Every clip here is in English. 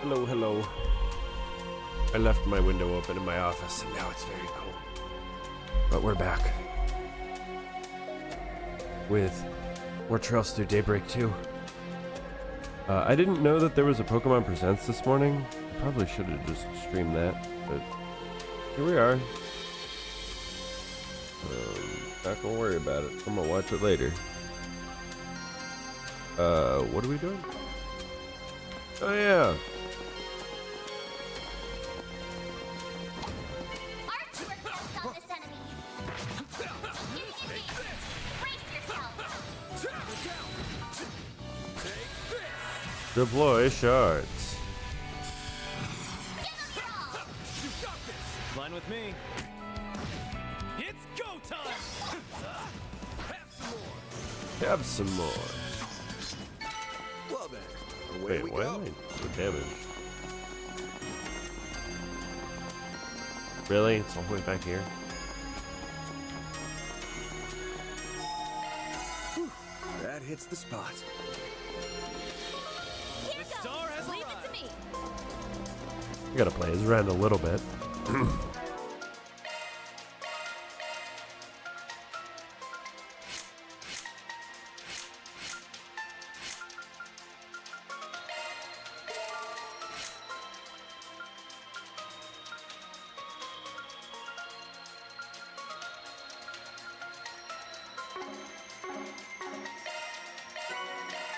Hello, hello. I left my window open in my office and now it's very cold. But we're back. With more Trails Through Daybreak 2. I didn't know that there was a Pokemon Presents this morning. I probably should have just streamed that, but here we are. Not gonna worry about it. I'm gonna watch it later. What are we doing? Oh yeah. Deploy shards. Line with me. It's go time. Have some more. Well then, away Wait, we why go. am I so damaged? Really? It's all the way back here? Whew, that hits the spot. The star has Leave it to arrived. me. I gotta play his around a little bit.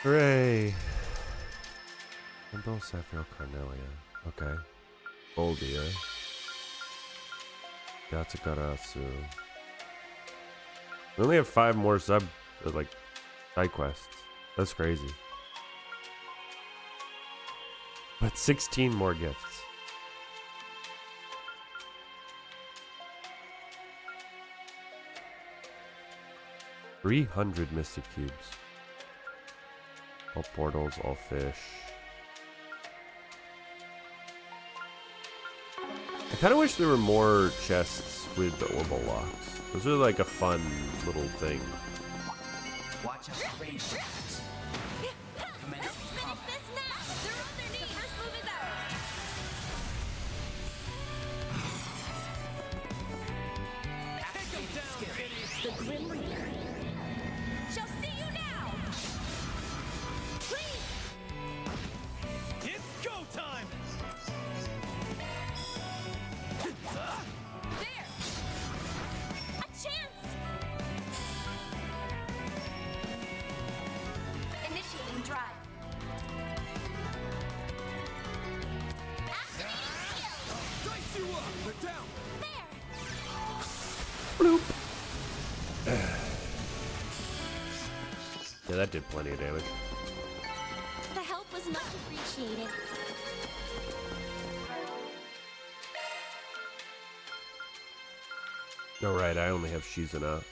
Hooray! Emerald, Sapphire, Carnelia. Okay. Goldia. Yatsukarasu. We only have 5 more side quests. That's crazy. But 16 more gifts. $300 Mystic Cubes. All portals, all fish. I kind of wish there were more chests with the orbital locks. Those are like a fun little thing. Watch out for range attacks. Commence Let's finish combat. this now. They're on their knees. First move is ours. Activating skill. The Grim Reaper shall see you now. Please. It's go time. There. A chance. Initiating drive. Activating skill. Dice you up! They're down! There. Yeah, that did plenty of damage. The help was much appreciated. No, right, I only have Shizuna.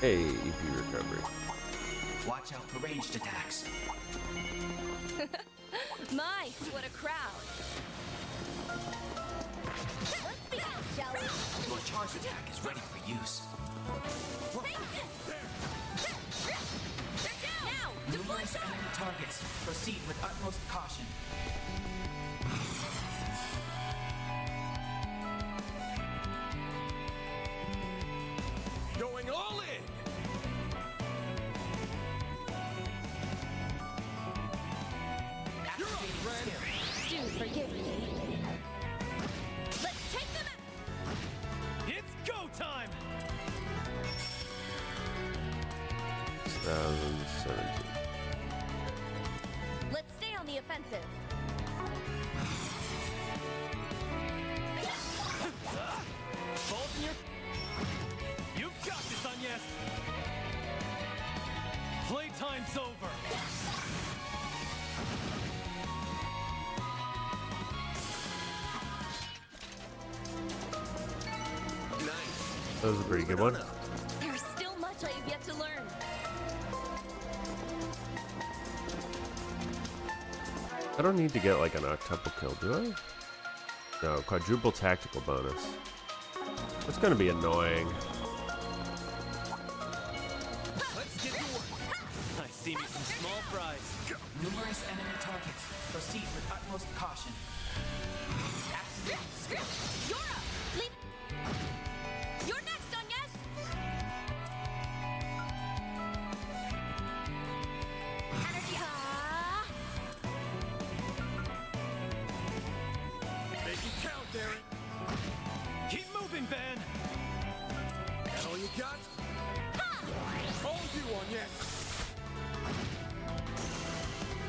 Hey, EP recovery. Watch out for ranged attacks. My, what a crowd. Let's begin, shall we? Your charge attack is ready for use. They're down. Now, deploy Numerous enemy targets. Proceed with utmost caution. Going all in! Activating skill. Do forgive me. Let's take them out. It's go time. 2017. Let's stay on the offensive. Balls in your. You've got this, Agnes. Playtime's over. Nice. That was a pretty good one. There's still much I have yet to learn. I don't need to get like an octuple kill, do I? No, quadruple tactical bonus. That's gonna be annoying. Let's get to work. I see see me some small fries. Numerous enemy targets. Proceed with utmost caution. Activate skill. You're up. Leap. You're next on yes. Energy. Make it count, Darren. Keep moving, Van. That all you got? Hold you on, yes.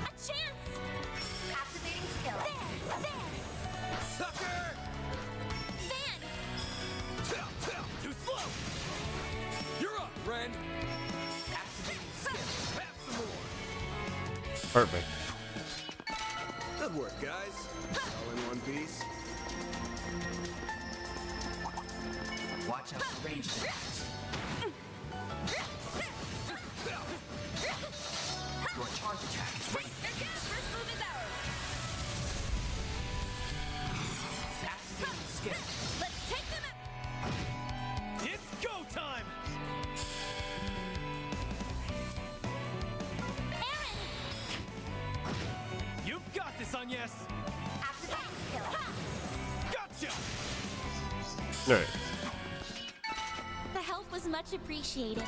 A chance. Activating skill. There. Sucker! Van. Too slow! You're up, Ren. Activating skill. Have some more. Perfect. Good work, guys. All in one piece. Watch out for ranged attacks. Your charge attack is ready for use. First move is ours. Activating skill. Let's take them out. It's go time. Aaron. You've got this on yes. Activating skill. Gotcha. All right. The help was much appreciated.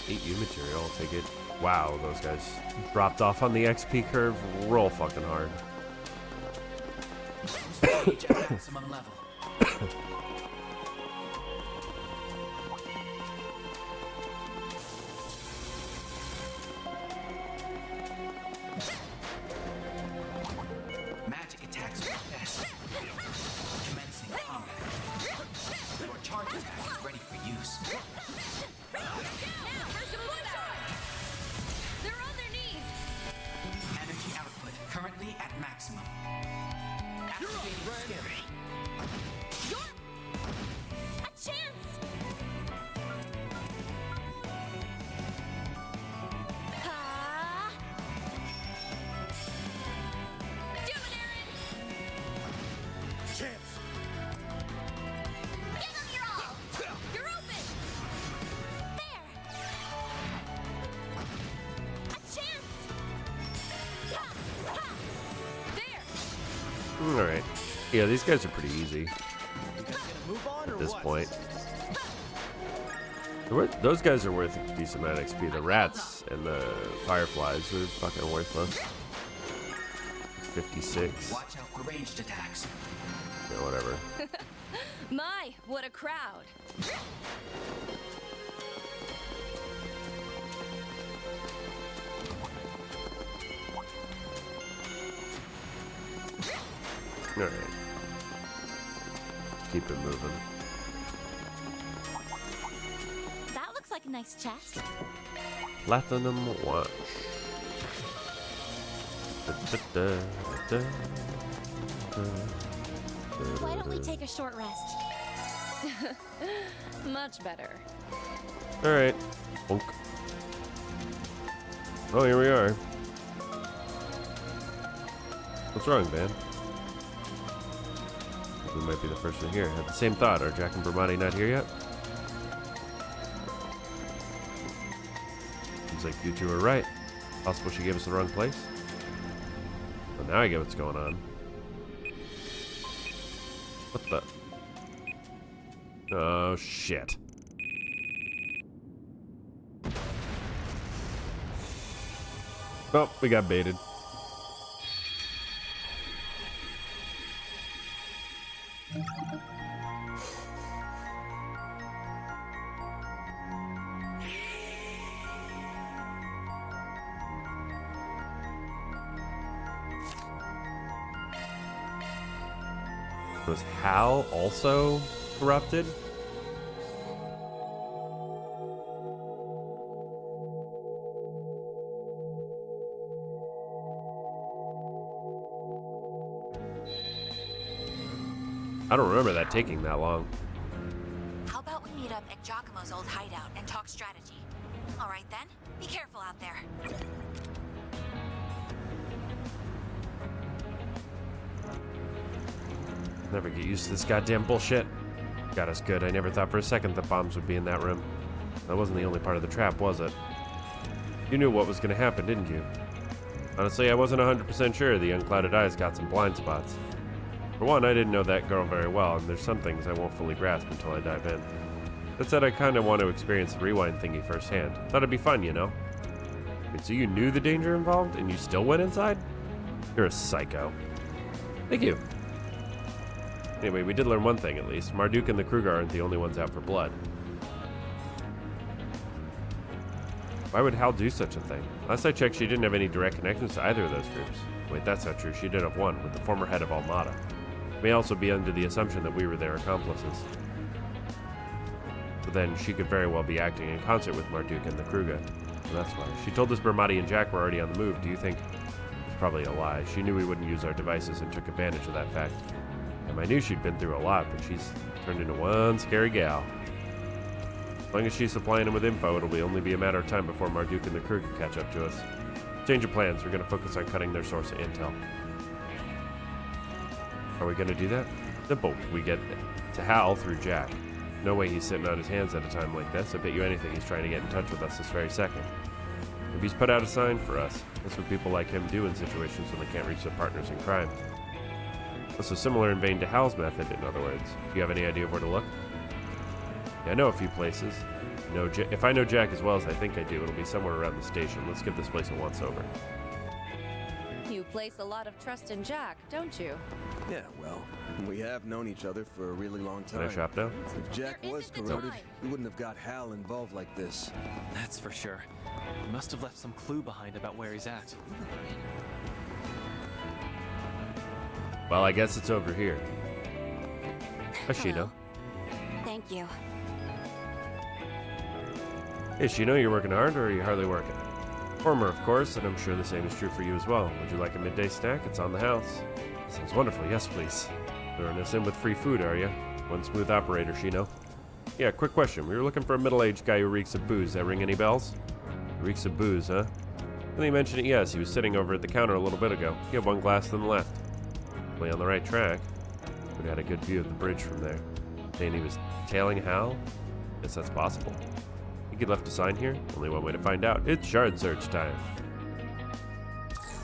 8U material, I'll take it. Wow, those guys dropped off on the XP curve real fucking hard. Reach at maximum level. Magic attacks are best. Commencing combat. Your charge attack is ready for use. Now, first move is ours. They're on their knees. Energy output currently at maximum. You're up, Activating Ren. skill. You're a chance. Do it, Aaron. Chance. Give them your all. You're open. There. A chance. There. All right. Yeah, these guys are pretty easy You guys gonna move on or at this what? point. Those guys are worth a decent amount of XP. The rats and the fireflies are fucking worthless. 56. Watch out for ranged attacks. Yeah, whatever. My, what a crowd. All right. Keep it moving. That looks like a nice chest. Platinum watch. Why don't we take a short rest? Much better. All right. Bonk. Oh, here we are. What's wrong, Van? We might be the first one here. Had the same thought. Are Jack and Bramati not here yet? Seems like you two were right. Possible she gave us the wrong place. Well, now I get what's going on. What the? Oh, shit. Oh, we got baited. Was Hal also corrupted? I don't remember that taking that long. How about we meet up at Giacomo's old hideout and talk strategy? All right then, be careful out there. Never get used to this goddamn bullshit. Got us good. I never thought for a second that bombs would be in that room. That wasn't the only part of the trap, was it? You knew what was going to happen, didn't you? Honestly, I wasn't 100% sure the unclouded eyes got some blind spots. For one, I didn't know that girl very well, and there's some things I won't fully grasp until I dive in. That said, I kind of want to experience the rewind thingy firsthand. Thought it'd be fun, you know? Wait, so you knew the danger involved, and you still went inside? You're a psycho. Thank you. Anyway, we did learn one thing at least. Marduk and the Kruger aren't the only ones out for blood. Why would Hal do such a thing? Last I checked, she didn't have any direct connections to either of those groups. Wait, that's not true. She did have one, with the former head of Almada. May also be under the assumption that we were their accomplices. But then she could very well be acting in concert with Marduk and the Kruger. So that's why. She told us Bermati and Jack were already on the move. Do you think... It's probably a lie. She knew we wouldn't use our devices and took advantage of that fact. And I knew she'd been through a lot, but she's turned into one scary gal. As long as she's supplying him with info, it'll only be a matter of time before Marduk and the crew can catch up to us. Change of plans. We're going to focus on cutting their source of intel. Are we going to do that? Simple. We get to Hal through Jack. No way he's sitting on his hands at a time like this. I bet you anything he's trying to get in touch with us this very second. Maybe he's put out a sign for us. That's what people like him do in situations when they can't reach their partners in crime. This is similar in vein to Hal's method, in other words. Do you have any idea of where to look? Yeah, I know a few places. If I know Jack as well as I think I do, it'll be somewhere around the station. Let's give this place a once-over. You place a lot of trust in Jack, don't you? Yeah, well, we have known each other for a really long Can time. I shop now? If Jack There was isn't the corroded, time. we wouldn't have got Hal involved like this. That's for sure. He must have left some clue behind about where he's at. Well, I guess it's over here. Hi, Shino. Thank you. Hey, Shino, you're working hard, or are you hardly working? Former, of course, and I'm sure the same is true for you as well. Would you like a midday snack? It's on the house. Sounds wonderful. Yes, please. Luring us in with free food, are you? One smooth operator, Shino. Yeah, quick question. We were looking for a middle-aged guy who reeks of booze. That ring any bells? Reeks of booze, huh? When you mentioned it, yes. He was sitting over at the counter a little bit ago. He had one glass to the left. Way on the right track. We had a good view of the bridge from there. Saying he was tailing Hal? Guess that's possible. Think he left a sign here? Only one way to find out. It's shard search time.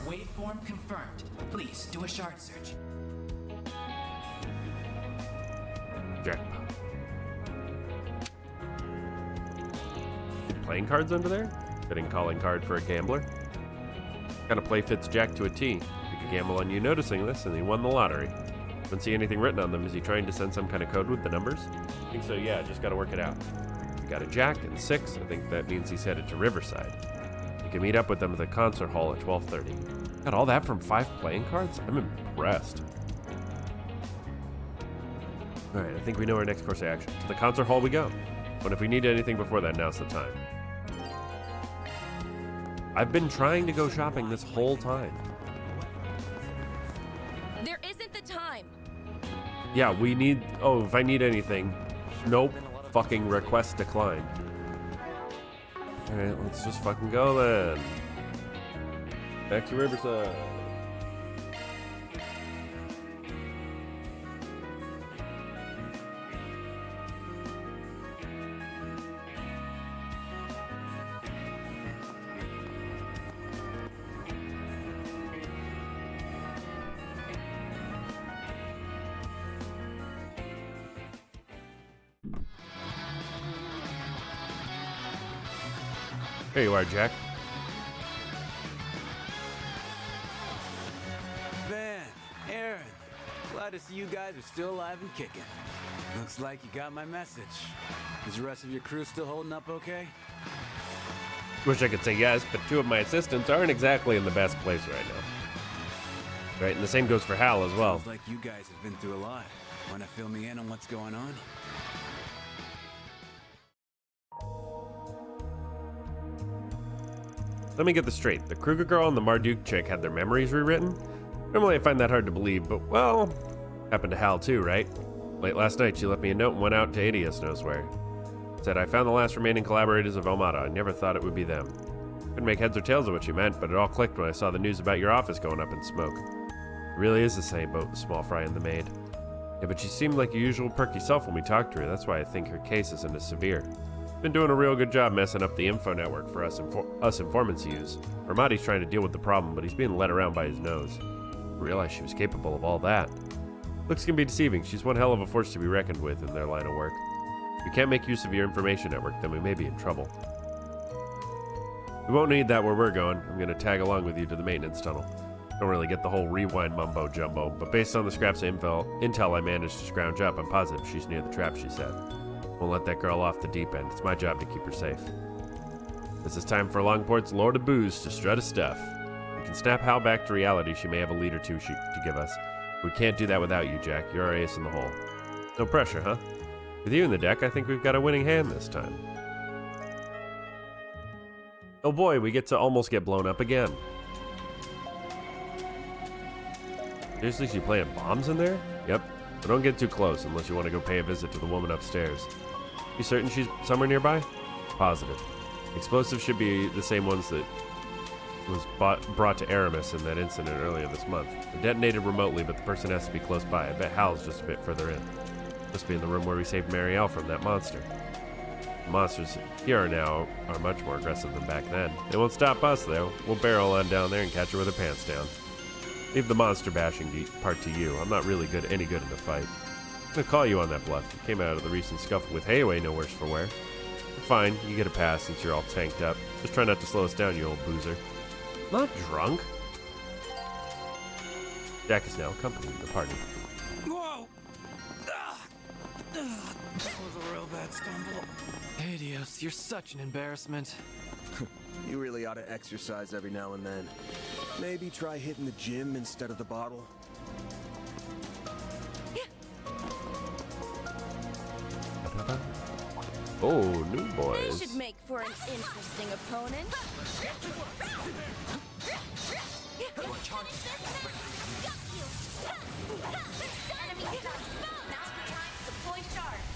Waveform confirmed. Please do a shard search. Jackpot. Playing cards under there? Fitting calling card for a gambler? Kind of play fits Jack to a T. We could gamble on you noticing this, and he won the lottery. Don't see anything written on them. Is he trying to send some kind of code with the numbers? I think so, yeah. Just gotta work it out. We got a Jack and 6. I think that means he's headed to Riverside. You can meet up with them at the concert hall at 12:30. Got all that from 5 playing cards? I'm impressed. Alright, I think we know our next course of action. To the concert hall we go. But if we need anything before that, now's the time. I've been trying to go shopping this whole time. There isn't the time. Yeah, we need... Oh, if I need anything. Nope. Fucking request declined. Alright, let's just fucking go then. Back to Riverside. Here you are, Jack. Ben, Aaron, glad to see you guys are still alive and kicking. Looks like you got my message. Is the rest of your crew still holding up okay? Wish I could say yes, but 2 of my assistants aren't exactly in the best place right now. Right, and the same goes for Hal as well. Sounds like you guys have been through a lot. Wanna fill me in on what's going on? Let me get this straight. The Kruger girl and the Marduk chick had their memories rewritten? Normally I find that hard to believe, but well, happened to Hal too, right? Late last night she left me a note and went out to Adius knows where. Said, I found the last remaining collaborators of Almada. I never thought it would be them. Couldn't make heads or tails of what she meant, but it all clicked when I saw the news about your office going up in smoke. It really is the same boat, the small fry and the maid. Yeah, but she seemed like your usual perky self when we talked to her. That's why I think her case isn't as severe. Been doing a real good job messing up the info network for us informants to use. Ramadi's trying to deal with the problem, but he's being led around by his nose. I realized she was capable of all that. Looks can be deceiving. She's one hell of a force to be reckoned with in their line of work. If we can't make use of your information network, then we may be in trouble. We won't need that where we're going. I'm going to tag along with you to the maintenance tunnel. Don't really get the whole rewind mumbo jumbo, but based on the scraps of intel I managed to scrounge up, I'm positive she's near the trap she set. Won't let that girl off the deep end. It's my job to keep her safe. This is time for Longport's Lord of Booze to strut his stuff. We can snap Hal back to reality. She may have a lead or two to give us. We can't do that without you, Jack. You're our ace in the hole. No pressure, huh? With you in the deck, I think we've got a winning hand this time. Oh boy, we get to almost get blown up again. Seriously, she playing bombs in there? Yep. But don't get too close unless you want to go pay a visit to the woman upstairs. You certain she's somewhere nearby? Positive. Explosives should be the same ones that was brought to Aramis in that incident earlier this month. They're detonated remotely, but the person has to be close by. I bet Hal's just a bit further in. Must be in the room where we saved Marielle from that monster. The monsters here now are much more aggressive than back then. They won't stop us, though. We'll barrel on down there and catch her with her pants down. Leave the monster bashing part to you. I'm not really any good in a fight. I'm gonna call you on that bluff. You came out of the recent scuffle with Hayway no worse for wear. But fine, you get a pass since you're all tanked up. Just try not to slow us down, you old boozer. Not drunk. Jack is now accompanying the party. Whoa! That was a real bad stumble. Hey, Dios, you're such an embarrassment. You really ought to exercise every now and then. Maybe try hitting the gym instead of the bottle. Oh, new This boys. should make for an interesting opponent. Your charges have been Enemy down. Now's the time to deploy shards.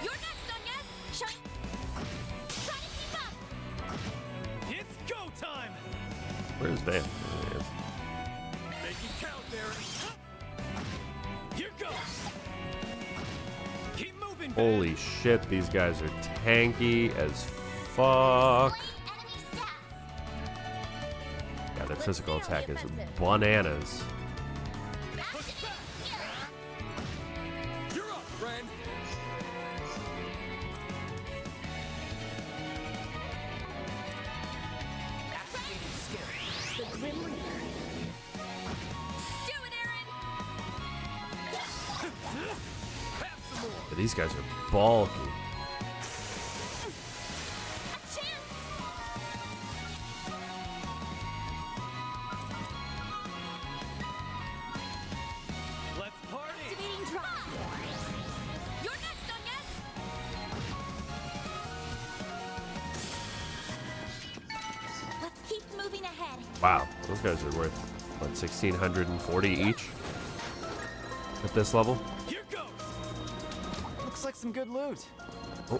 You're next, Onyes. Try to keep up. It's go time! Where's Van? There he is. Make it count, Darren. Here goes! Keep moving, Holy shit, these guys are tanky as fuck. Enemy staff. Yeah, their physical attack is bananas. You're up, friend. activating skill. The Grim Reaper. Do it, Aaron. Have some more! But these guys are bulky. A chance. Let's party! Activating drop. You're next, Onyes. Let's keep moving ahead. Wow, those guys are worth, what, 1,640 each? At this level? Here goes! Looks like some good loot. Oh,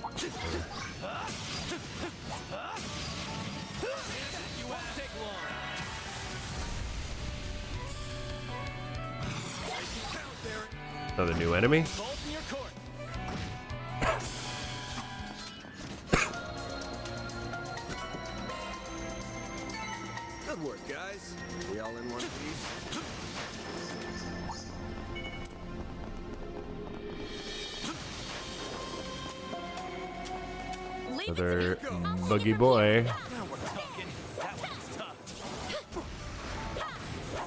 You won't take long. Make it count, Darren. another new enemy? Balls in your court. Good work, guys. We all in one piece. Leave Another it to me. boogie boy. Now we're talking. That one's tough.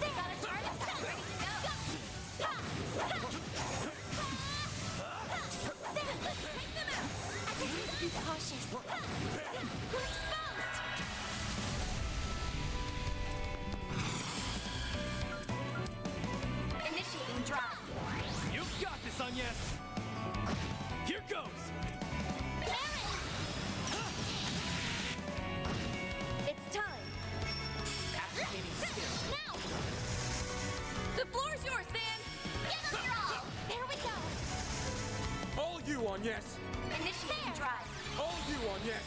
They got a shard attack ready to go. Be cautious. We're exposed. Initiating drop. You got this, Onyes! Here goes! It's time. Activating skill. Now. The floor's yours, Van. Give us your all. There we go. All you on yes. Initiating drive. All you on yes.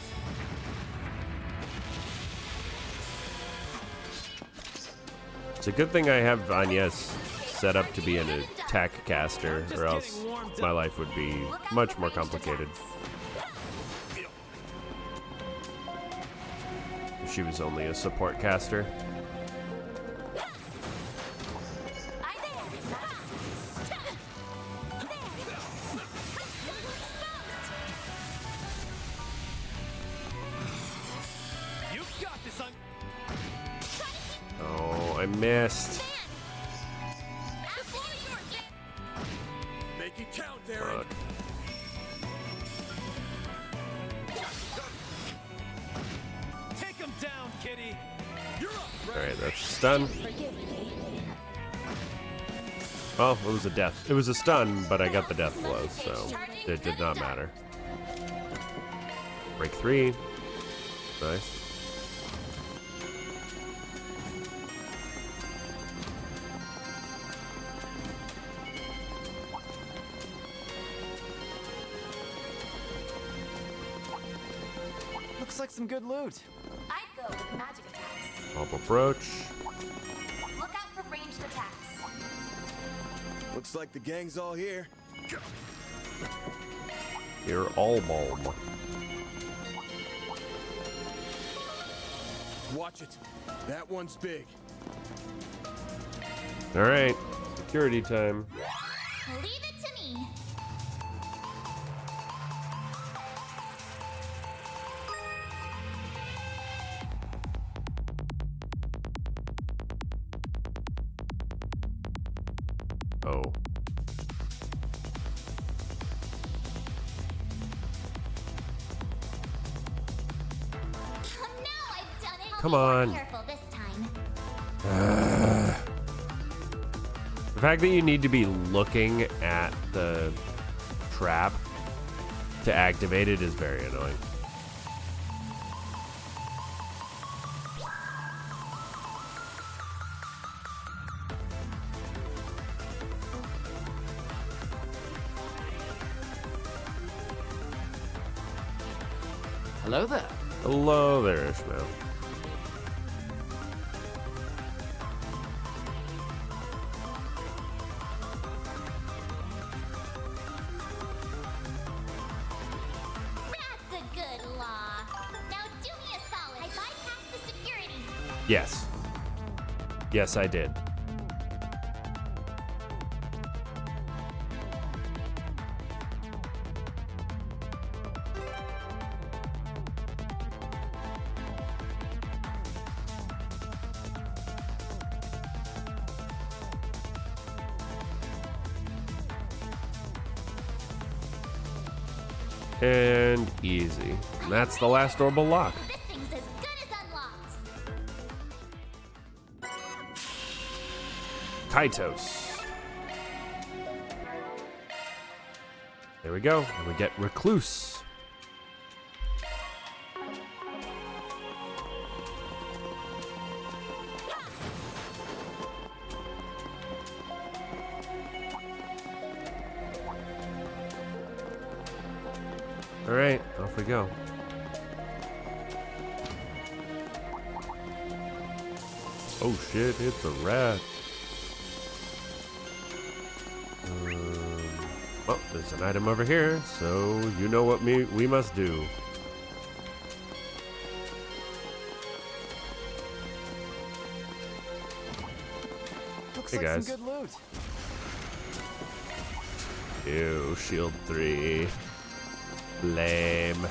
It's a good thing I have Agnes set up to be in a tech caster, or else my life would be much more complicated. If she was only a support caster. You got this, son. Oh, I missed. Make it count, Derek. Fuck. Take him down, kitty. You're up. Alright, that's a stun. Well, it was a death. It was a stun, but I got the death blow, so it did not matter. Break 3. Nice. Looks like some good loot. I'd go with magic attacks. Pop approach. Look out for ranged attacks. Looks like the gang's all here. Here, all bulb. Watch it. That one's big. Alright, security time. Leave it to me. Oh. Oh, no, I've done it. Come I'll on. be more careful this time. The fact that you need to be looking at the trap to activate it is very annoying. Hello there. Hello there, Ishmael. That's a good law. Now do me a solid. I bypassed the security. Yes. Yes, I did. And easy. And that's the last orbital lock. This thing's as good as unlocked. Kaitos. There we go. And we get Recluse. All right, off we go. Oh shit, it's a rat. Well, there's an item over here, so you know what we must do. Looks Hey, like guys. some good loot. Ew, shield 3. Lame.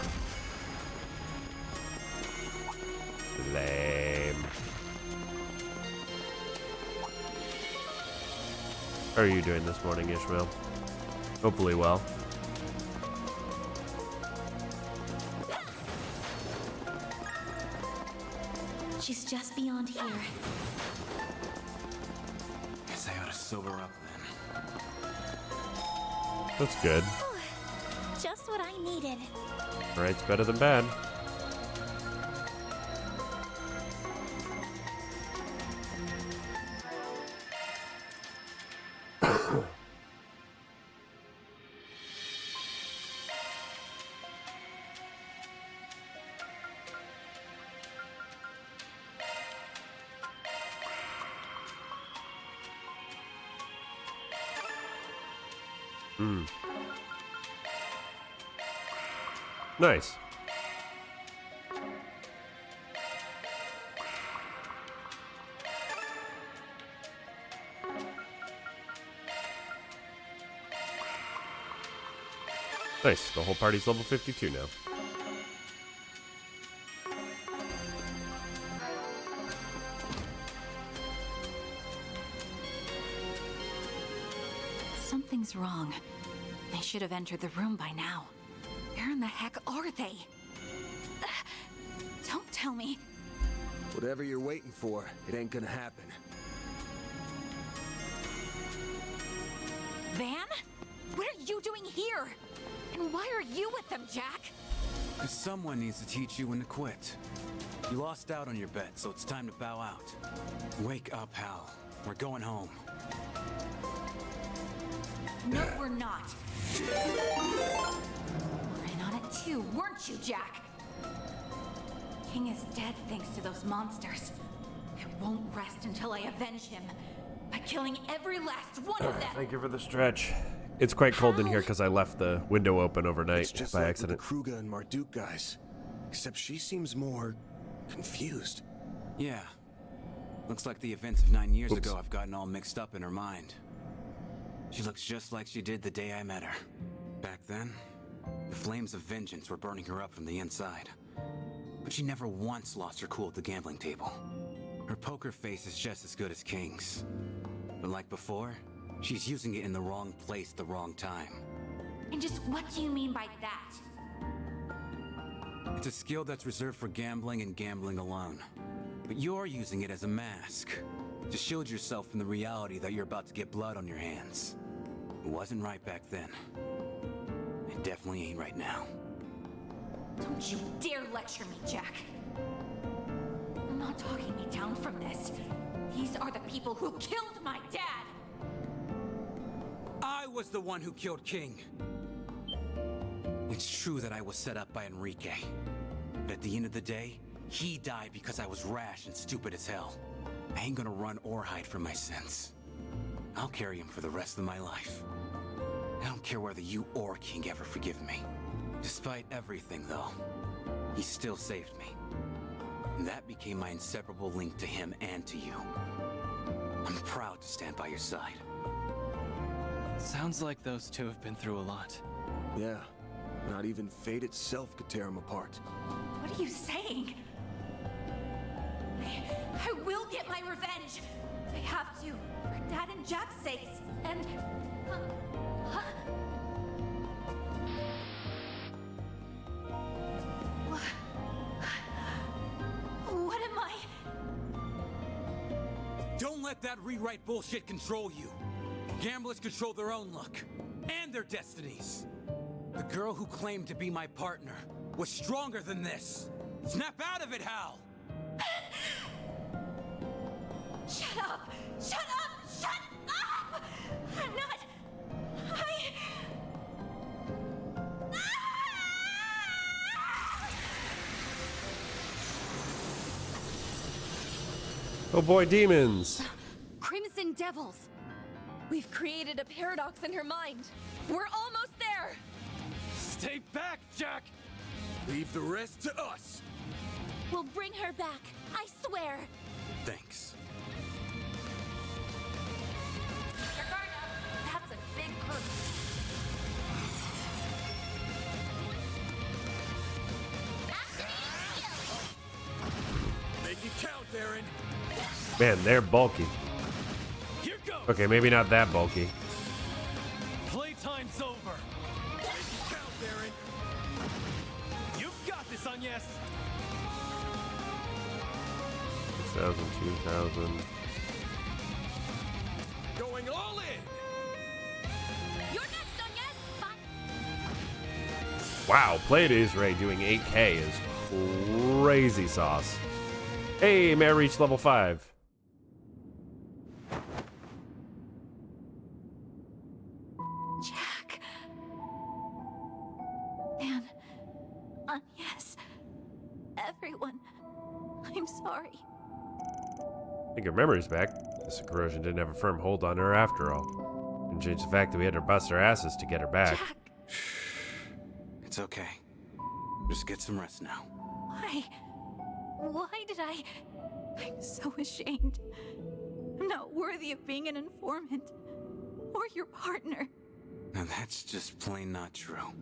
Lame. How are you doing this morning, Ishmael? Hopefully well. She's just beyond here. Guess I ought to sober up then. That's good. Just what I needed. Right's better than bad. Nice. Nice. The whole party's level 52 now. Something's wrong. They should have entered the room by now. Where in the heck are they? Don't tell me. Whatever you're waiting for, it ain't gonna happen. Van? What are you doing here? And why are you with them, Jack? Because someone needs to teach you when to quit. You lost out on your bet, so it's time to bow out. Wake up, Hal. We're going home. No, we're not. You were in on it too, weren't you, Jack? King is dead thanks to those monsters. I won't rest until I avenge him by killing every last one of them. Thank you for the stretch. It's quite cold in here because I left the window open overnight It's just by like accident. with the Kruger and Marduk guys. Except she seems more confused. Yeah. Looks like the events of 9 years Oops. ago have gotten all mixed up in her mind. She looks just like she did the day I met her. Back then, the flames of vengeance were burning her up from the inside. But she never once lost her cool at the gambling table. Her poker face is just as good as King's. But like before, she's using it in the wrong place at the wrong time. And just what do you mean by that? It's a skill that's reserved for gambling and gambling alone. But you're using it as a mask to shield yourself from the reality that you're about to get blood on your hands. It wasn't right back then. It definitely ain't right now. Don't you dare lecture me, Jack. I'm not talking me down from this. These are the people who killed my dad! I was the one who killed King. It's true that I was set up by Enrique. But at the end of the day, he died because I was rash and stupid as hell. I ain't gonna run or hide from my sins. I'll carry him for the rest of my life. I don't care whether you or King ever forgive me. Despite everything, though, he still saved me. And that became my inseparable link to him and to you. I'm proud to stand by your side. Sounds like those two have been through a lot. Yeah, not even fate itself could tear them apart. What are you saying? I will get my revenge! I have to, for Dad and Jack's sakes, and... What am I? Don't let that rewrite bullshit control you. Gamblers control their own luck and their destinies. The girl who claimed to be my partner was stronger than this. Snap out of it, Hal! Shut up! Shut up! Shut up! I'm not... Oh boy, demons! Crimson Devils. We've created a paradox in her mind. We're almost there. Stay back, Jack! Leave the rest to us! We'll bring her back. I swear. Thanks. Your guard up. That's a big group. Make it count, Aaron! Man, they're bulky. Here goes! Okay, maybe not that bulky. Playtime's over. Make it count, Aaron! You've got this, Agnes. 6,000, 2,000. Going all in! You're next, Agnes. Bye. Wow, Play Days Ray doing 8K is crazy sauce. Hey, may I reach level 5? Jack. And... yes. Everyone. I'm sorry. I think her memory's back. This corrosion didn't have a firm hold on her after all. And change the fact that we had to bust our asses to get her back. Jack, It's okay. Just get some rest now. why? Why did I? I'm so ashamed. I'm not worthy of being an informant. Or your partner. Now that's just plain not true.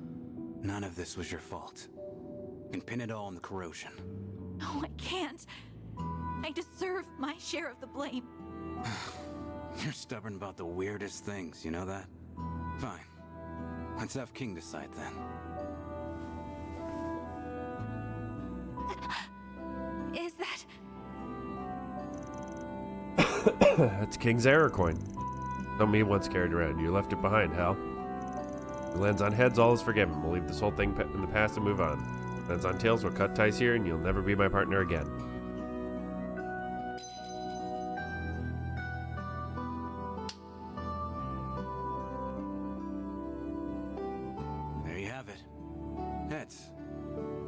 None of this was your fault. You can pin it all on the corrosion. No, I can't. I deserve my share of the blame. You're stubborn about the weirdest things, you know that? Fine. Let's have King decide then. Is that... That's King's error coin. Not me once carried around. You left it behind, Hal. It lands on heads, all is forgiven. We'll leave this whole thing in the past and move on. Lands on tails, we'll cut ties here, and you'll never be my partner again. There you have it. Heads.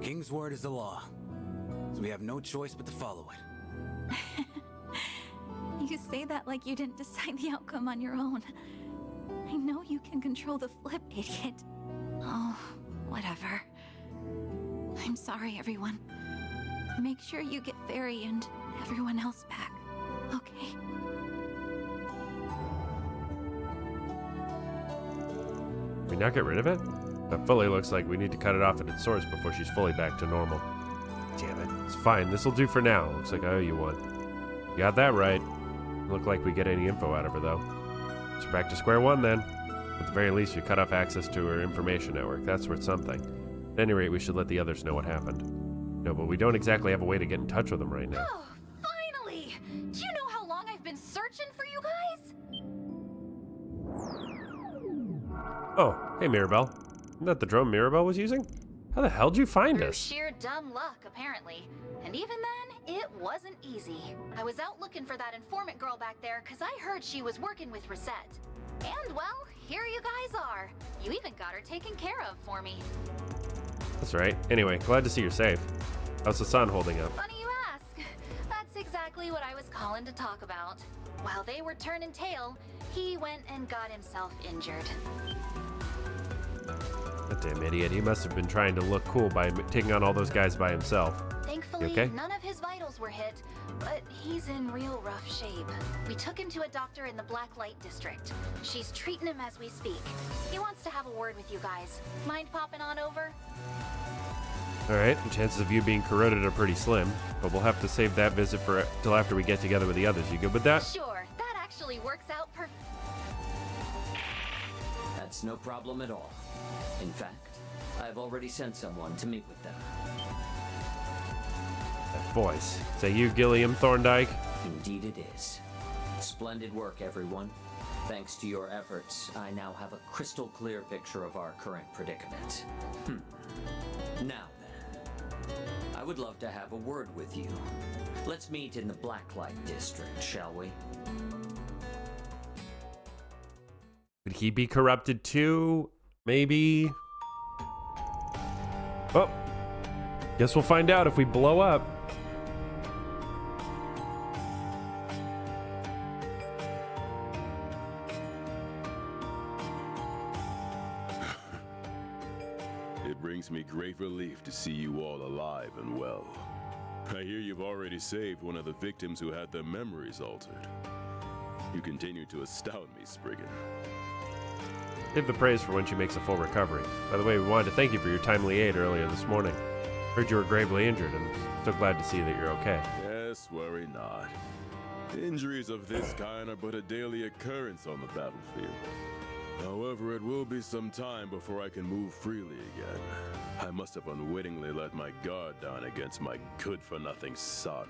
King's word is the law. So we have no choice but to follow it. You say that like you didn't decide the outcome on your own. I know you can control the flip, idiot. Oh, whatever. I'm sorry, everyone. Make sure you get Fairy and everyone else back, okay? Can we not get rid of it? That fully looks like we need to cut it off at its source before she's fully back to normal. Damn it. It's fine. This'll do for now. Looks like I owe you one. You got that right. Look like we get any info out of her, though. So we're back to square one, then. At the very least, we cut off access to her information network. That's worth something. At any rate, we should let the others know what happened. No, but we don't exactly have a way to get in touch with them right now. Oh, finally! Do you know how long I've been searching for you guys? Oh, hey, Mirabelle. Isn't that the drone Mirabelle was using? How the hell did you find Through us? sheer dumb luck, apparently. And even then, it wasn't easy. I was out looking for that informant girl back there because I heard she was working with Reset. And, well, here you guys are. You even got her taken care of for me. That's right. Anyway, glad to see you're safe. How's the sun holding up? Funny you ask. That's exactly what I was calling to talk about. While they were turning tail, he went and got himself injured. That damn idiot. He must have been trying to look cool by taking on all those guys by himself. Thankfully, okay? none of his vitals were hit, but he's in real rough shape. We took him to a doctor in the Black Light District. She's treating him as we speak. He wants to have a word with you guys. Mind popping on over? Alright, the chances of you being corroded are pretty slim, but we'll have to save that visit for till after we get together with the others. You good with that? Sure, that actually works out perfect. That's no problem at all. In fact, I've already sent someone to meet with them. That voice. Is that you, Gilliam Thorndike? Indeed it is. Splendid work, everyone. Thanks to your efforts, I now have a crystal clear picture of our current predicament. Now then, I would love to have a word with you. Let's meet in the Blacklight District, shall we? Could he be corrupted too? Maybe? Oh. Guess we'll find out if we blow up. It brings me great relief to see you all alive and well. I hear you've already saved one of the victims who had their memories altered. You continue to astound me, Spriggan. Save the praise for when she makes a full recovery. By the way, we wanted to thank you for your timely aid earlier this morning. Heard you were gravely injured, and so glad to see that you're okay. Yes, worry not. Injuries of this kind are but a daily occurrence on the battlefield. However, it will be some time before I can move freely again. I must have unwittingly let my guard down against my good-for-nothing son.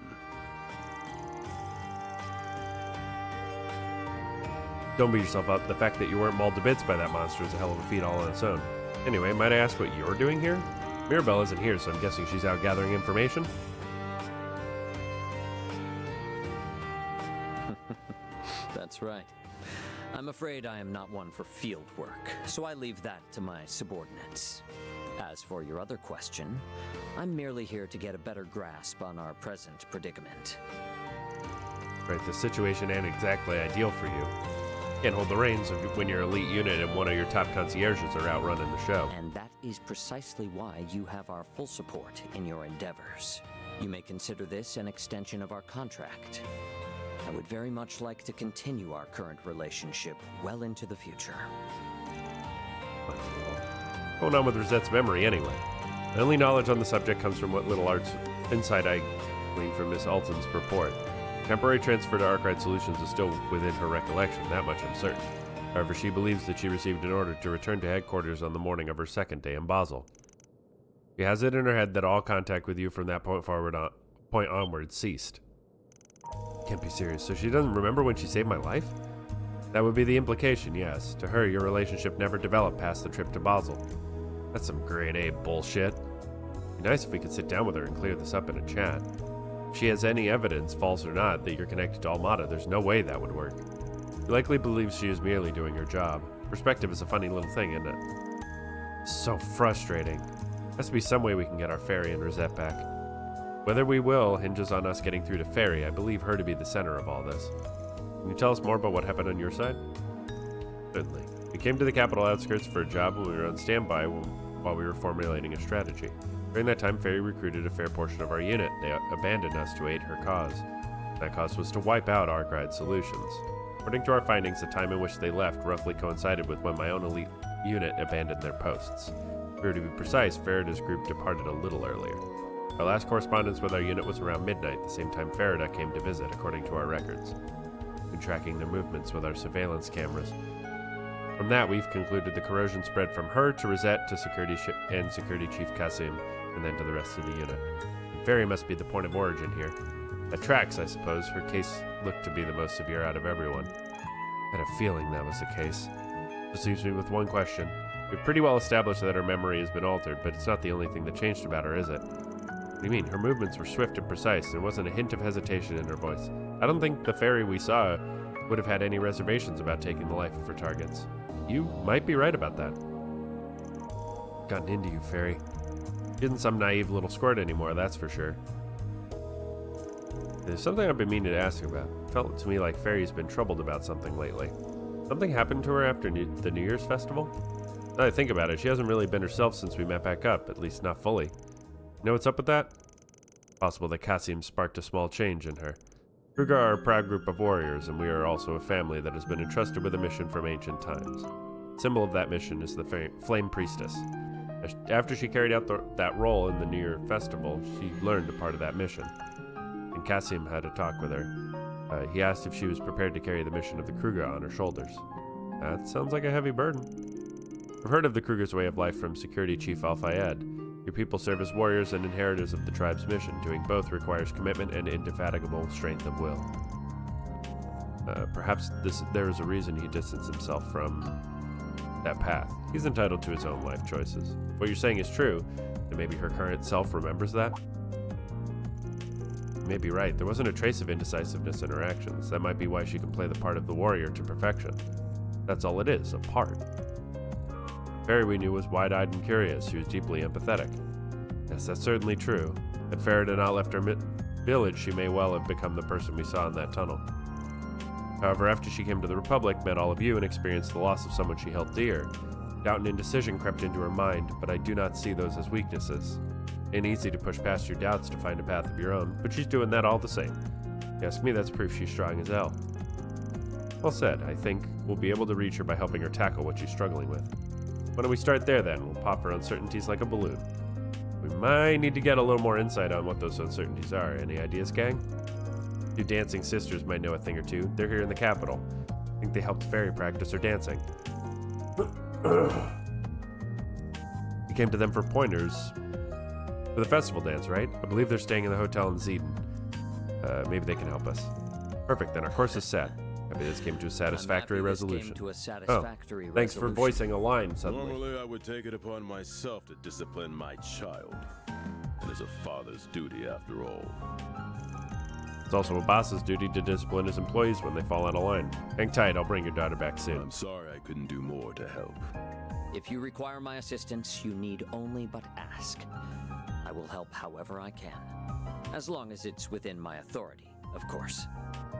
Don't beat yourself up. The fact that you weren't mauled to bits by that monster is a hell of a feat all on its own. Anyway, might I ask what you're doing here? Mirabelle isn't here, so I'm guessing she's out gathering information? That's right. I'm afraid I am not one for field work, so I leave that to my subordinates. As for your other question, I'm merely here to get a better grasp on our present predicament. Right, the situation ain't exactly ideal for you. Can't hold the reins when your elite unit and one of your top concierges are out running the show. And that is precisely why you have our full support in your endeavors. You may consider this an extension of our contract. I would very much like to continue our current relationship well into the future. What's going on with Rosette's memory anyway? My only knowledge on the subject comes from what little insight I gleaned from Miss Alton's purport. Temporary transfer to Arkwright Solutions is still within her recollection, that much I'm certain. However, she believes that she received an order to return to headquarters on the morning of her second day in Basel. She has it in her head that all contact with you from that point onward ceased. Can't be serious. So she doesn't remember when she saved my life? That would be the implication, yes. To her, your relationship never developed past the trip to Basel. That's some grade A bullshit. It'd be nice if we could sit down with her and clear this up in a chat. If she has any evidence, false or not, that you're connected to Almada, there's no way that would work. She likely believes she is merely doing her job. Perspective is a funny little thing, isn't it? So frustrating. Has to be some way we can get our Fairy and Rosette back. Whether we will hinges on us getting through to Fairy. I believe her to be the center of all this. Can you tell us more about what happened on your side? Certainly. We came to the capital outskirts for a job when we were on standby while we were formulating a strategy. During that time, Fairy recruited a fair portion of our unit. They abandoned us to aid her cause. That cause was to wipe out Arkwright Solutions. According to our findings, the time in which they left roughly coincided with when my own elite unit abandoned their posts. If we were to be precise, Farida's group departed a little earlier. Our last correspondence with our unit was around midnight, the same time Farida came to visit, according to our records. We've been tracking their movements with our surveillance cameras. From that, we've concluded the corrosion spread from her to Rosette to Security Chief Kasim, and then to the rest of the unit. And Fairy must be the point of origin here. That tracks, I suppose. Her case looked to be the most severe out of everyone. I had a feeling that was the case. This leaves me with one question. We've pretty well established that her memory has been altered, but it's not the only thing that changed about her, is it? What do you mean? Her movements were swift and precise. There wasn't a hint of hesitation in her voice. I don't think the Fairy we saw would have had any reservations about taking the life of her targets. You might be right about that. Gotten into you, Fairy. She isn't some naive little squirt anymore, that's for sure. There's something I've been meaning to ask about. It felt to me like Fairy's been troubled about something lately. Something happened to her after the New Year's festival? Now that I think about it, she hasn't really been herself since we met back up, at least not fully. You know what's up with that? Possible that Kasim sparked a small change in her. Kruger are a proud group of warriors, and we are also a family that has been entrusted with a mission from ancient times. The symbol of that mission is the Flame Priestess. After she carried out that role in the New Year festival, she learned a part of that mission. And Kasim had a talk with her. He asked if she was prepared to carry the mission of the Kruger on her shoulders. That sounds like a heavy burden. I've heard of the Kruger's way of life from Security Chief Al-Fayed. Your people serve as warriors and inheritors of the tribe's mission. Doing both requires commitment and indefatigable strength of will. Perhaps there is a reason he distanced himself from that path. He's entitled to his own life choices. If what you're saying is true, then maybe her current self remembers that? You may be right. There wasn't a trace of indecisiveness in her actions. That might be why she can play the part of the warrior to perfection. That's all it is, a part. Fairy we knew was wide-eyed and curious. She was deeply empathetic. Yes, that's certainly true. Had Farida not left her village, she may well have become the person we saw in that tunnel. However, after she came to the Republic, met all of you, and experienced the loss of someone she held dear, doubt and indecision crept into her mind, but I do not see those as weaknesses. It ain't easy to push past your doubts to find a path of your own, but she's doing that all the same. If you ask me, that's proof she's strong as hell. Well said. I think we'll be able to reach her by helping her tackle what she's struggling with. Why don't we start there then? We'll pop her uncertainties like a balloon. We might need to get a little more insight on what those uncertainties are. Any ideas, gang? You dancing sisters might know a thing or two. They're here in the capital. I think they helped Fairy practice her dancing. We came to them for pointers for the festival dance, right? I believe they're staying in the hotel in Zeden. Maybe they can help us. Perfect, then our course is set. Maybe this came to a satisfactory resolution. Thanks for voicing a line suddenly. Normally I would take it upon myself to discipline my child. It is a father's duty after all. It's also a boss's duty to discipline his employees when they fall out of line. Hang tight, I'll bring your daughter back soon. I'm sorry I couldn't do more to help. If you require my assistance, you need only but ask. I will help however I can. As long as it's within my authority, of course.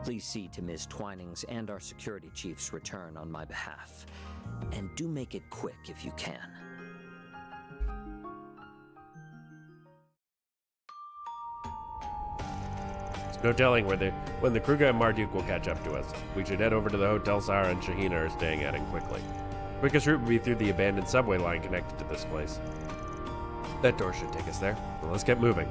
Please see to Ms. Twining's and our security chief's return on my behalf. And do make it quick if you can. There's no telling when the Kruger and Marduk will catch up to us. We should head over to the hotel Sarah and Shahina are staying at and quickly. Quickest route would be through the abandoned subway line connected to this place. That door should take us there. Well, let's get moving.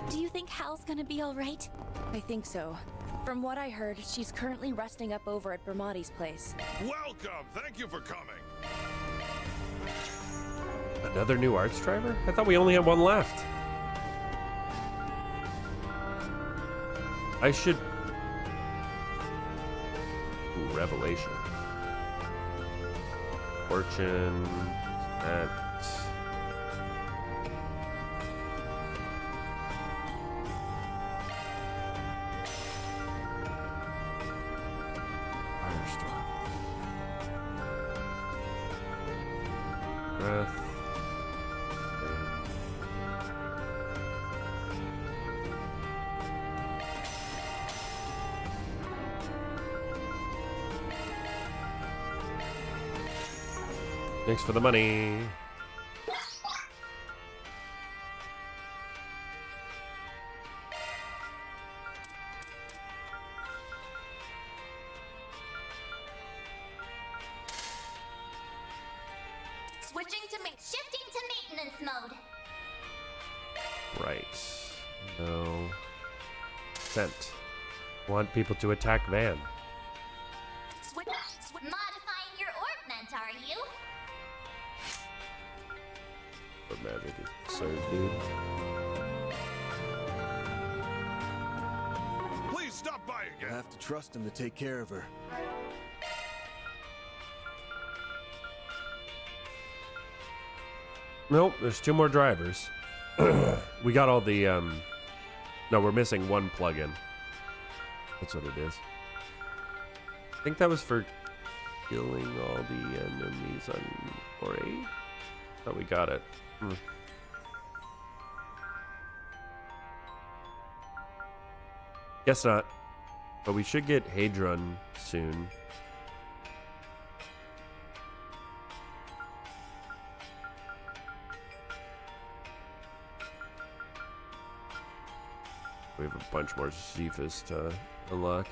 Do you think Hal's gonna be alright? I think so. From what I heard, she's currently resting up over at Bermati's place. Welcome! Thank you for coming! Another new arts driver? I thought we only had one left. I should... Ooh, Revelation. Fortune... That... Firestorm. Breath. Thanks for the money. Shifting to maintenance mode. Right. No. Sent. Want people to attack Van. Modifying your ornament, are you? What magic is absurd, dude. Please stop by I again. have to trust him to take care of her. Nope, there's two more drivers. We got all the, No, we're missing one plugin. That's what it is. I think that was for killing all the enemies on 4A. Thought we got it. Guess not. But we should get Hadron soon. We have a bunch more Cephas to unlock.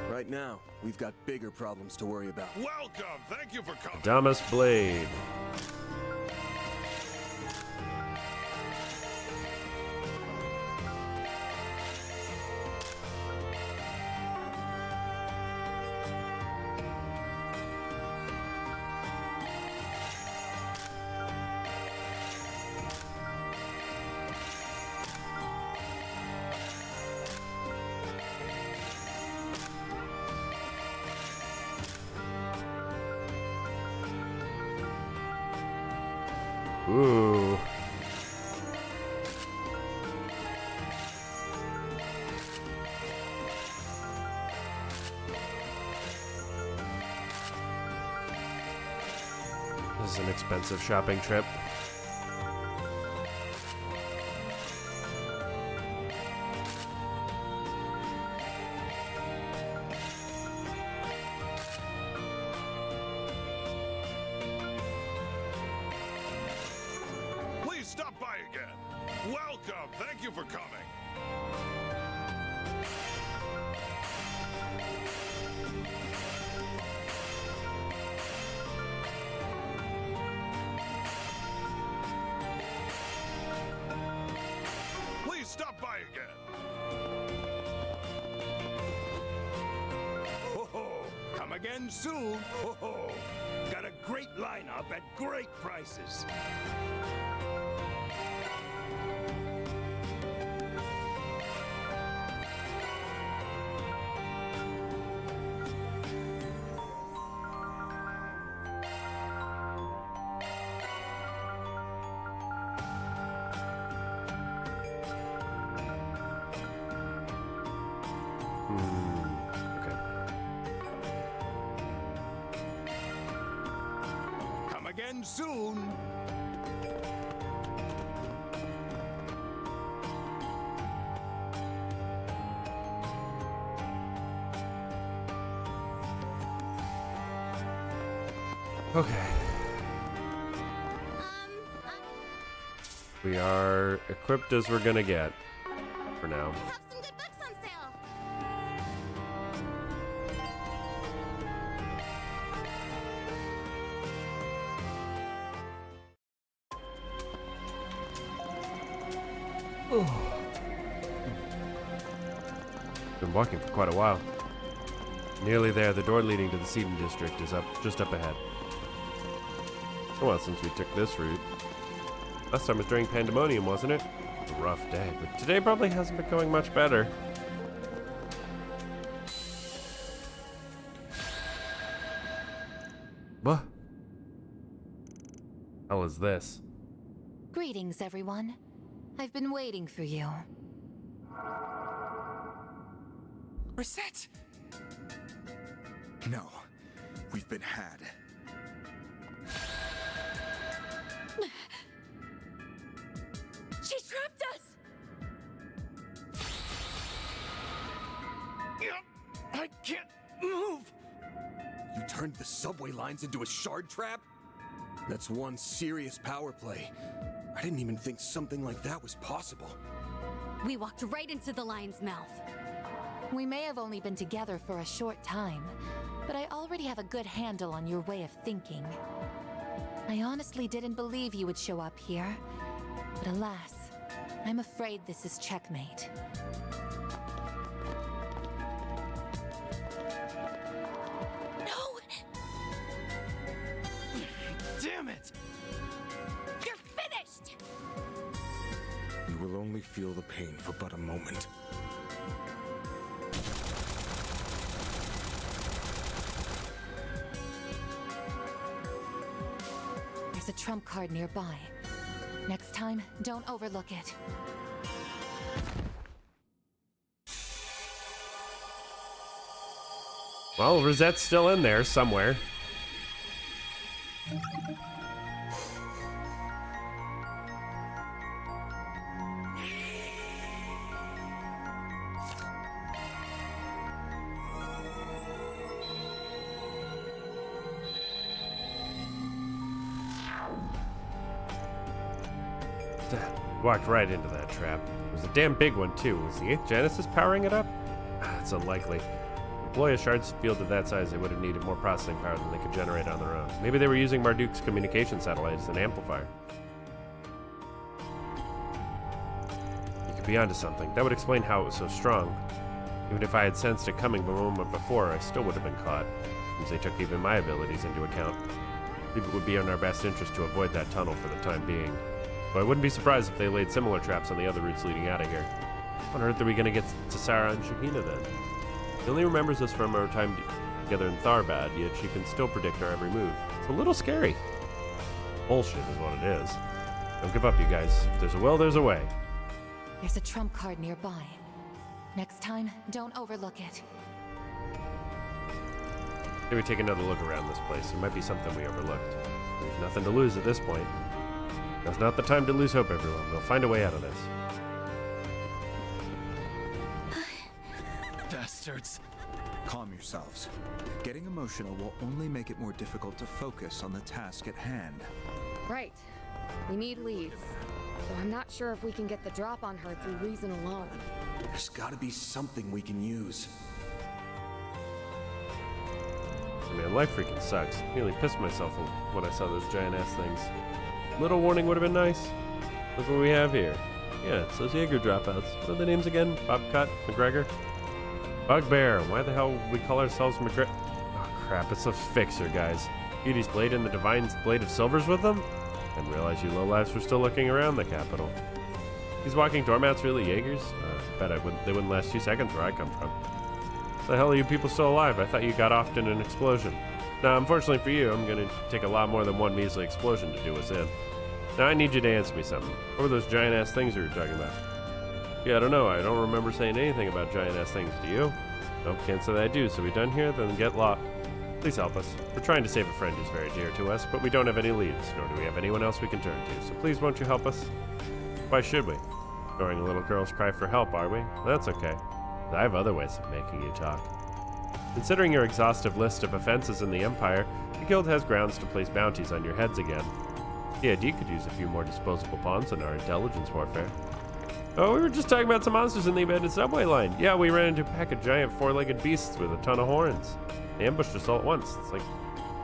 Right now, we've got bigger problems to worry about. Welcome! Thank you for coming. Adamas Blade. Ooh. This is an expensive shopping trip. Please stop by again. Welcome! Thank you for coming. Please stop by again. Ho ho! Come again soon. Ho ho! Got a great lineup at great prices. again soon. Okay. We are equipped as we're gonna get for now. Have some good books on sale. Been walking for quite a while. Nearly there, the door leading to the seating district is just up ahead. A while since we took this route. Last time was during Pandemonium, wasn't it? A rough day, but today probably hasn't been going much better. What? Hell is this? Greetings, everyone. I've been waiting for you. Reset! No, we've been had. She trapped us! I can't move! You turned the subway lines into a shard trap? That's one serious power play. I didn't even think something like that was possible. We walked right into the lion's mouth. We may have only been together for a short time, but I already have a good handle on your way of thinking. I honestly didn't believe you would show up here, but alas, I'm afraid this is checkmate. No! Damn it! You're finished! You will only feel the pain for but a moment. There's a trump card nearby. Next time, don't overlook it. Well, Rosette's still in there somewhere. Walked right into that trap. It was a damn big one, too. Was the 8th Genesis powering it up? It's unlikely. To deploy a shards field of that size, they would have needed more processing power than they could generate on their own. Maybe they were using Marduk's communication satellite as an amplifier. You could be onto something. That would explain how it was so strong. Even if I had sensed it coming a moment before, I still would have been caught, since they took even my abilities into account. I believe it would be in our best interest to avoid that tunnel for the time being. But I wouldn't be surprised if they laid similar traps on the other routes leading out of here. On earth are we going to get to Sarah and Shahina then? She only remembers us from our time together in Tharbad, yet she can still predict our every move. It's a little scary. Bullshit is what it is. Don't give up, you guys. If there's a will, there's a way. There's a trump card nearby. Next time, don't overlook it. Maybe take another look around this place. There might be something we overlooked. There's nothing to lose at this point. Now's not the time to lose hope, everyone. We'll find a way out of this. Bastards. Calm yourselves. Getting emotional will only make it more difficult to focus on the task at hand. Right. We need leads. Though I'm not sure if we can get the drop on her through reason alone. There's gotta be something we can use. Man, life freaking sucks. Nearly pissed myself when I saw those giant-ass things. Little warning would have been nice. Look what we have here. Yeah, it's those Jaeger dropouts. What are the names again? Bobcat? McGregor? Bugbear. Why the hell would we call ourselves McGregor? Oh crap, it's a fixer, guys. Beauty's Blade and the Divine's Blade of Silver's with them? Didn't realize you lowlifes were still looking around the capital. These walking doormats really Jaegers? Bet they wouldn't last 2 seconds where I come from. The hell are you people still alive? I thought you got off in an explosion. Now, unfortunately for you, I'm gonna take a lot more than one measly explosion to do us in. Now, I need you to answer me something. What were those giant-ass things you were talking about? Yeah, I don't know. I don't remember saying anything about giant-ass things. Do you? Nope, can't say that I do. So we done here? Then get lost. Please help us. We're trying to save a friend who's very dear to us, but we don't have any leads, nor do we have anyone else we can turn to. So please won't you help us? Why should we? Ignoring a little girl's cry for help, are we? That's okay. I have other ways of making you talk. Considering your exhaustive list of offenses in the Empire, the Guild has grounds to place bounties on your heads again. The ID could use a few more disposable pawns in our intelligence warfare. Oh, we were just talking about some monsters in the abandoned subway line. Yeah, we ran into a pack of giant four-legged beasts with a ton of horns. They ambushed us all at once. It's like,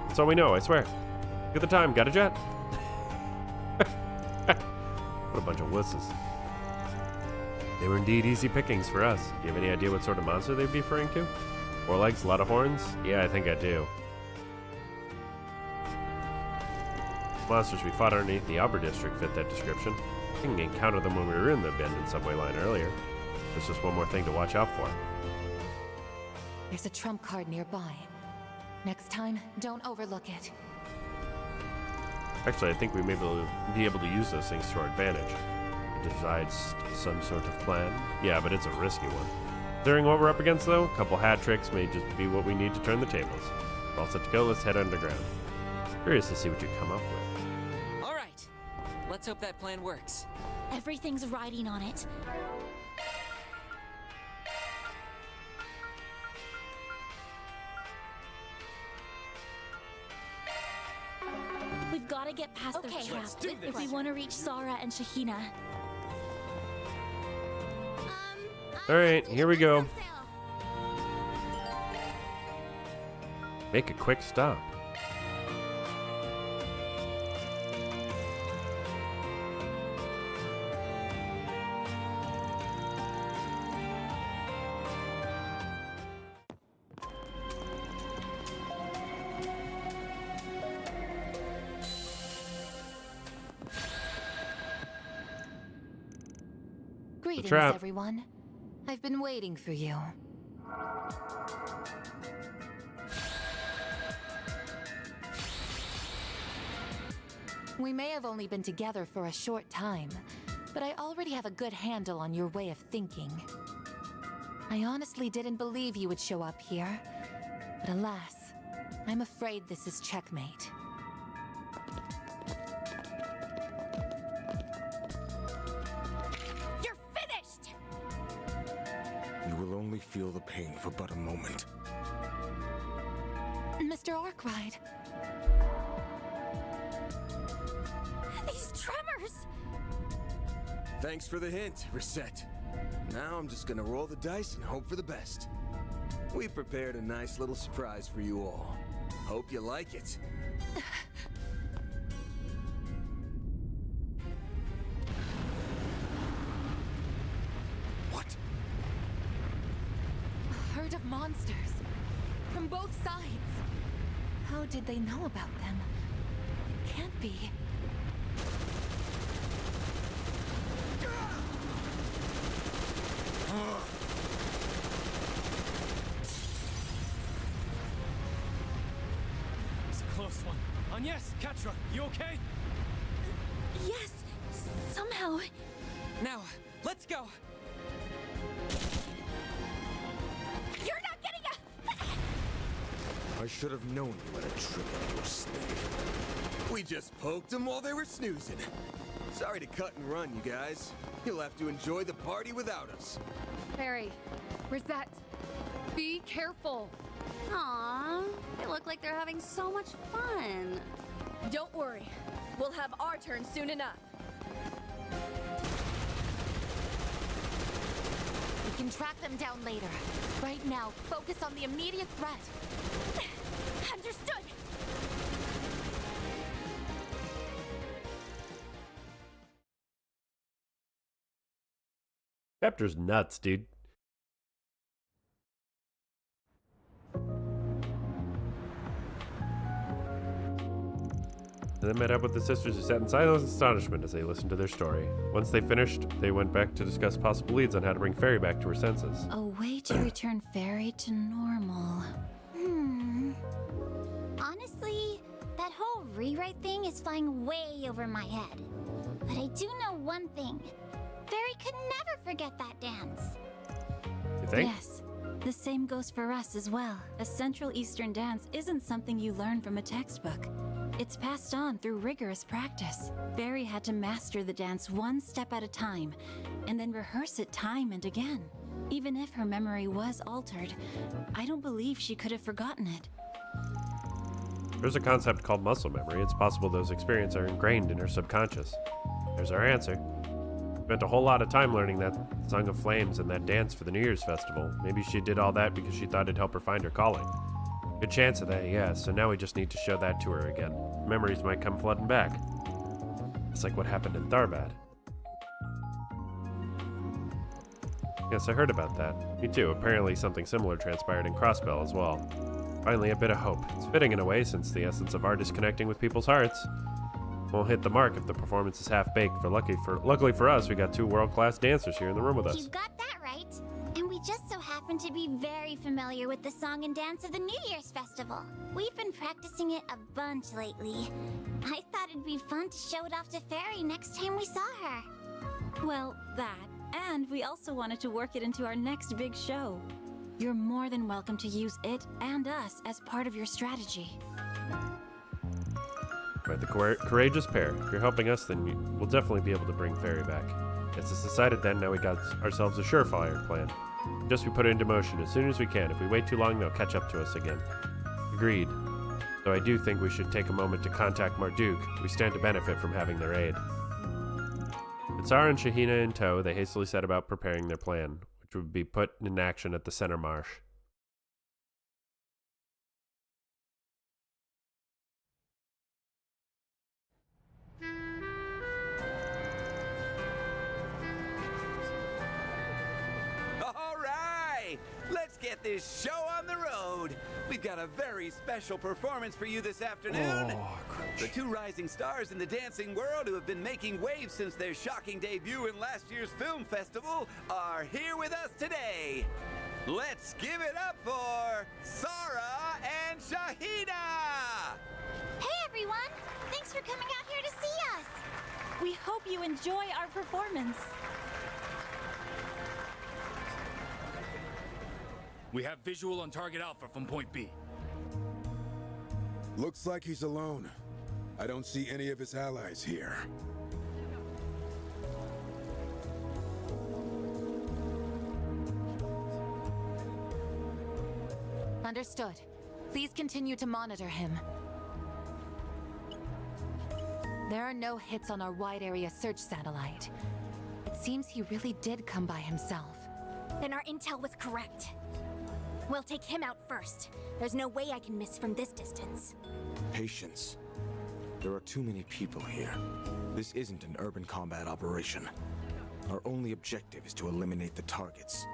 that's all we know, I swear. Look at the time, got a jet? What a bunch of wusses. They were indeed easy pickings for us. Do you have any idea what sort of monster they'd be referring to? Four legs, a lot of horns? Yeah, I think I do. Monsters we fought underneath the Albert District fit that description. I think we encountered them when we were in the abandoned subway line earlier. There's just one more thing to watch out for. There's a trump card nearby. Next time, don't overlook it. Actually, I think we may be able to use those things to our advantage. Decides some sort of plan. Yeah, but it's a risky one. Considering what we're up against, though, a couple hat tricks may just be what we need to turn the tables. We're all set to go, let's head underground. Curious to see what you come up with. All right, let's hope that plan works. Everything's riding on it. We've got to get past the trap if we want to reach Sarah and Shahina. Alright, here we go. Make a quick stop. Greetings, trap. everyone. I've been waiting for you. We may have only been together for a short time, but I already have a good handle on your way of thinking. I honestly didn't believe you would show up here, but alas, I'm afraid this is checkmate. You're finished! You will only feel the pain for but a moment. Mr. Arkwright. These tremors! Thanks for the hint, Reset. Now I'm just gonna roll the dice and hope for the best. We prepared a nice little surprise for you all. Hope you like it. What? A herd of monsters. From both sides. How did they know about them? It can't be. It's a close one. Agnes, Katra, you okay? Yes, somehow. Now, let's go. You're not getting a... I should have known you had a trick up your sleeve. We just poked them while they were snoozing. Sorry to cut and run, you guys. You'll have to enjoy the party without us. Barry, Rosette, be careful. Aww, they look like they're having so much fun. Don't worry. We'll have our turn soon enough. We can track them down later. Right now, focus on the immediate threat. Understood! Chapter's nuts, dude. They then met up with the sisters who sat in silent astonishment as they listened to their story. Once they finished, they went back to discuss possible leads on how to bring Fairy back to her senses. A way to return Fairy to normal. Honestly, that whole rewrite thing is flying way over my head. But I do know one thing. Fairy could never forget that dance. You think? Yes, The same goes for us as well. A Central Eastern dance isn't something you learn from a textbook. It's passed on through rigorous practice. Barry had to master the dance one step at a time, and then rehearse it time and again. Even if her memory was altered, I don't believe she could have forgotten it. There's a concept called muscle memory. It's possible those experiences are ingrained in her subconscious. There's our answer. Spent a whole lot of time learning that Song of Flames and that dance for the New Year's festival. Maybe she did all that because she thought it'd help her find her calling. Good chance of that, yeah, so now we just need to show that to her again. Memories might come flooding back. It's like what happened in Tharbad. Yes, I heard about that. Me too. Apparently something similar transpired in Crossbell as well. Finally, a bit of hope. It's fitting in a way, since the essence of art is connecting with people's hearts. Won't hit the mark if the performance is half-baked, but luckily for us, we got two world-class dancers here in the room with us. You got that right. And we just so happen to be very familiar with the song and dance of the New Year's Festival. We've been practicing it a bunch lately. I thought it'd be fun to show it off to Fairy next time we saw her. Well, that. And we also wanted to work it into our next big show. You're more than welcome to use it and us as part of your strategy. Right, the courageous pair. If you're helping us, then we'll definitely be able to bring Fairy back. It's decided then, now we got ourselves a surefire plan. Just we put it into motion as soon as we can. If we wait too long, they'll catch up to us again. Agreed. Though I do think we should take a moment to contact Marduk. We stand to benefit from having their aid. With Zara and Shahina in tow, they hastily set about preparing their plan, which would be put in action at the center marsh. All right, let's get this show on the road. We've got a very special performance for you this afternoon. The two rising stars in the dancing world who have been making waves since their shocking debut in last year's film festival are here with us today. Let's give it up for Sarah and Shahina! Hey everyone! Thanks for coming out here to see us! We hope you enjoy our performance. We have visual on target Alpha from point B. Looks like he's alone. I don't see any of his allies here. Understood. Please continue to monitor him. There are no hits on our wide area search satellite. It seems he really did come by himself. Then our intel was correct. We'll take him out first. There's no way I can miss from this distance. Patience. There are too many people here. This isn't an urban combat operation. Our only objective is to eliminate the targets.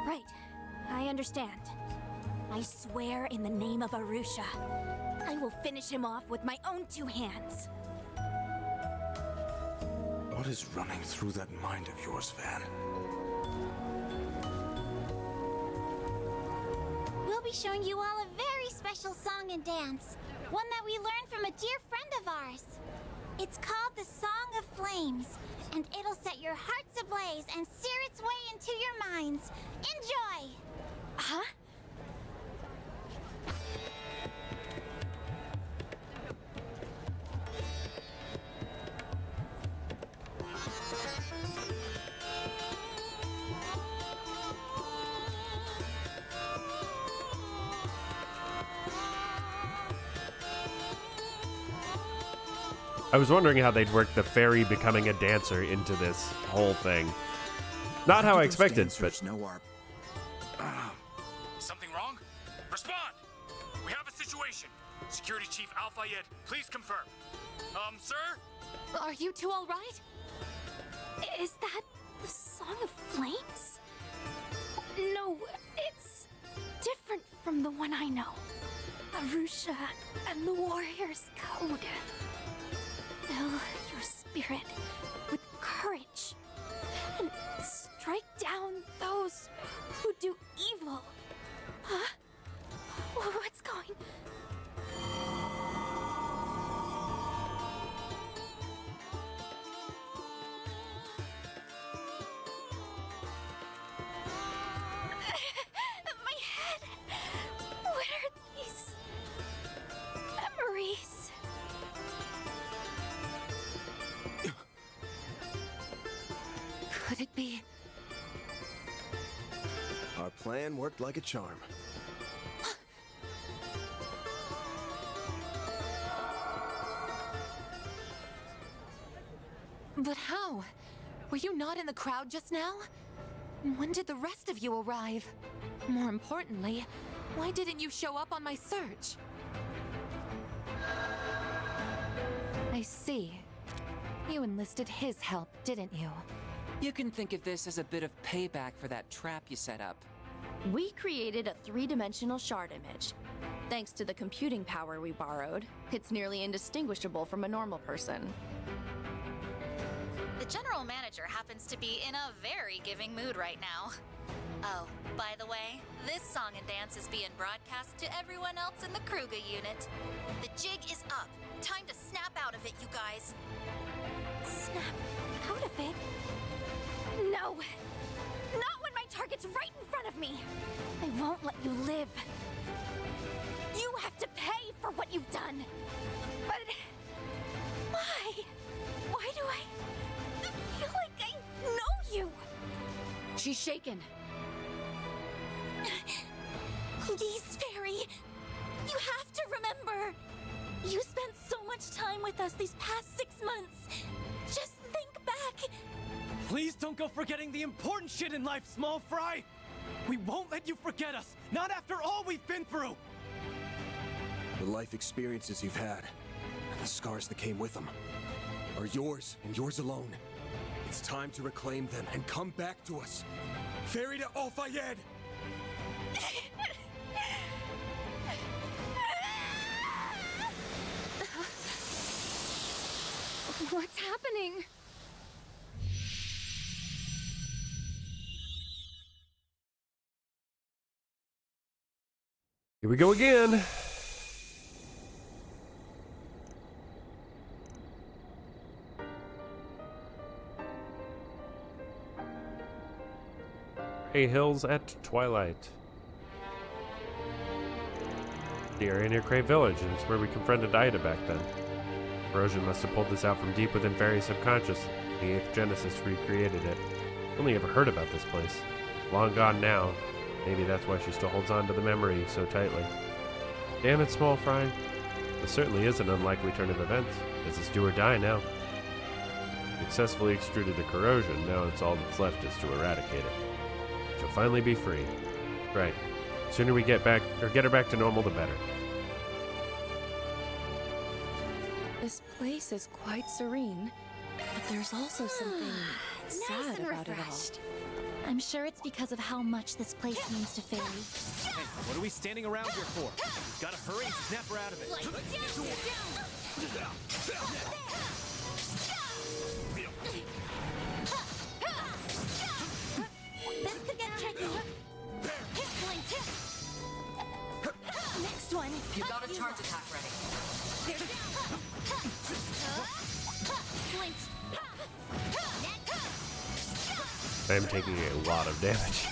Right. I understand. I swear in the name of Arusha, I will finish him off with my own two hands. What is running through that mind of yours, Van? We'll be showing you all a very special song and dance. One that we learned from a dear friend of ours. It's called the Song of Flames, and it'll set your hearts ablaze and sear its way into your minds. Enjoy! Huh? I was wondering how they'd work the fairy becoming a dancer into this whole thing. Not how I expected, but... Something wrong? Respond! We have a situation. Security Chief Al-Fayed, please confirm. Sir? Are you two all right? Is that the Song of Flames? No, it's different from the one I know. Arusha and the Warrior's Code. Fill your spirit with courage and strike down those who do evil. Huh? What's going? My plan worked like a charm. But how? Were you not in the crowd just now? When did the rest of you arrive? More importantly, why didn't you show up on my search? I see. You enlisted his help, didn't you? You can think of this as a bit of payback for that trap you set up. We created a three-dimensional shard image. Thanks to the computing power we borrowed, it's nearly indistinguishable from a normal person. The general manager happens to be in a very giving mood right now. Oh, by the way, this song and dance is being broadcast to everyone else in the Kruger unit. The jig is up. Time to snap out of it, you guys. Snap out of it? No! Not when my target's right in front of me! I won't let you live. You have to pay for what you've done. But why? Why do I feel like I know you? She's shaken. Please, Fairy. You have to remember. You spent so much time with us these past 6 months. Just think back. Please don't go forgetting the important shit in life, small fry! We won't let you forget us, not after all we've been through! The life experiences you've had, and the scars that came with them, are yours and yours alone. It's time to reclaim them and come back to us. Ferry to Al-Fayed! What's happening? Here we go again. Hey, Hills at twilight. The area near Crave Village, and it's where we confronted Ida back then. Corrosion must have pulled this out from deep within Fairy's subconscious. The 8th Genesis recreated it. Only ever heard about this place. Long gone now. Maybe that's why she still holds on to the memory so tightly. Damn it, Small Fry. This certainly is an unlikely turn of events. This is do or die now. Successfully extruded the corrosion, now it's all that's left is to eradicate it. She'll finally be free. Right. The sooner we get her back to normal, the better. This place is quite serene, but there's also something sad about it all. I'm sure it's because of how much this place means to Fairy. Hey, what are we standing around here for? We've gotta hurry and snap her out of it. This could get tricky. Next one. You got a charge attack ready. I am taking a lot of damage.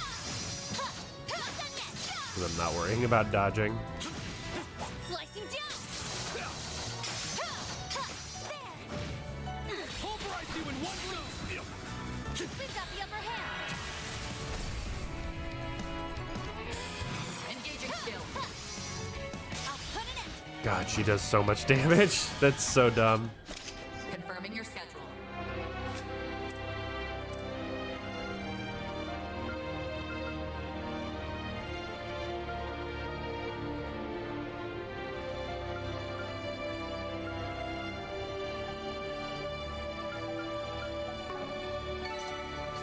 Because I'm not worrying about dodging. Slicing down. Pulverize you in one move. We've got the upper hand. Engaging skill. I'll put it in. God, she does so much damage. That's so dumb. Confirming your schedule.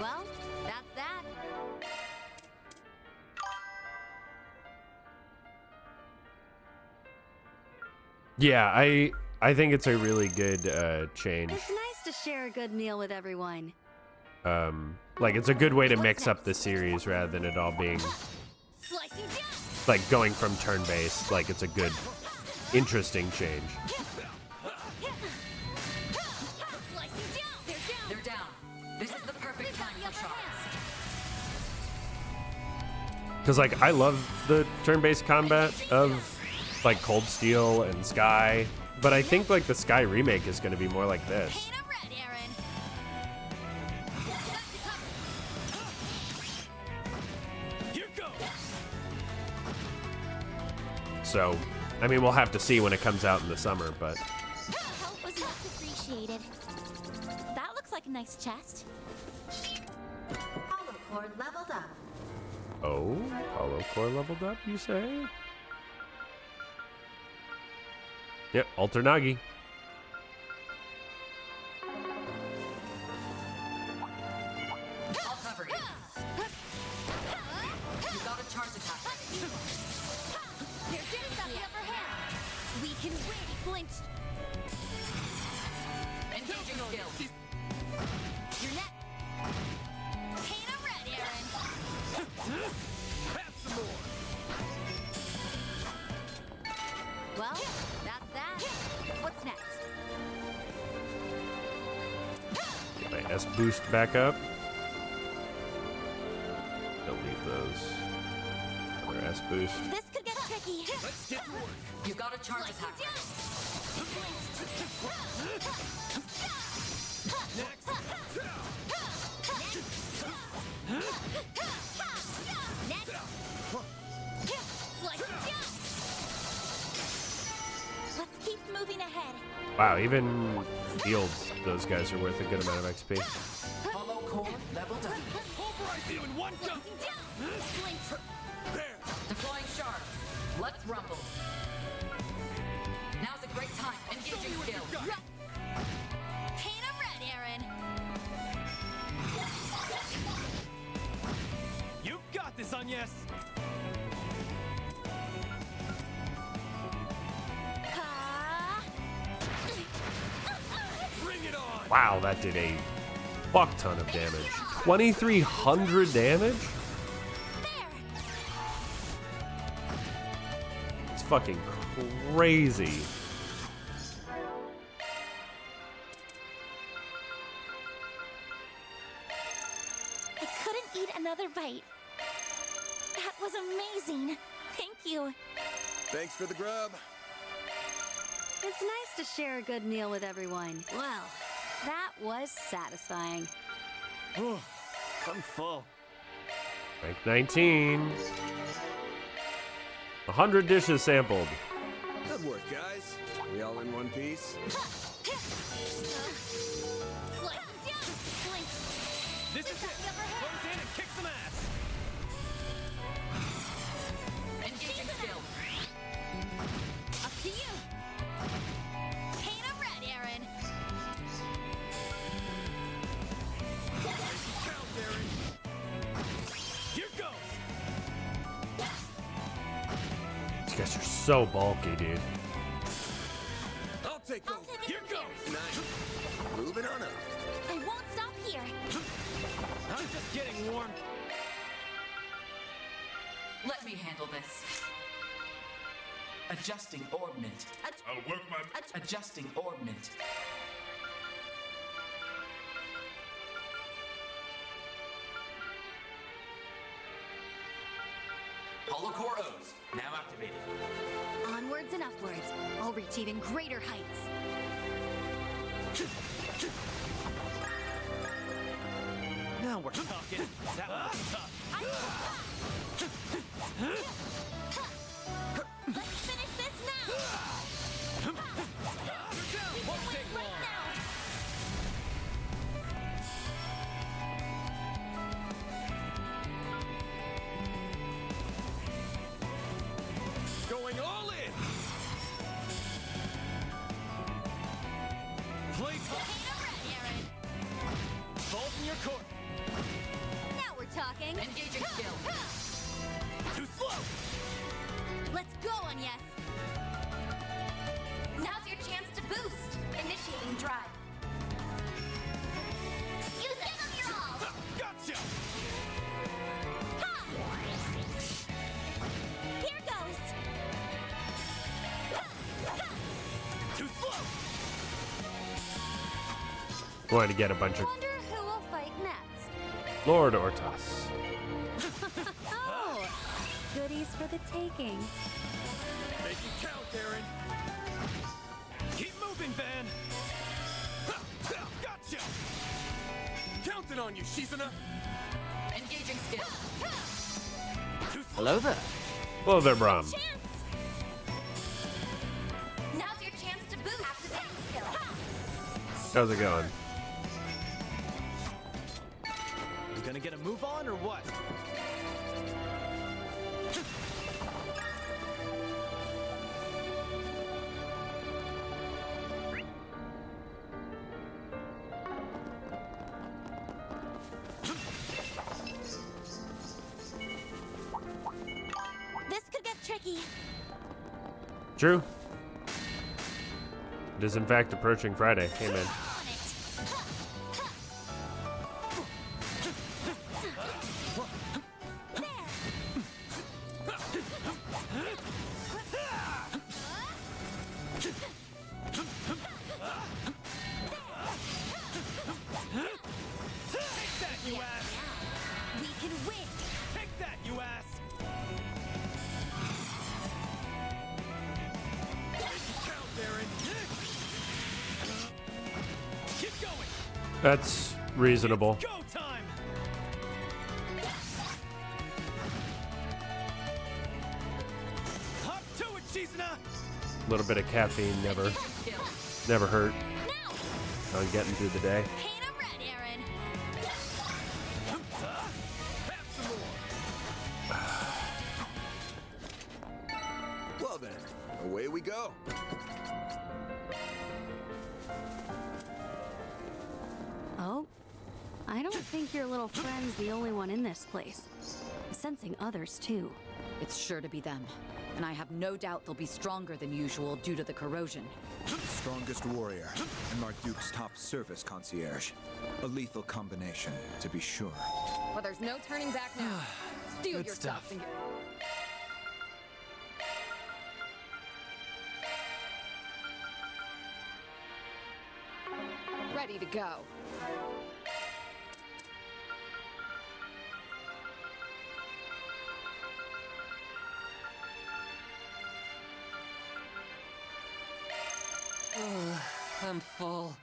Well, that's that. Yeah, I think it's a really good change. It's nice to share a good meal with everyone. Like it's a good way to mix up the series rather than it all being like going from turn-based. Like it's a good, interesting change. They're down. This is the perfect time for shards. Because like I love the turn-based combat of like Cold Steel and Sky, but I think like the Sky remake is going to be more like this. So, I mean, we'll have to see when it comes out in the summer, but... Help was much appreciated. That looks like a nice chest. Hollow core leveled up. Oh, hollow core leveled up, you say? Yep, Alter Nagi. I'll cover you. You got a charge attack ready. Your Jin's got the upper hand. We can win. Flinched. Engaging skill. Your net. Paint a red, Aaron. Have some more. Well, that's that. What's next? Get my S boost back up. Don't need those. Another S boost. This could get tricky. Let's get to work. You got a charge attack ready. Let's keep moving ahead. Wow, even fields, those guys are worth a good amount of XP. Hollow core leveled up. Pulverize you in one jump. There. Deploying shards. Let's rumble. Now's a great time. Engaging skill. Paint a red, Aaron. You've got this, Agnes. Bring it on. Wow, that did a fuck ton of damage. 2,300 damage? It's fucking crazy. I couldn't eat another bite. That was amazing. Thank you. Thanks for the grub. It's nice to share a good meal with everyone. Well, that was satisfying. Oh, I'm full. Rank 19. 100 dishes sampled. Good work, guys. We all in one piece? This is it. Close in and kick some ass. Engaging skill. Up to you. Paint a red, Aaron. Here goes. These guys are so bulky, dude. I'll take over. Here goes. Nice. Moving on up. I won't stop here. I'm just getting warm. Let me handle this. Adjusting orbment. I'll work my... Adjusting orbment. Hollow core O's now activated. Onwards and upwards. I'll reach even greater heights. Now we're talking. That was tough. Let's finish this now. Won't take long. Going all in. Play tough. Balls in your court. Now we're talking. Engaging skill. Too slow. Let's go, Agnes. Now's your chance to boost. Initiating drive. You give them your all. Gotcha. Here goes. Too slow. Going to get a bunch of Wonder who will fight next. Lord Ortas. Oh, goodies for the taking. Make it count, Aaron. Keep moving, Van. Gotcha. Counting on you, Shizuna. Engaging skill. Too slow. Hello there. Hello there, Brahm. How's it going? You gonna get a move on or what? This could get tricky. True. It is in fact approaching Friday. Hey man. We can win. Take that, you ass! Keep going. That's reasonable. Go time. Hop to it, Shizuna. A little bit of caffeine never hurt on getting through the day. Paint 'em red, Aaron. Well then, away we go. Oh, I don't think your little friend's the only one in this place. I'm sensing others too. It's sure to be them. And I have no doubt they'll be stronger than usual due to the corrosion. Strongest warrior and Marduk's top service concierge. A lethal combination, to be sure. Well, there's no turning back now. Steal Good your stuff. stuff and get... Ready to go. I'm full.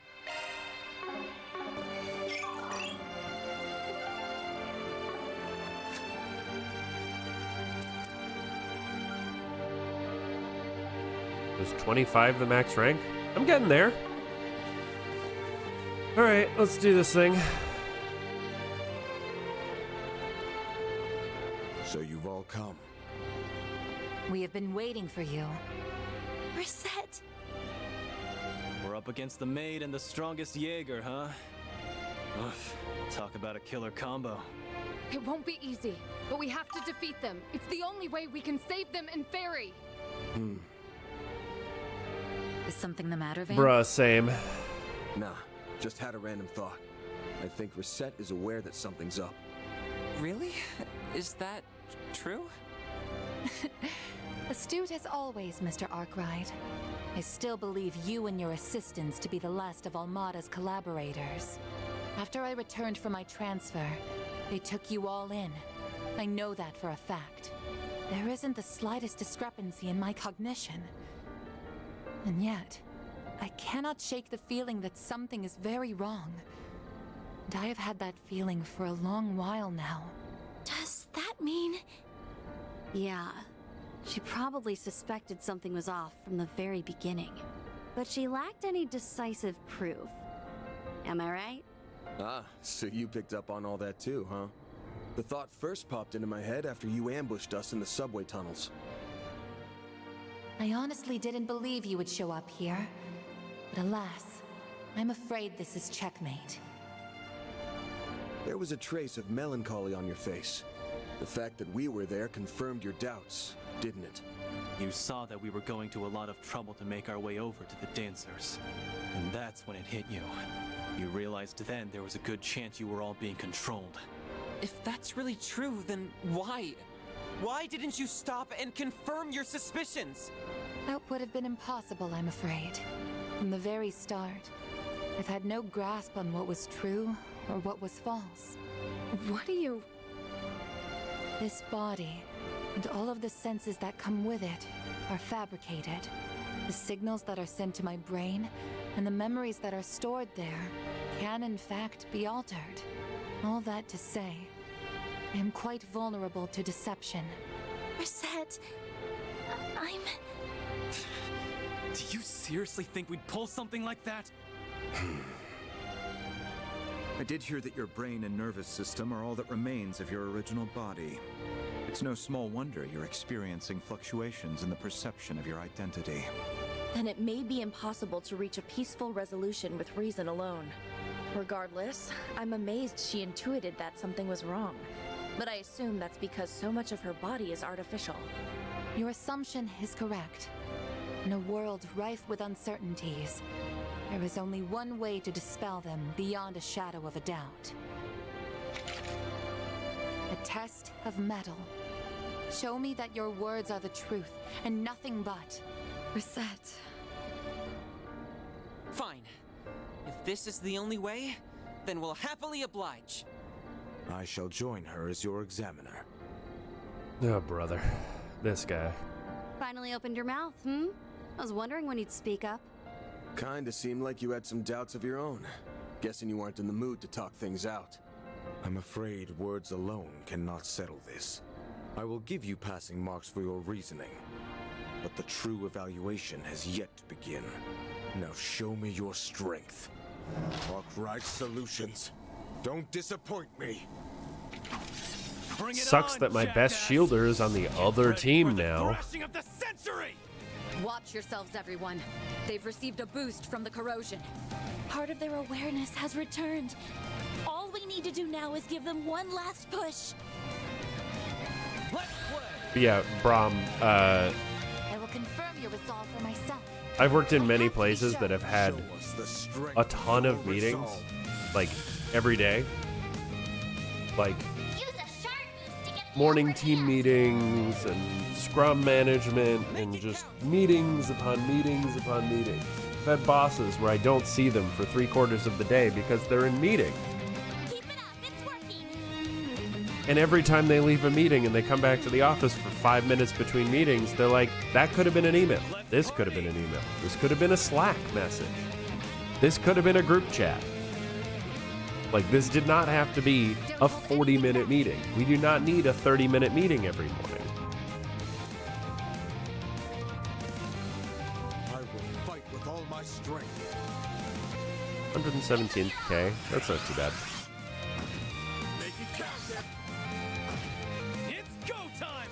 Was 25 the max rank? I'm getting there. Alright, let's do this thing. So you've all come. We have been waiting for you. Reset. We're up against the maid and the strongest Jaeger, huh? Oof. Talk about a killer combo. It won't be easy, but we have to defeat them. It's the only way we can save them and Fairy. Is something the matter, Van? Bruh, same. Nah, just had a random thought. I think Reset is aware that something's up. Really? Is that true? Astute as always, Mr. Arkwright. I still believe you and your assistants to be the last of Almada's collaborators. After I returned from my transfer, they took you all in. I know that for a fact. There isn't the slightest discrepancy in my cognition. And yet, I cannot shake the feeling that something is very wrong. And I have had that feeling for a long while now. Does that mean... Yeah. She probably suspected something was off from the very beginning. But she lacked any decisive proof. Am I right? Ah, so you picked up on all that too, huh? The thought first popped into my head after you ambushed us in the subway tunnels. I honestly didn't believe you would show up here. But alas, I'm afraid this is checkmate. There was a trace of melancholy on your face. The fact that we were there confirmed your doubts, didn't it? You saw that we were going to a lot of trouble to make our way over to the dancers. And that's when it hit you. You realized then there was a good chance you were all being controlled. If that's really true, then why? Why didn't you stop and confirm your suspicions? That would have been impossible, I'm afraid. From the very start, I've had no grasp on what was true or what was false. What do you... This body, and all of the senses that come with it, are fabricated. The signals that are sent to my brain, and the memories that are stored there, can in fact be altered. All that to say, I am quite vulnerable to deception. Reset. I'm... Do you seriously think we'd pull something like that? I did hear that your brain and nervous system are all that remains of your original body. It's no small wonder you're experiencing fluctuations in the perception of your identity. Then it may be impossible to reach a peaceful resolution with reason alone. Regardless, I'm amazed she intuited that something was wrong. But I assume that's because so much of her body is artificial. Your assumption is correct. In a world rife with uncertainties, there is only one way to dispel them beyond a shadow of a doubt. A test of metal. Show me that your words are the truth, and nothing but. Reset. Fine. If this is the only way, then we'll happily oblige. I shall join her as your examiner. Oh, brother. This guy. Finally opened your mouth, hmm? I was wondering when you'd speak up. Kinda seemed like you had some doubts of your own. Guessing you weren't in the mood to talk things out. I'm afraid words alone cannot settle this. I will give you passing marks for your reasoning, but the true evaluation has yet to begin. Now show me your strength. Arkwright Solutions. Don't disappoint me. Sucks that my best shielder is on the other team now. Watch yourselves, everyone. They've received a boost from the corrosion. Part of their awareness has returned. All we need to do now is give them one last push. But yeah, Brahm, I will confirm your resolve for myself. I've worked in many places that have had a ton of meetings, like every day. Like morning team meetings and scrum management and just meetings upon meetings upon meetings. I've had bosses where I don't see them for 3/4 of the day because they're in meetings. And every time they leave a meeting and they come back to the office for 5 minutes between meetings, they're like, that could have been an email. This could have been an email. This could have been a Slack message. This could have been a group chat. Like, this did not have to be a 40-minute meeting. We do not need a 30-minute meeting every morning. I will fight with all my strength. 117k. That's not too bad. It's go time!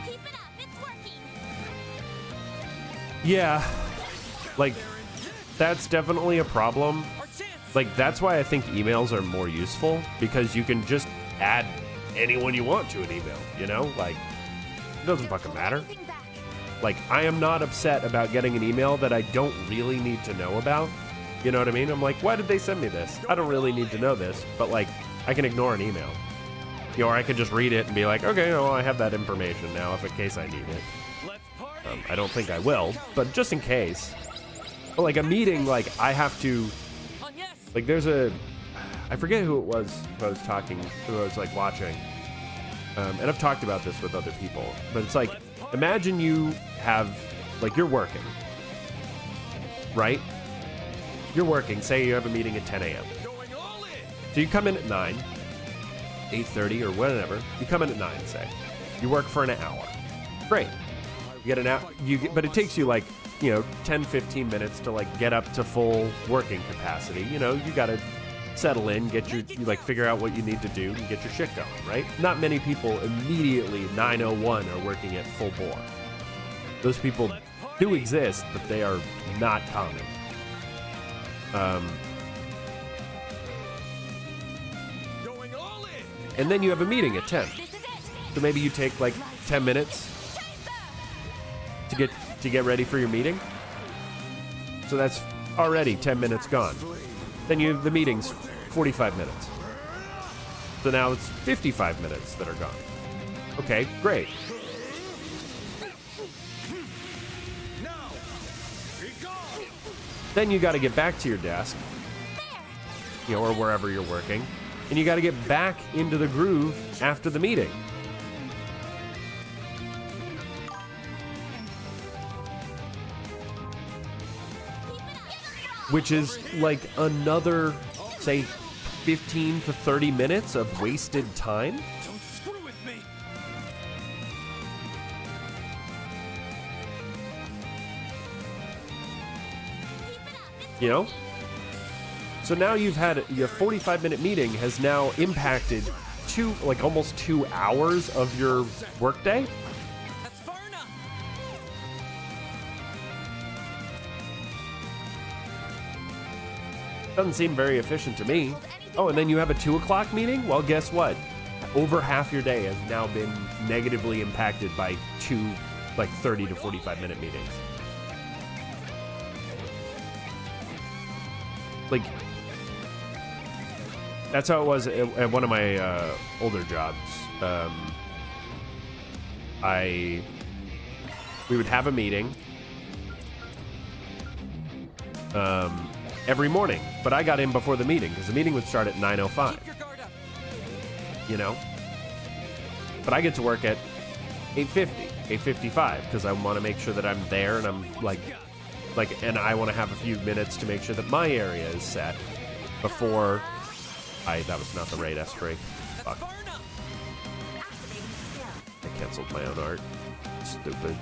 Keep it up, it's working. Yeah, like, that's definitely a problem. Like, that's why I think emails are more useful, because you can just add anyone you want to an email, you know? Like, it doesn't fucking matter. Like, I am not upset about getting an email that I don't really need to know about. You know what I mean? I'm like, why did they send me this? I don't really need to know this, but, like, I can ignore an email. You know, or I could just read it and be like, okay, well, I have that information now if in case I need it. I don't think I will, but just in case. But like a meeting, like I have to, like there's a, I forget who it was who I was talking, who I was like watching. And I've talked about this with other people, but it's like, imagine you have, like you're working, right? You're working, say you have a meeting at 10 a.m. So you come in at 9, 8:30 or whatever. You come in at 9, say. You work for an hour. Great. You get an hour, but it takes you like, 10, 15 minutes to like get up to full working capacity. You know, you got to settle in, you like figure out what you need to do and get your shit going, right? Not many people immediately 9:01 are working at full bore. Those people do exist, but they are not common. And then you have a meeting at 10. So maybe you take like 10 minutes to get ready for your meeting. So that's already 10 minutes gone. Then the meeting's 45 minutes. So now it's 55 minutes that are gone. Okay, great. Then you got to get back to your desk, or wherever you're working, and you got to get back into the groove after the meeting. Which is like another, say, 15 to 30 minutes of wasted time. Don't screw with me. You know? So now you've had your 45-minute meeting has now impacted almost 2 hours of your workday. That's far enough. Doesn't seem very efficient to me. Oh, and then you have a 2 o'clock meeting? Well, guess what? Over half your day has now been negatively impacted by 2, 30 to 45-minute meetings. That's how it was at one of my older jobs. We would have a meeting every morning, but I got in before the meeting because the meeting would start at 9:05. You know, but I get to work at 8:50, 8:55 because I want to make sure that I'm there, and I'm and I want to have a few minutes to make sure that my area is set before that was not the right Esprit. Fuck. I canceled my own art. Stupid.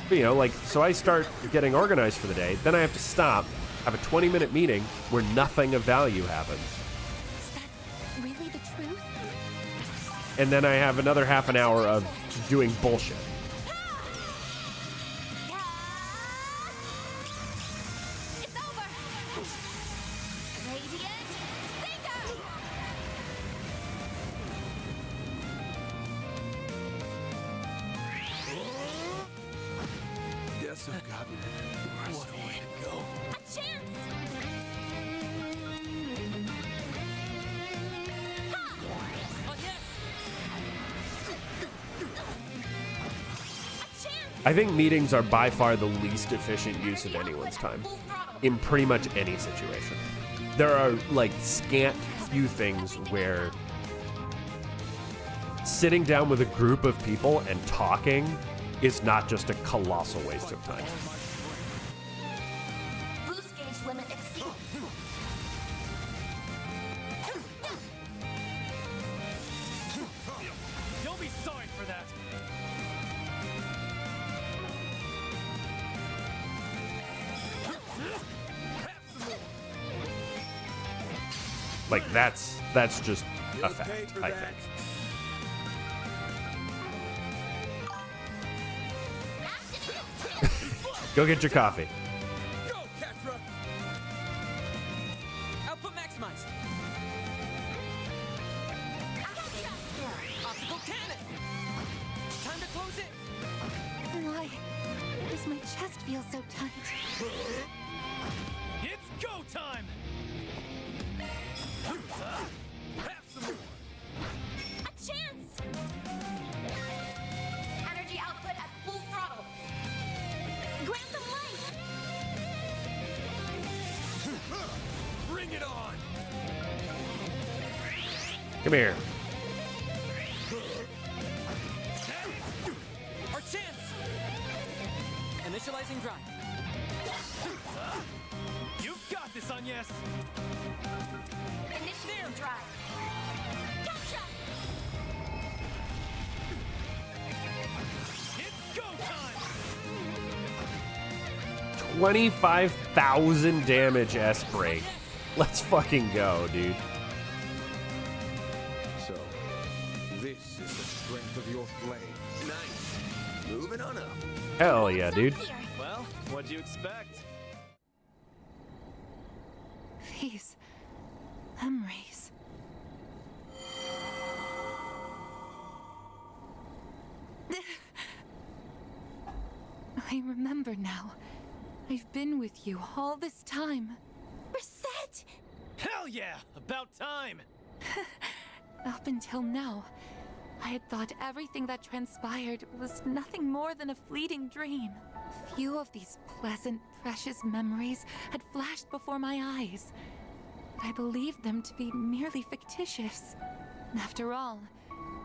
But, you know, so I start getting organized for the day, then I have to stop, have a 20-minute meeting where nothing of value happens. Is that really the truth? And then I have another half an hour of doing bullshit. Guess I've got what a way to go. A chance! I think meetings are by far the least efficient use of anyone's time in pretty much any situation. There are scant few things where sitting down with a group of people and talking is not just a colossal waste of time. Boost gauge limit exceeded. You'll be sorry for that. That's just a fact, I think. Go get your coffee. Go, Catra! Output maximized. Optical cannon. Time to close it. Why does my chest feel so tight? It's go time. Have some more. A chance! Energy output at full throttle. Grant them life! Bring it on! Come here. Our chance. Initializing drive. You've got this, Agnes. Initiating drive. Gotcha! It's go time. 25,000 damage Esprit. Let's fucking go, dude. So, this is the strength of your flame. Nice. Moving on up. Hell yeah, dude. Well, what'd you expect? These memories. I remember now. I've been with you all this time. Reset! Hell yeah! About time! Up until now, I had thought everything that transpired was nothing more than a fleeting dream. Few of these pleasant, precious memories had flashed before my eyes. I believed them to be merely fictitious. After all,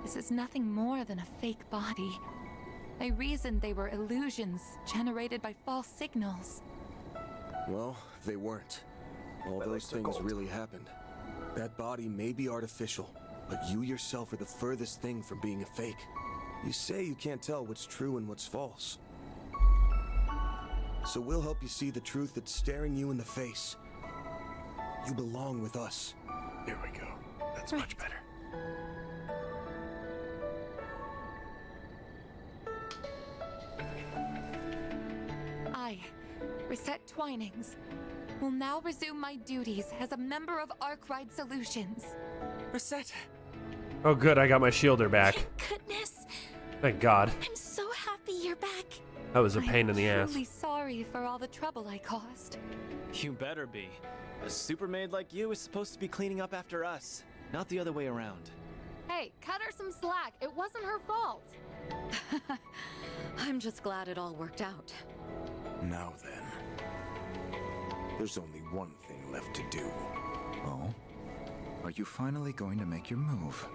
this is nothing more than a fake body. I reasoned they were illusions generated by false signals. Well, they weren't. All those things really happened. That body may be artificial, but you yourself are the furthest thing from being a fake. You say you can't tell what's true and what's false. So we'll help you see the truth that's staring you in the face. You belong with us. There we go. That's much better. I, Reset Twinings, will now resume my duties as a member of Arkwright Solutions. Reset. Oh, good. I got my shielder back. Goodness. Thank God. I'm so happy you're back. That was a pain in the I'm ass. truly sorry for all the trouble I caused. You better be. A super maid like you is supposed to be cleaning up after us, not the other way around. Hey, cut her some slack. It wasn't her fault. I'm just glad it all worked out. Now then, there's only one thing left to do. Oh? Are you finally going to make your move?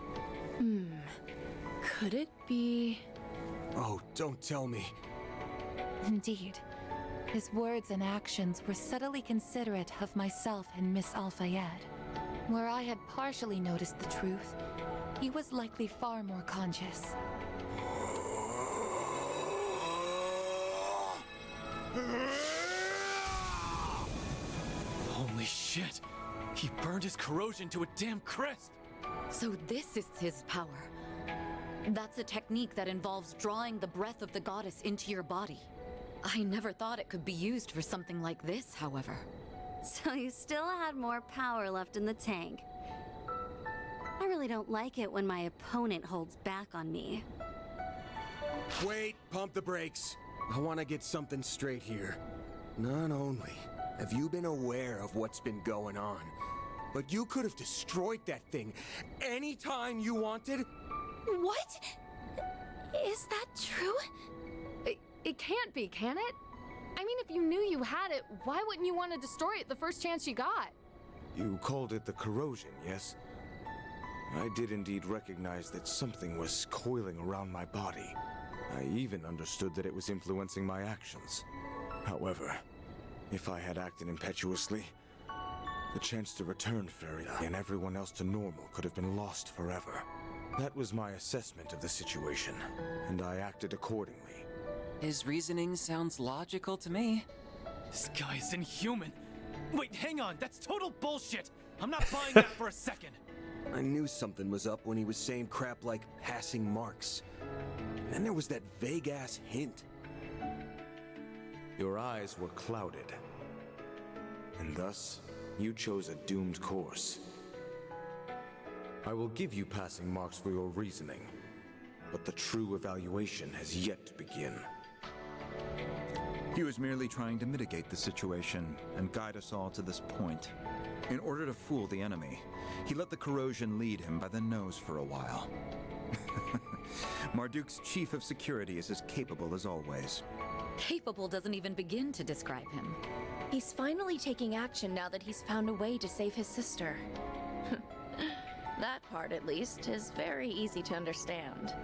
Could it be... Oh, don't tell me. Indeed. His words and actions were subtly considerate of myself and Miss Al-Fayed. Where I had partially noticed the truth, he was likely far more conscious. Holy shit! He burned his corrosion to a damn crisp! So this is his power. That's a technique that involves drawing the breath of the goddess into your body. I never thought it could be used for something like this, however. So you still had more power left in the tank. I really don't like it when my opponent holds back on me. Wait, pump the brakes. I want to get something straight here. Not only have you been aware of what's been going on, but you could have destroyed that thing anytime you wanted. What? Is that true? It can't be, can it? I mean, if you knew you had it, why wouldn't you want to destroy it the first chance you got? You called it the corrosion, yes? I did indeed recognize that something was coiling around my body. I even understood that it was influencing my actions. However, if I had acted impetuously, the chance to return Farida and everyone else to normal could have been lost forever. That was my assessment of the situation, and I acted accordingly. His reasoning sounds logical to me. This guy's inhuman. Wait, hang on, that's total bullshit. I'm not buying that for a second. I knew something was up when he was saying crap like passing marks. Then there was that vague-ass hint. Your eyes were clouded, and thus you chose a doomed course. I will give you passing marks for your reasoning, but the true evaluation has yet to begin. He was merely trying to mitigate the situation and guide us all to this point. In order to fool the enemy, he let the corrosion lead him by the nose for a while. Marduk's chief of security is as capable as always. Capable doesn't even begin to describe him. He's finally taking action now that he's found a way to save his sister. That part, at least, is very easy to understand.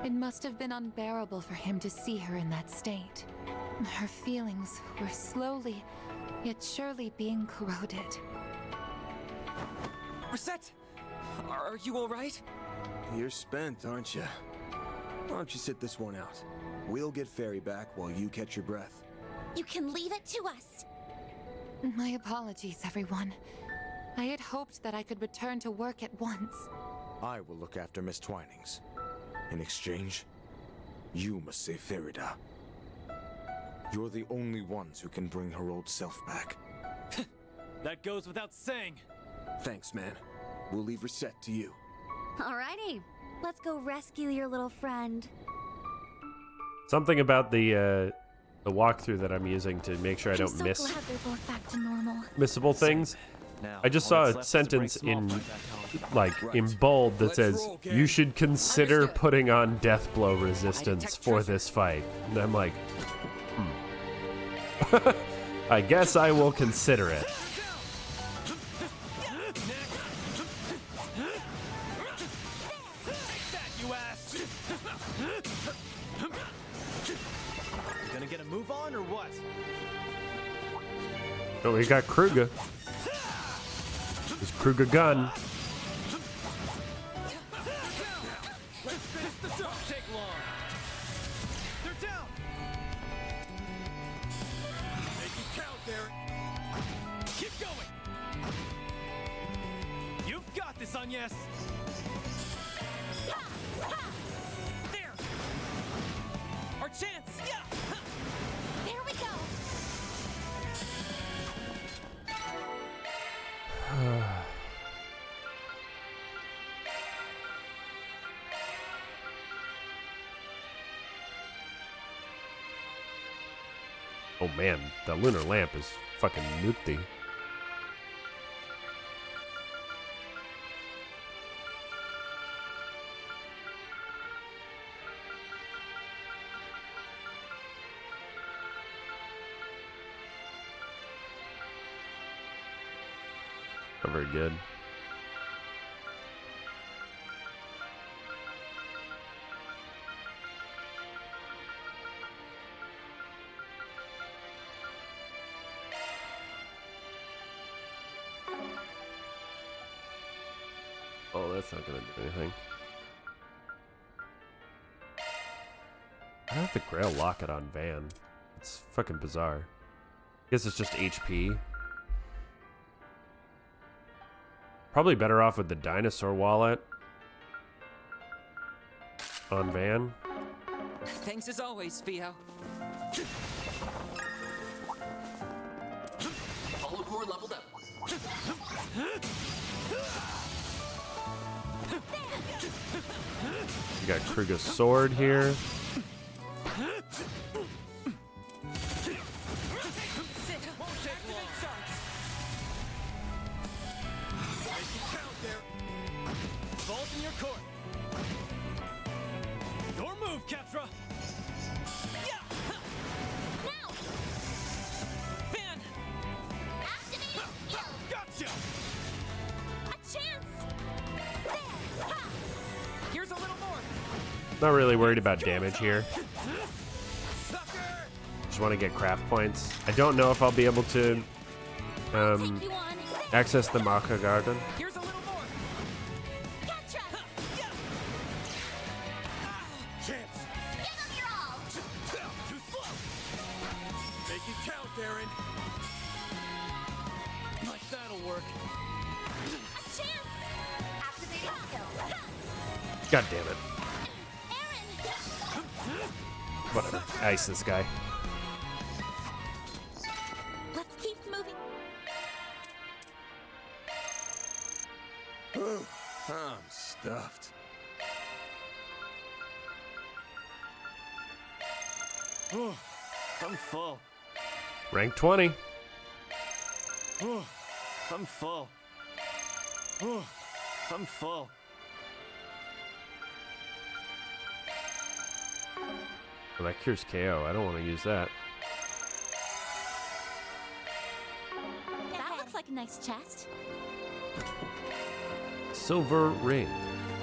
It must have been unbearable for him to see her in that state. Her feelings were slowly, yet surely being corroded. Reset! Are you alright? You're spent, aren't you? Why don't you sit this one out? We'll get Fairy back while you catch your breath. You can leave it to us. My apologies, everyone. I had hoped that I could return to work at once. I will look after Miss Twinings. In exchange, you must save Farida. You're the only ones who can bring her old self back. That goes without saying. Thanks, man. We'll leave Reset to you. Alrighty, let's go rescue your little friend. Something about the walkthrough that I'm using to make sure I don't miss I'm so glad they're both back to normal. missable things. I just saw a sentence in bold that says, "You should consider putting on death blow resistance for this fight." And I'm like, I guess I will consider it. You gonna get a move on or what? Oh, we got Kruger. His Kruger gun. this, Agnes! There! Our chance! Yeah! There we go. Oh man, that lunar lamp is fucking nutty. Not very good. Oh, that's not gonna do anything. I have the Grail locket on Van. It's fucking bizarre. I guess it's just HP. Probably better off with the dinosaur wallet on Van. Thanks as always, Theo. Hollow core leveled up. You got Kruga's sword here. Balls in your court. Your move, Ketra. Now! Ban! Activate skill! Gotcha! A chance! There! Ha! Here's a little more. Not really worried about damage here. Just want to get craft points. I don't know if I'll be able to access the Marca Garden. Here's a little more. Gotcha! Chance. Give them your all! Too slow. Make it count, Aaron. Like that'll work. A chance! Activating skill! Ha! God damn it. Aaron! Whatever. Ice this guy. Let's keep moving. I'm stuffed. Oh, I'm full. Rank 20. Oh, I'm full. Oh, I'm full. Well, that cures KO. I don't want to use that. That looks like a nice chest. Silver ring.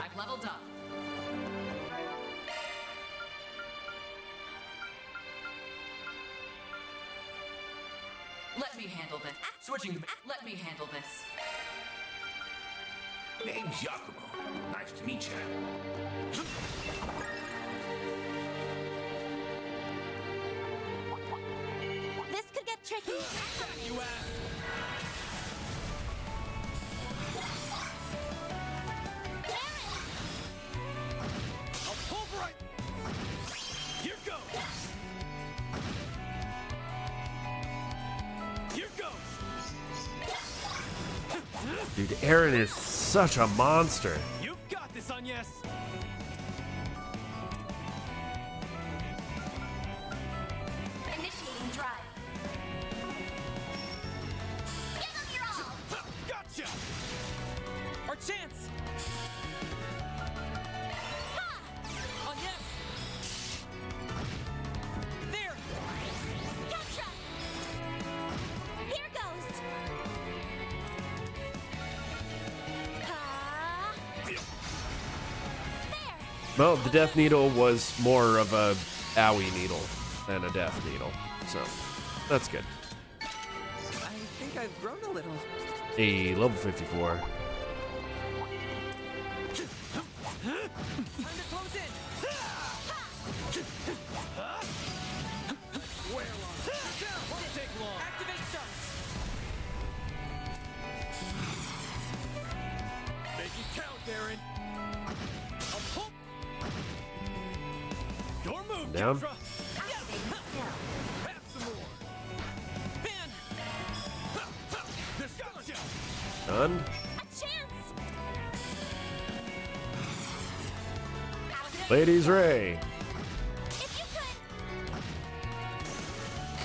I've leveled up. Let me handle this. Switching. Let me handle this. Name's Giacomo. Nice to meet you. This could get tricky. You ass. I'll pulverize. Here goes. Here goes. Dude, Aaron is such a monster. You've got this, Agnes. Initiating drive. Give them your all! Gotcha. Our chance. Agnes. There. Gotcha! Here goes! Well, the Death Needle was more of a owie needle than a Death Needle, so that's good. I think I've grown a little. A level 54. Time to close in. Where on? Won't take long. Activate shots. Making One down. Done. Ladies Ray.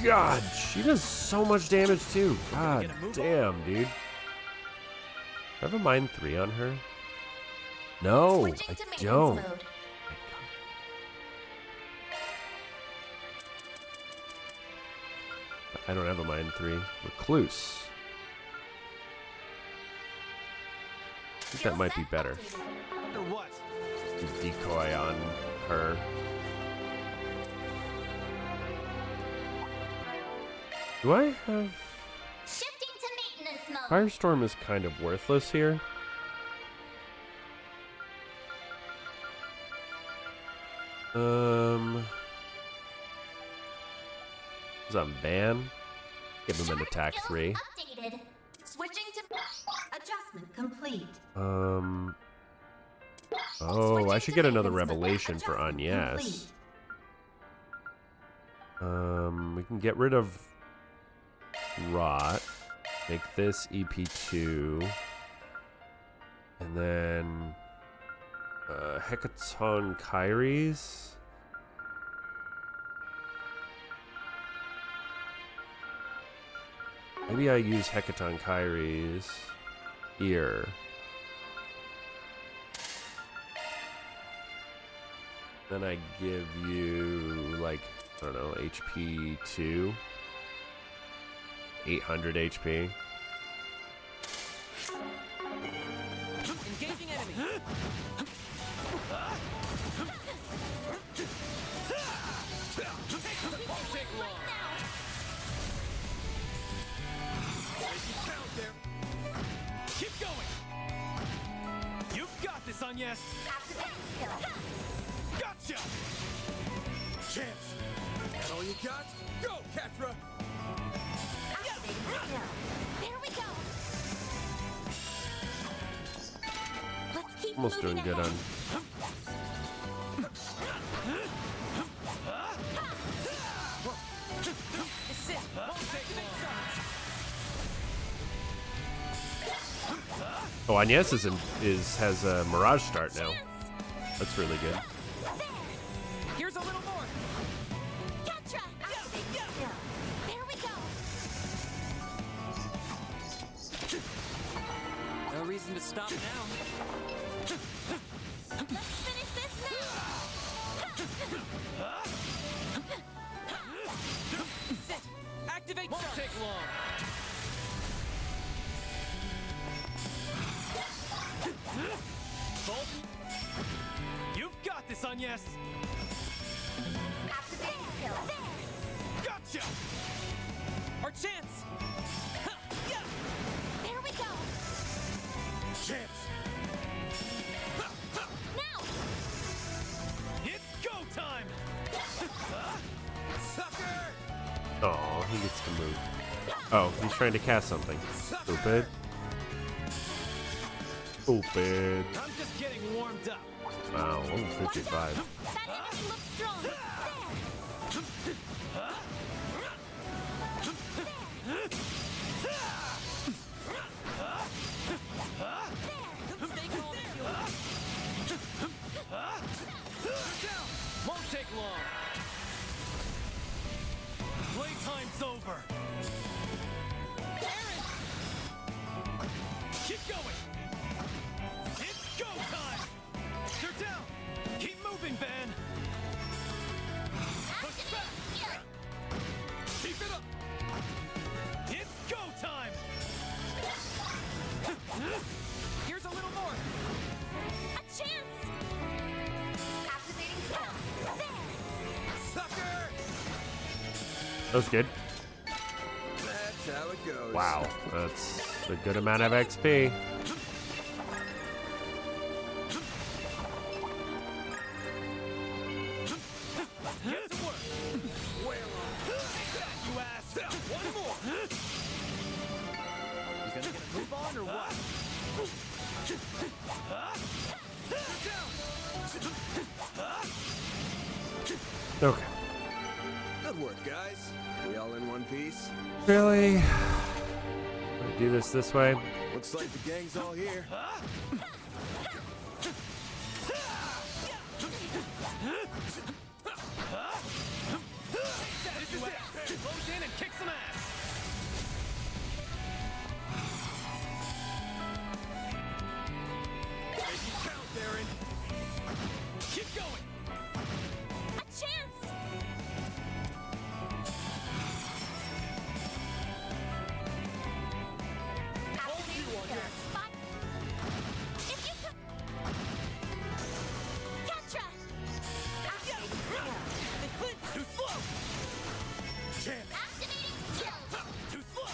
God, she does so much damage too. God damn, dude. Do I have a Mind 3 on her? No, I don't. I don't have a Mind 3. Recluse. I think that might be better. What? To decoy on her. Do I have... Shifting to maintenance mode. Firestorm is kind of worthless here. Is on Van? Give him an attack 3. Updated. Switching to adjustment complete. Oh, I should get another revelation for Agnes. We can get rid of Rot. Make this EP2. And then Hecaton Kyries. Maybe I use Hecaton Kyries here. Then I give you, like, I don't know, HP 2. 800 HP. Engaging enemy. Won't take long. Keep going. You've got this, Agnes. Gotcha. Chance. That all you got? Go, Catra. There we go. Let's keep Almost doing good on. Oh, Agnes has a Mirage start now. That's really good. Here's a little more. Catra. There we go. No reason to stop now. Let's finish this Sit. Activate. Won't take long. Bolt. You've got this, Agnes. Gotcha. Our chance. There we go. Chance. Now. It's go time. Sucker. Oh, he gets to move. Oh, he's trying to cast something. Stupid. Stupid. I'm just getting warmed up. Wow, level 55. That enemy looks strong. There. Won't take long. Playtime's over. Aaron! Keep going. It's go time. They're down. Keep moving, Van. Push back. Keep it up. It's go time. Here's a little more. A chance. Activating spell. There. Sucker. That was good. That's how it goes. Wow, that's a good amount of XP. Get to work. Well, take that, you ass. One more. You gonna get a move on or what? You're down. Okay. Good work, guys. We all in one piece? Really? Do this way? Looks like the gang's all here. Close in and kick some ass. Make it count, Darren. Keep going. A chance! If you could... Ketra! Too slow. Activating skill! Too slow.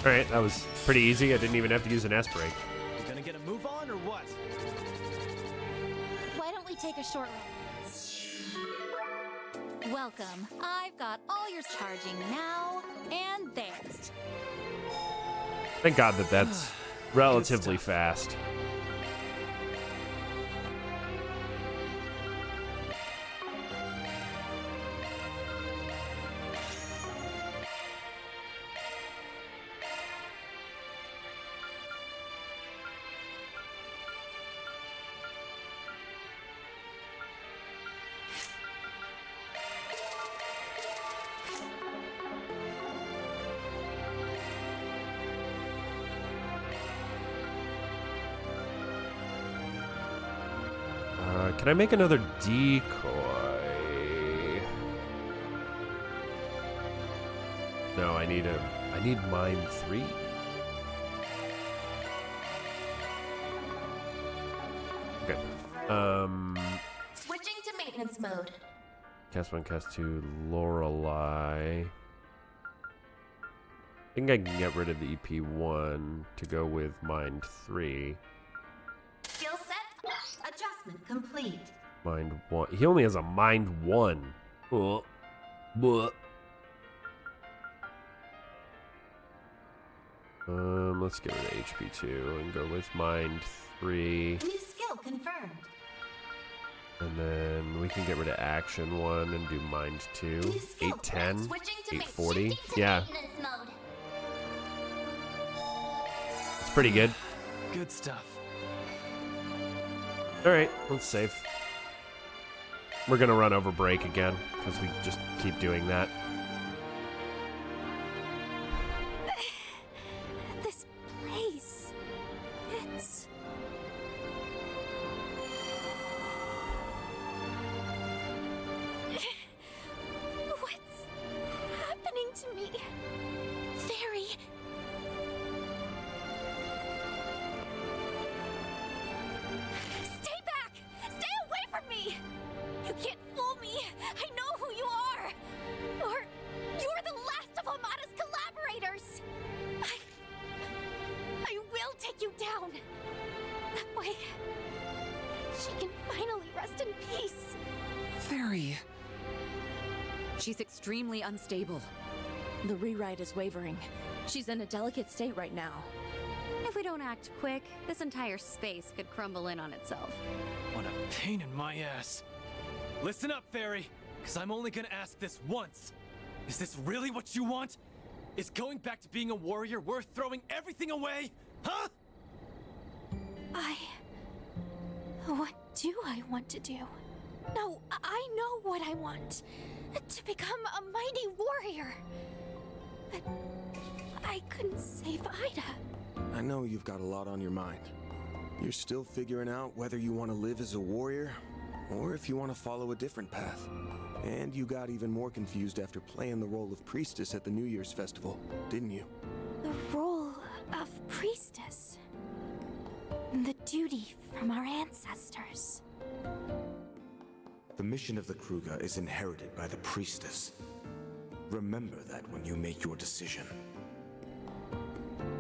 All right, that was pretty easy. I didn't even have to use an S break. You gonna get a move on or what? Why don't we take a short rest? Welcome. I've got all your charging now and theirs. Thank God that that's relatively fast. Can I make another decoy? No, I need mine 3. Okay. Switching to maintenance mode. Cast 1, cast 2, Lorelei. I think I can get rid of the EP1 to go with Mind 3. Skill set. Adjustment complete. Mind 1. He only has a Mind 1. Oh. Bleh. Let's get rid of HP2 and go with Mind 3. New skill confirmed. And then we can get rid of Action 1 and do Mind 2. 810, 840. Yeah. It's pretty good. Good stuff. Alright, let's save. We're gonna run over break again, because we just keep doing that. This place... It's... What's happening to me? Fairy... Stay back! Stay away from me! You can't fool me! I know who you are! You're the last of Amada's collaborators! I will take you down! That way, she can finally rest in peace. Fairy. She's extremely unstable. The rewrite is wavering. She's in a delicate state right now. If we don't act quick, this entire space could crumble in on itself. What a pain in my ass. Listen up, Fairy, because I'm only gonna ask this once. Is this really what you want? Is going back to being a warrior worth throwing everything away? Huh? What do I want to do? No, I know what I want. To become a mighty warrior. But I couldn't save Ida. I know you've got a lot on your mind. You're still figuring out whether you want to live as a warrior, or if you want to follow a different path. And you got even more confused after playing the role of priestess at the New Year's festival, didn't you? The role of priestess. The duty from our ancestors. The mission of the Kruger is inherited by the priestess. Remember that when you make your decision.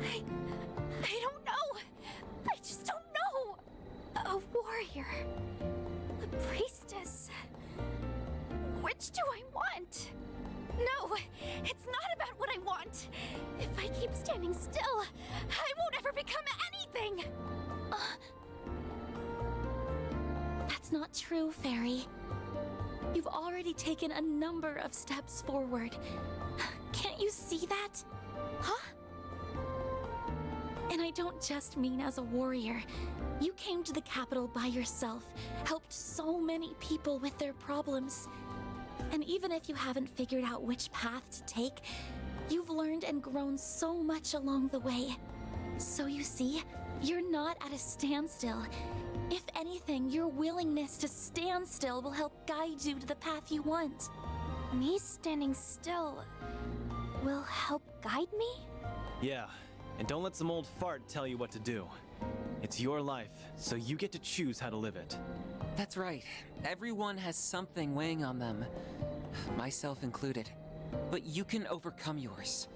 I don't know. I just don't know. A warrior. A priestess. Which do I want? No, it's not about what I want. If I keep standing still, I won't ever become anything. That's not true, Fairy. You've already taken a number of steps forward. Can't you see that? Huh? And I don't just mean as a warrior. You came to the capital by yourself, helped so many people with their problems. And even if you haven't figured out which path to take, you've learned and grown so much along the way. So you see, you're not at a standstill. If anything, your willingness to stand still will help guide you to the path you want. Me standing still will help guide me? Yeah, and don't let some old fart tell you what to do. It's your life, so you get to choose how to live it. That's right. Everyone has something weighing on them, myself included. But you can overcome yours.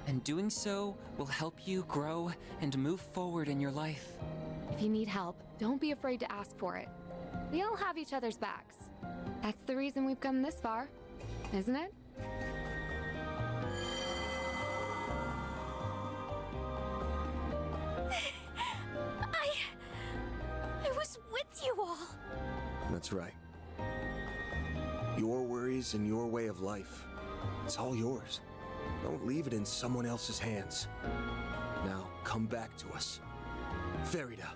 And doing so will help you grow and move forward in your life. If you need help, don't be afraid to ask for it. We all have each other's backs. That's the reason we've come this far, isn't it? I was with you all. That's right. Your worries and your way of life. It's all yours. Don't leave it in someone else's hands. Now, come back to us. Farida.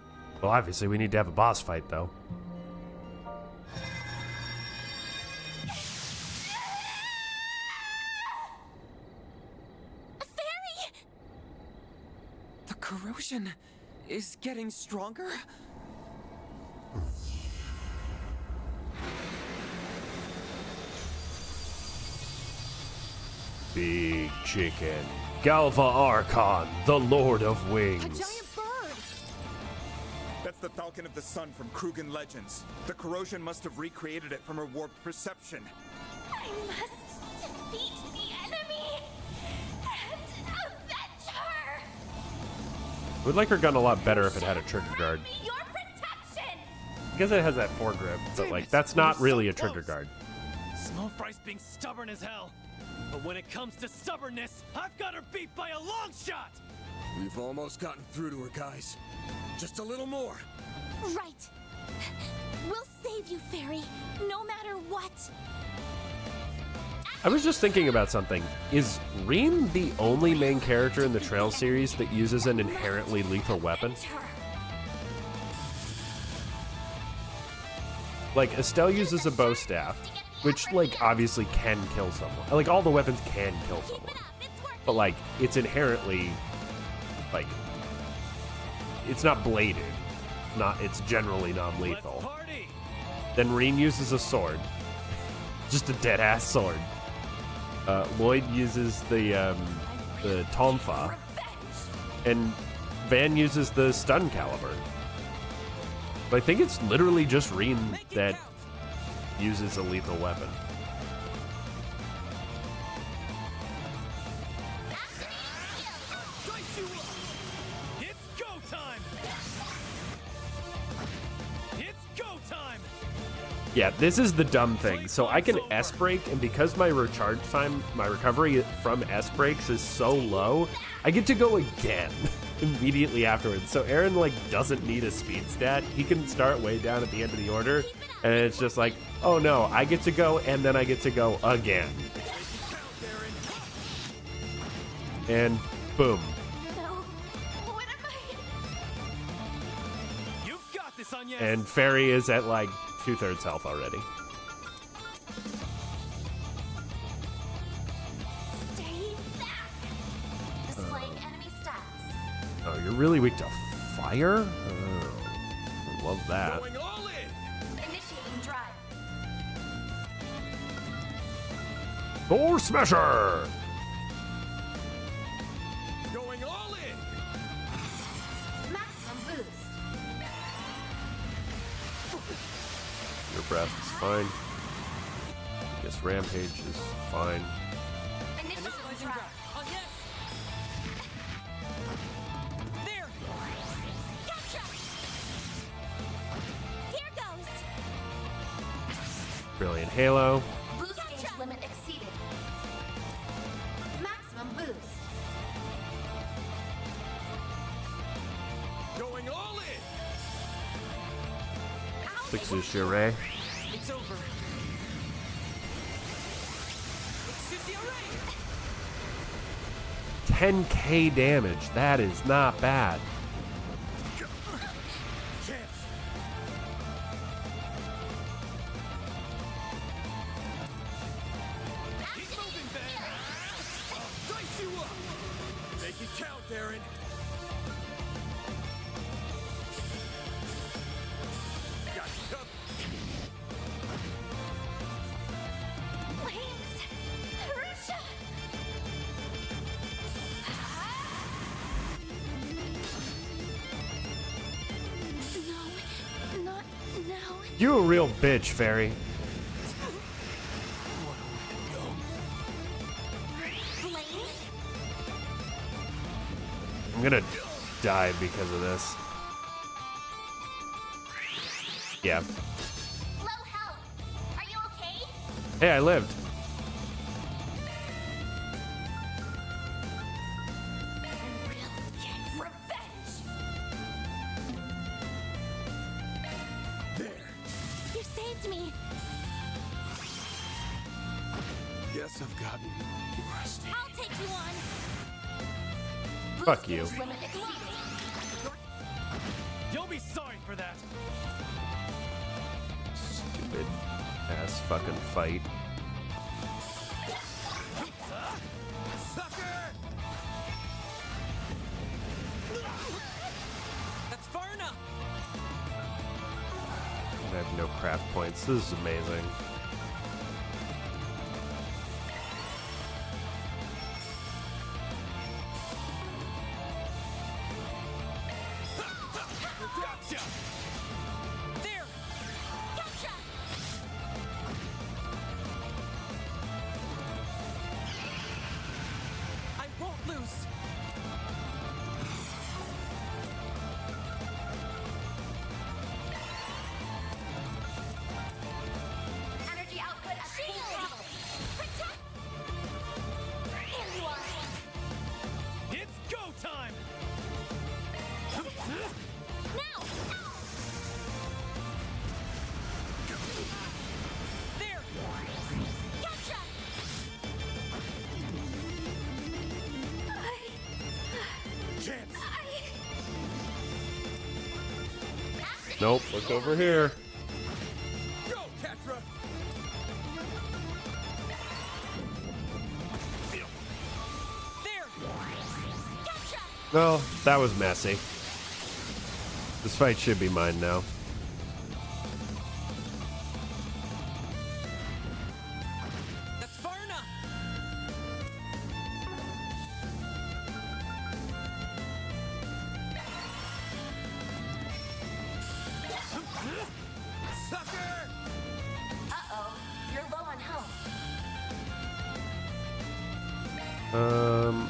Well, obviously, we need to have a boss fight, though. Fairy! The corrosion is getting stronger? Big chicken. Galva Archon, the Lord of Wings. A giant bird! That's the Falcon of the Sun from Krugen Legends. The corrosion must have recreated it from her warped perception. I must defeat the enemy and avenge her! Would like her gun a lot better if it had a trigger guard. Your protection! I guess it has that foregrip, but like that's not really a trigger guard. Small Fry's being stubborn as hell. But when it comes to stubbornness, I've got her beat by a long shot! We've almost gotten through to her, guys. Just a little more. Right. We'll save you, Fairy, no matter what. I was just thinking about something. Is Rean the only main character in the Trail series that uses an inherently lethal weapon? Like, Estelle uses a bow staff, which, like, obviously can kill someone. Like, all the weapons can kill someone. But, like, it's inherently, like, it's not bladed. It's generally non-lethal. Then Rean uses a sword. Just a dead-ass sword. Lloyd uses the Tonfa. And Van uses the stun caliber. But I think it's literally just Rean that uses a lethal weapon. It's go time! It's go time! Yeah, this is the dumb thing. So I can S-break, and because my recharge time, my recovery from S-breaks is so low, I get to go again immediately afterwards. So Aaron, like, doesn't need a speed stat. He can start way down at the end of the order, and it's just like, oh no, I get to go, and then I get to go again. And boom. You've got this, Anya. And Fairy is at like 2/3 health already. Stay back! Displaying enemy stats. Oh, you're really weak to fire? Oh, love that. Going all in! Initiating drive. Door Smasher! Going all in! Maximum boost. Your breath is fine. I guess Rampage is fine. Initiating drive. Oh, yes! There! Gotcha! Here goes! Brilliant Halo. Boost gauge limit exceeded. Maximum boost. Going all in! Fixes Shiray. It's over. 10k damage. That is not bad. Keep moving, Ben. I'll dice you up. Make it count, Aaron. Got you covered. Flames! Rusha! No, not now. You a real bitch, Fairy. Flames? I'm gonna die because of this. Yeah. Low health. Are you okay? Hey, I lived. Revenge! There. You saved me! Guess I've gotten rusty. I'll take you on! Fuck you. Limit exceeded. You'll be sorry for that. Stupid ass fucking fight. Sucker! That's far enough. I have no craft points. This is amazing. Gotcha! There. Gotcha! I won't lose. Energy output at full throttle. Protect! There you are! It's go time. Now! There. Gotcha! Chance! Nope. Look over here. Go, Catra! There. Gotcha! Well, that was messy. This fight should be mine now. That's far enough. Sucker! Uh-oh. You're low on health.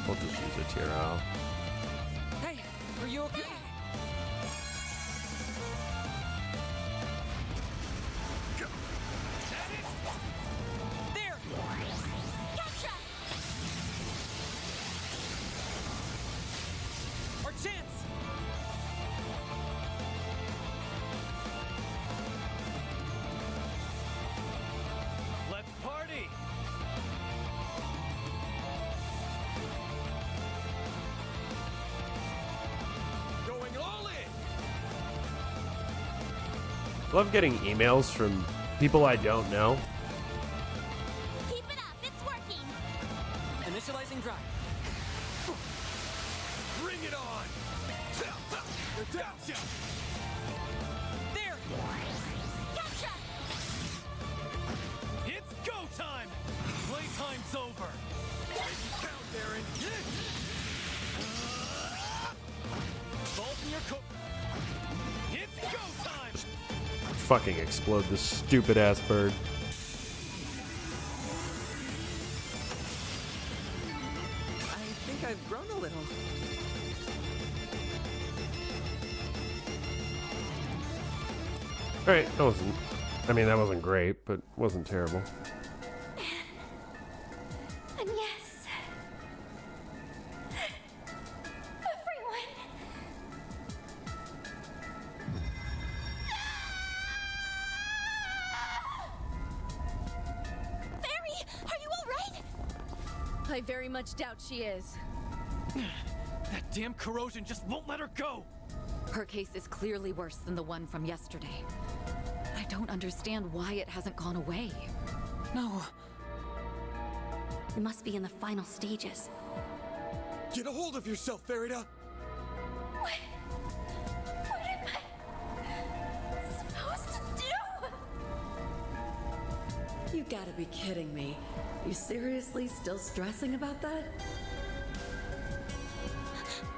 We'll just use a tear out. Hey, are you okay? There. Gotcha! Our chance. Let's party. Going all in! Love getting emails from people I don't know. Keep it up. It's working. Initializing drive. Bring it on! Gotcha! There. Gotcha! It's go time. Playtime's over. Make it count, Aaron! Vault in your coat. It's go time. Fucking explode this stupid ass bird. I think I've grown a little. Alright, that wasn't. I mean, that wasn't great, but wasn't terrible. And yes. Everyone. Barry, are you all right? I very much doubt she is. That damn corrosion just won't let her go! Her case is clearly worse than the one from yesterday. I don't understand why it hasn't gone away. No. It must be in the final stages. Get a hold of yourself, Farida! What am I supposed to do? You gotta be kidding me. You seriously still stressing about that?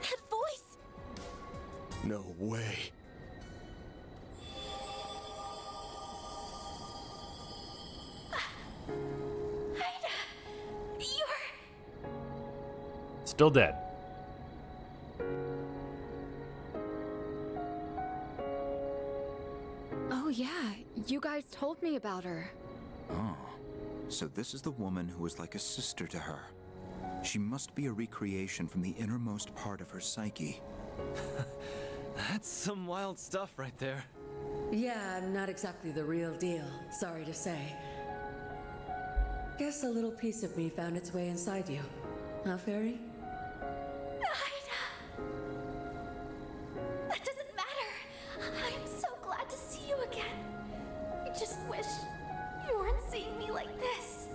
That voice! No way. Still dead. Oh yeah, you guys told me about her. Oh, so this is the woman who was like a sister to her. She must be a recreation from the innermost part of her psyche. That's some wild stuff right there. Yeah, I'm not exactly the real deal, sorry to say. Guess a little piece of me found its way inside you. Huh, Fairy? That doesn't matter. I'm so glad to see you again. I just wish you weren't seeing me like this.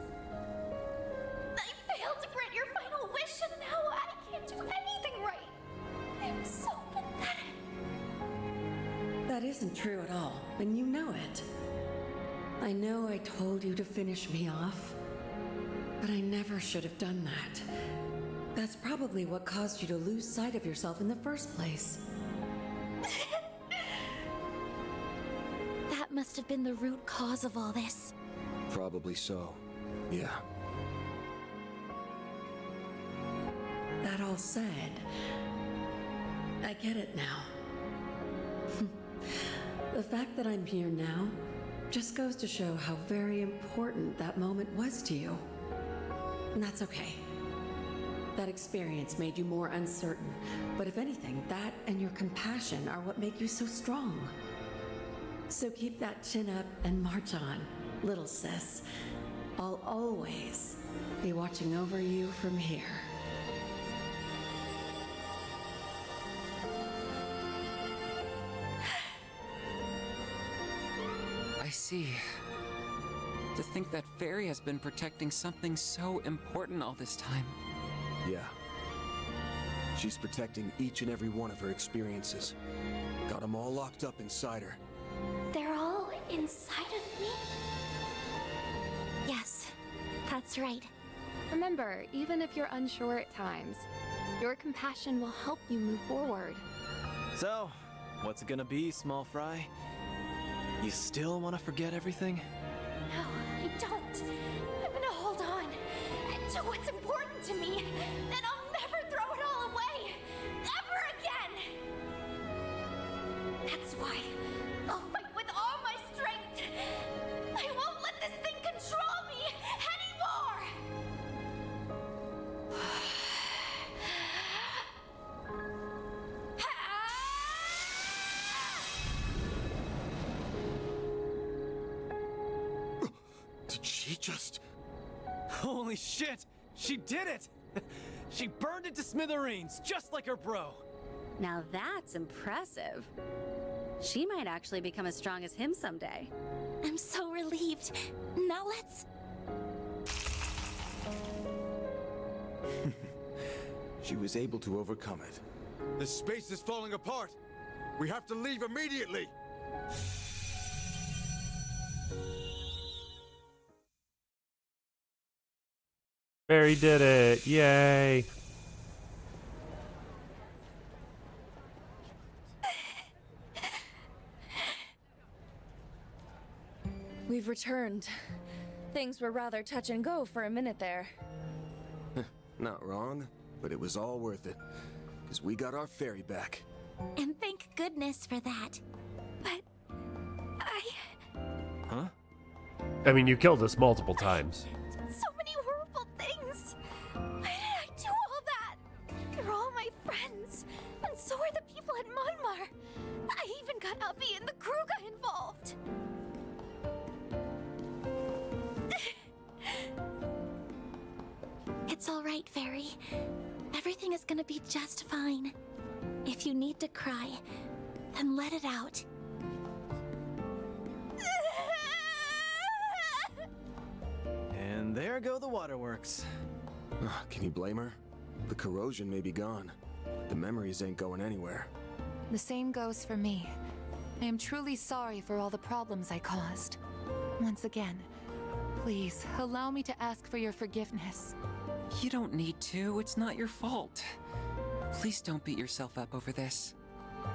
I failed to grant your final wish, and now I can't do anything right. I'm so pathetic. That isn't true at all, and you know it. I know I told you to finish me off, but I never should have done that. That's probably what caused you to lose sight of yourself in the first place. That must have been the root cause of all this. Probably so. Yeah. That all said, I get it now. The fact that I'm here now just goes to show how very important that moment was to you. And that's okay. That experience made you more uncertain, but if anything, that and your compassion are what make you so strong. So keep that chin up and march on, little sis. I'll always be watching over you from here. I see. To think that Fairy has been protecting something so important all this time. Yeah. She's protecting each and every one of her experiences. Got them all locked up inside her. They're all inside of me? Yes, that's right. Remember, even if you're unsure at times, your compassion will help you move forward. So, what's it gonna be, small fry? You still want to forget everything? No, I don't. I'm gonna hold on to what's important to me, and I'll never throw it all away, ever again! That's why I'll fight with all my strength. I won't let this thing control me anymore! Did she just... Holy shit! She did it! She burned it to smithereens, just like her bro! Now that's impressive. She might actually become as strong as him someday. I'm so relieved. Now let's... She was able to overcome it. The space is falling apart. We have to leave immediately. Barry did it! Yay! We've returned. Things were rather touch and go for a minute there. Not wrong, but it was all worth it. Because we got our fairy back. And thank goodness for that. But... Huh? I mean, you killed us multiple times. So many horrible things! Why did I do all that? You're all my friends, and so are the people at Monmar. I even got Uppy and the Kruga involved. It's It's all right, Fairy. Everything is gonna be just fine. If you need to cry, then let it out. And there go the waterworks. Can you blame her? The corrosion may be gone. The memories ain't going anywhere. The same goes for me. I am truly sorry for all the problems I caused. Once again, please allow me to ask for your forgiveness. You don't need to. It's not your fault. Please don't beat yourself up over this.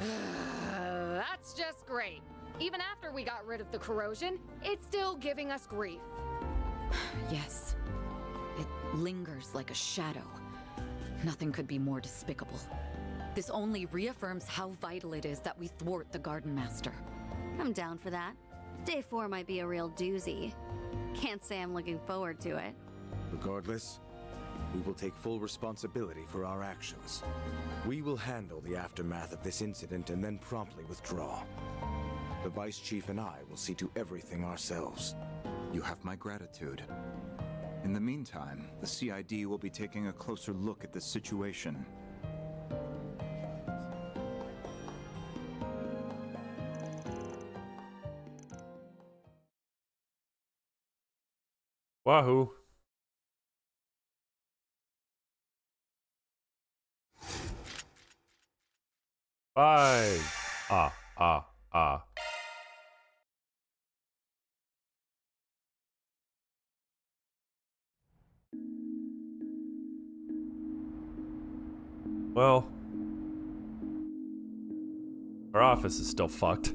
That's just great. Even after we got rid of the corrosion, it's still giving us grief. Yes. It lingers like a shadow. Nothing could be more despicable. This only reaffirms how vital it is that we thwart the Garden Master. I'm down for that. Day 4 might be a real doozy. Can't say I'm looking forward to it. Regardless, we will take full responsibility for our actions. We will handle the aftermath of this incident and then promptly withdraw. The Vice Chief and I will see to everything ourselves. You have my gratitude. In the meantime, the CID will be taking a closer look at this situation. Wahoo. Five. Ah. Well, our office is still fucked.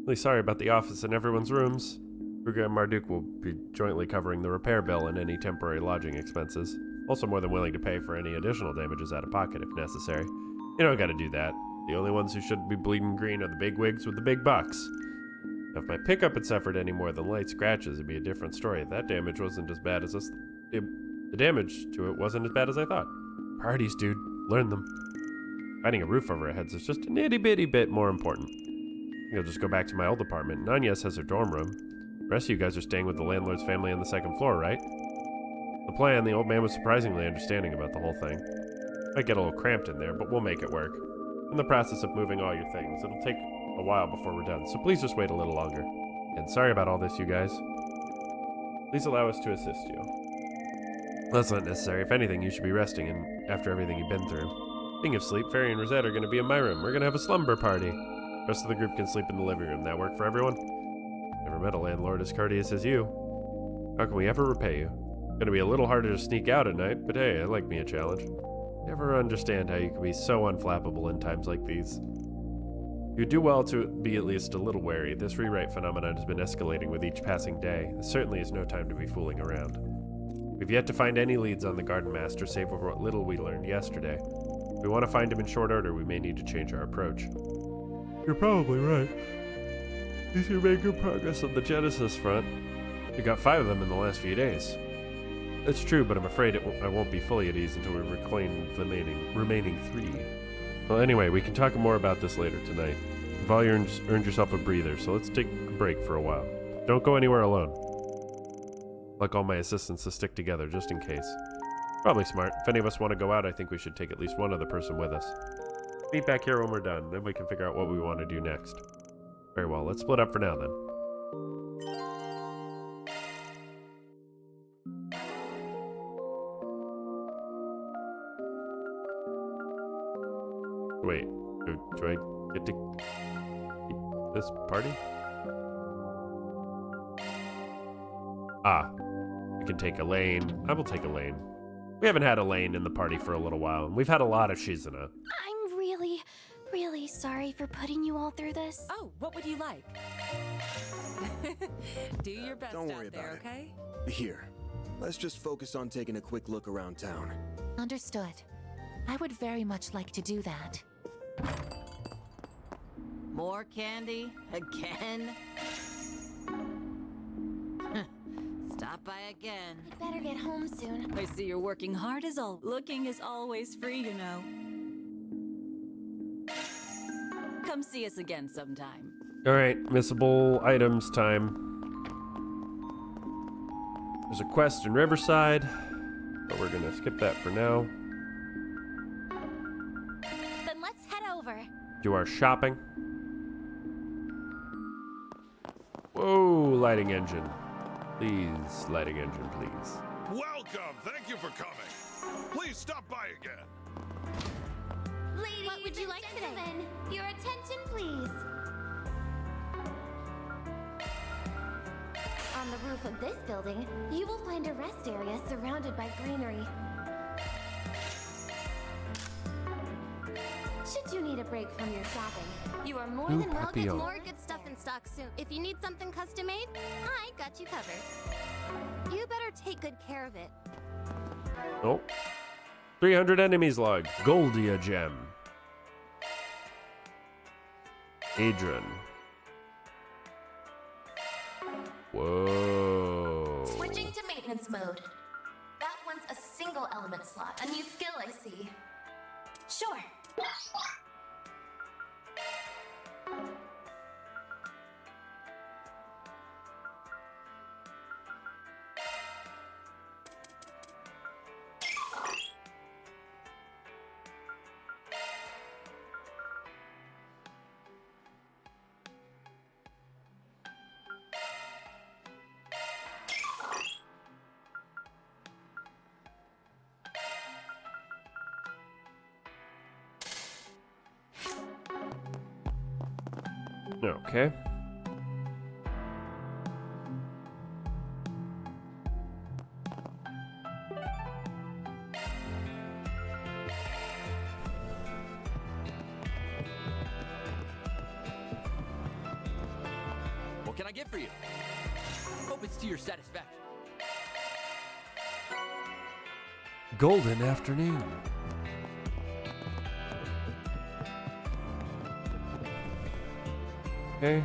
Really sorry about the office and everyone's rooms. Ruga and Marduk will be jointly covering the repair bill and any temporary lodging expenses. Also more than willing to pay for any additional damages out of pocket if necessary. You don't gotta do that. The only ones who shouldn't be bleeding green are the big wigs with the big bucks. Now, if my pickup had suffered any more than light scratches, it'd be a different story. That damage wasn't as bad as the damage to it wasn't as bad as I thought. Parties, dude. Learn them. Finding a roof over our heads is just an itty-bitty bit more important. I think I'll just go back to my old apartment. Nanyas has her dorm room. The rest of you guys are staying with the landlord's family on the second floor, right? The plan, the old man was surprisingly understanding about the whole thing. Might get a little cramped in there, but we'll make it work. In the process of moving all your things, it'll take a while before we're done, so please just wait a little longer. And sorry about all this, you guys. Please allow us to assist you. That's not necessary. If anything, you should be resting after everything you've been through. Speaking of sleep, Fairy and Rosette are going to be in my room. We're going to have a slumber party. The rest of the group can sleep in the living room. That work for everyone? Never met a landlord as courteous as you. How can we ever repay you? Gonna be a little harder to sneak out at night, but hey, I like me a challenge. Never understand how you can be so unflappable in times like these. You do well to be at least a little wary. This rewrite phenomenon has been escalating with each passing day. There certainly is no time to be fooling around. We've yet to find any leads on the Garden Master, save for what little we learned yesterday. If we want to find him in short order, we may need to change our approach. You're probably right. We should make good progress on the Genesis front. We got 5 of them in the last few days. It's true, but I'm afraid I won't be fully at ease until we reclaim the remaining 3. Well, anyway, we can talk more about this later tonight. You've all earned yourself a breather, so let's take a break for a while. Don't go anywhere alone. I'd like all my assistants to stick together, just in case. Probably smart. If any of us want to go out, I think we should take at least one other person with us. Meet back here when we're done, then we can figure out what we want to do next. Very well, let's split up for now then. Wait, do I get to keep this party? We can take Elaine. I will take Elaine. We haven't had Elaine in the party for a little while, and we've had a lot of Shizuna. I'm really sorry for putting you all through this. Oh, what would you like? Do your best Don't worry out there, about okay? Here, let's just focus on taking a quick look around town. Understood. I would very much like to do that. More candy? Again? Stop by again. I'd better get home soon. I see you're working hard as all. Looking is always free, you know. Come see us again sometime. Alright, missable items time. There's a quest in Riverside. But we're gonna skip that for now. Then let's head over. Do our shopping. Whoa, lighting engine. Please, lighting engine, please. Welcome. Thank you for coming. Please stop by again. Ladies, what would you like today? Your attention, please. On the roof of this building, you will find a rest area surrounded by greenery. Should you need a break from your shopping, you are more than welcome. Papillon. More good stuff in stock soon. If you need something custom made, I got you covered. You better take good care of it. Oh. 300 enemies logged. Goldia gem. Adrian. Whoa. Switching to maintenance mode. That one's a single element slot. A new skill, I see. Sure. Okay. What can I get for you? Hope it's to your satisfaction. Golden afternoon. Okay.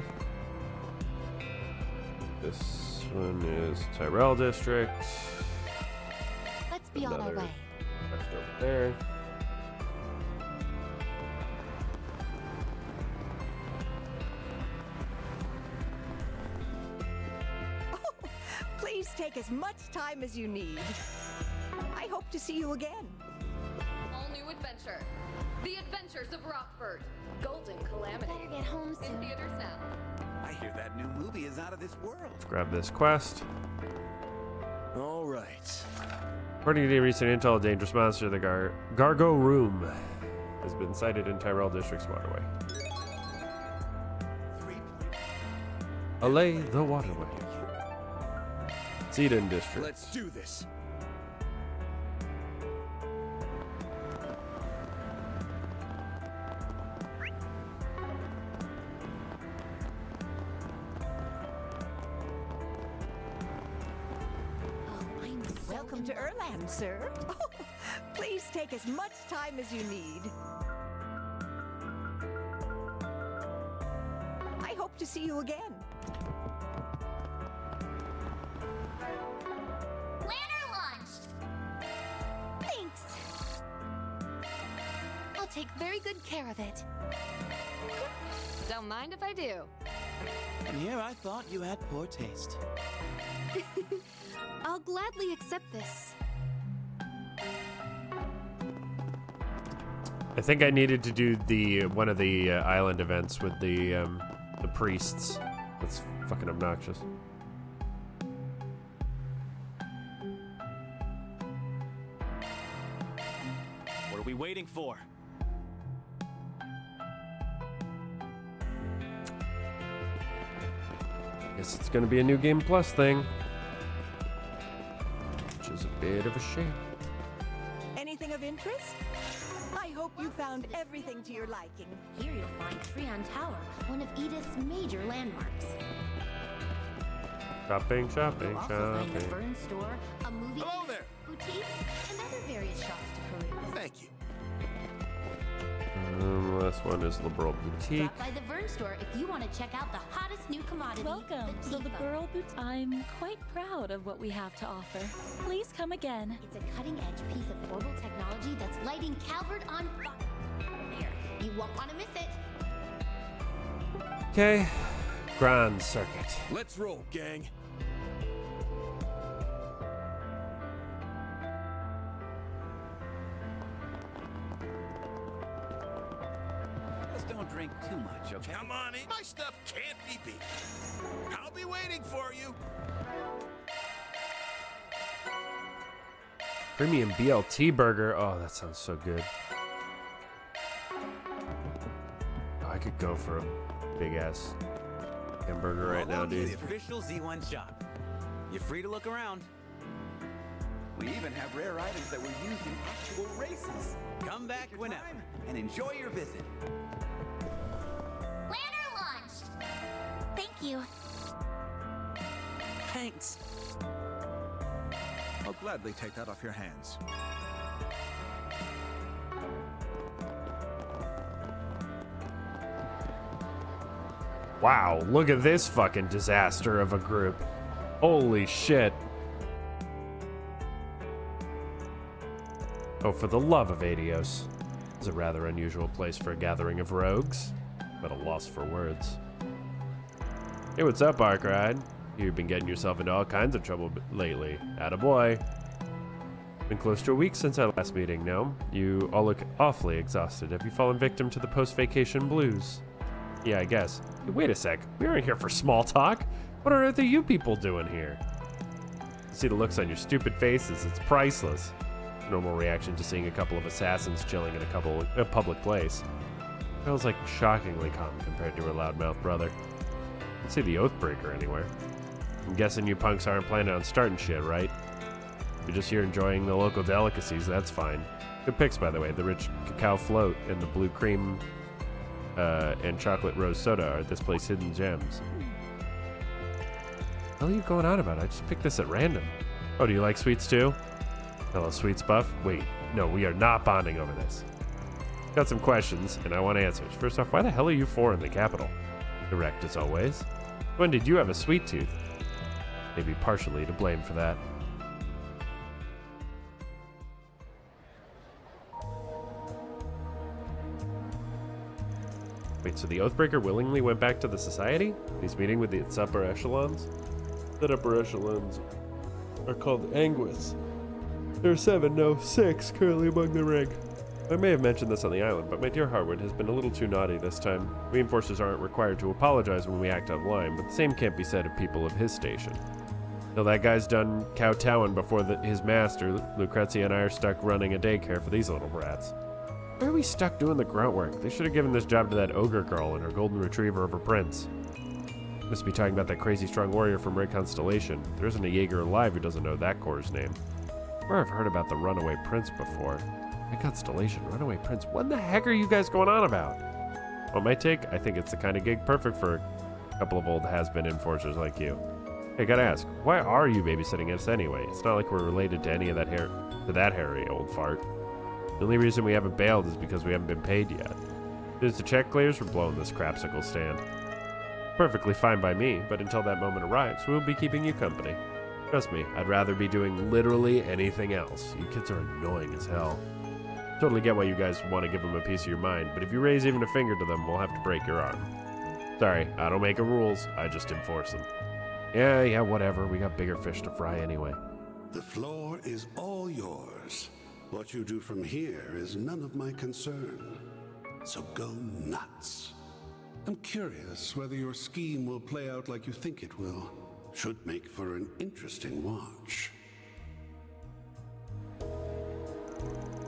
This one is Tyrell District. Let's be on our Another way. quest over there. Please take as much time as you need. I hope to see you again. All new adventure. The Adventures of Rockford. Golden Calamity. Better get home soon. In theaters now. I hear that new movie is out of this world. Let's grab this quest. All right. According to recent intel, a dangerous monster, the Gargo Room, has been sighted in Tyrell District's waterway. Allay the waterway. Seedon District. Let's do this. Welcome to Erland, sir. Please take as much time as you need. I hope to see you again. Planner launched. Thanks. I'll take very good care of it. Don't mind if I do. And here I thought you had poor taste. I'll gladly accept this. I think I needed to do the one of the island events with the priests. That's fucking obnoxious. What are we waiting for? Guess it's gonna be a new game plus thing, which is a bit of a shame. Anything of interest? I hope you found everything to your liking. Here you'll find Freon Tower, one of Edith's major landmarks. Shopping, shopping, You'll also find the shopping. Burn Store, a movie Hello theater, there. boutiques, and other various shops to peruse. Thank you. Last one is Liberal Boutique. Drop by the Vern Store if you want to check out the hottest new commodity. Welcome to the Tifa. Burl Boots. I'm quite proud of what we have to offer. Please come again. It's a cutting-edge piece of orbital technology that's lighting Calvert on fire. There, you won't want to miss it. Okay, Grand Circuit. Let's roll, gang. Come on in. My stuff can't be beat. I'll be waiting for you. Premium BLT burger. Oh, that sounds so good. Oh, I could go for a big ass hamburger right now, dude. The official Z1 shop. You're free to look around. We even have rare items that were used in actual races. Come back whenever and enjoy your visit. Planner launched. Thank you. Thanks. I'll gladly take that off your hands. Wow, look at this fucking disaster of a group. Holy shit. Oh, for the love of Adios. It's a rather unusual place for a gathering of rogues, but a loss for words. Hey, what's up, Arkride? You've been getting yourself into all kinds of trouble lately. Attaboy. Been close to a week since our last meeting, no? You all look awfully exhausted. Have you fallen victim to the post-vacation blues? Yeah, I guess. Hey, wait a sec. We aren't here for small talk. What on earth are you people doing here? See the looks on your stupid faces. It's priceless. Normal reaction to seeing a couple of assassins chilling in a public place. Feels like shockingly calm compared to her loudmouth brother. Don't see the Oathbreaker anywhere. I'm guessing you punks aren't planning on starting shit, right? You're just here enjoying the local delicacies, that's fine. Good picks, by the way. The rich cacao float and the blue cream and chocolate rose soda are this place's hidden gems. What the hell are you going on about? I just picked this at random. Oh, do you like sweets too? Hello, sweets buff? Wait, no, we are not bonding over this. Got some questions, and I want answers. First off, why the hell are you four in the capital? Direct as always. When did you have a sweet tooth? Maybe partially to blame for that. Wait, so the Oathbreaker willingly went back to the Society? He's meeting with its upper echelons? The upper echelons are called Anguis. There are 7, no, 6 currently among the rank. I may have mentioned this on the island, but my dear Harwood has been a little too naughty this time. Reinforcers aren't required to apologize when we act out of line, but the same can't be said of people of his station. Till that guy's done kowtowing before his master, Lucrezia and I are stuck running a daycare for these little brats. Why are we stuck doing the grunt work? They should have given this job to that ogre girl and her golden retriever of a prince. Must be talking about that crazy strong warrior from Red Constellation. There isn't a Jaeger alive who doesn't know that corps' name. Or I've heard about the runaway prince before. Red Constellation, runaway prince. What the heck are you guys going on about? On my take, I think it's the kind of gig perfect for a couple of old has-been enforcers like you. Hey, gotta ask, why are you babysitting us anyway? It's not like we're related to any of that hairy old fart. The only reason we haven't bailed is because we haven't been paid yet. As soon as the check clears, we're blowing this crapsicle stand. Perfectly fine by me, but until that moment arrives, we'll be keeping you company. Trust me, I'd rather be doing literally anything else. You kids are annoying as hell. Totally get why you guys want to give them a piece of your mind, but if you raise even a finger to them, we'll have to break your arm. Sorry, I don't make rules, I just enforce them. Yeah, whatever, we got bigger fish to fry anyway. The floor is all yours. What you do from here is none of my concern. So go nuts. I'm curious whether your scheme will play out like you think it will. Should make for an interesting watch.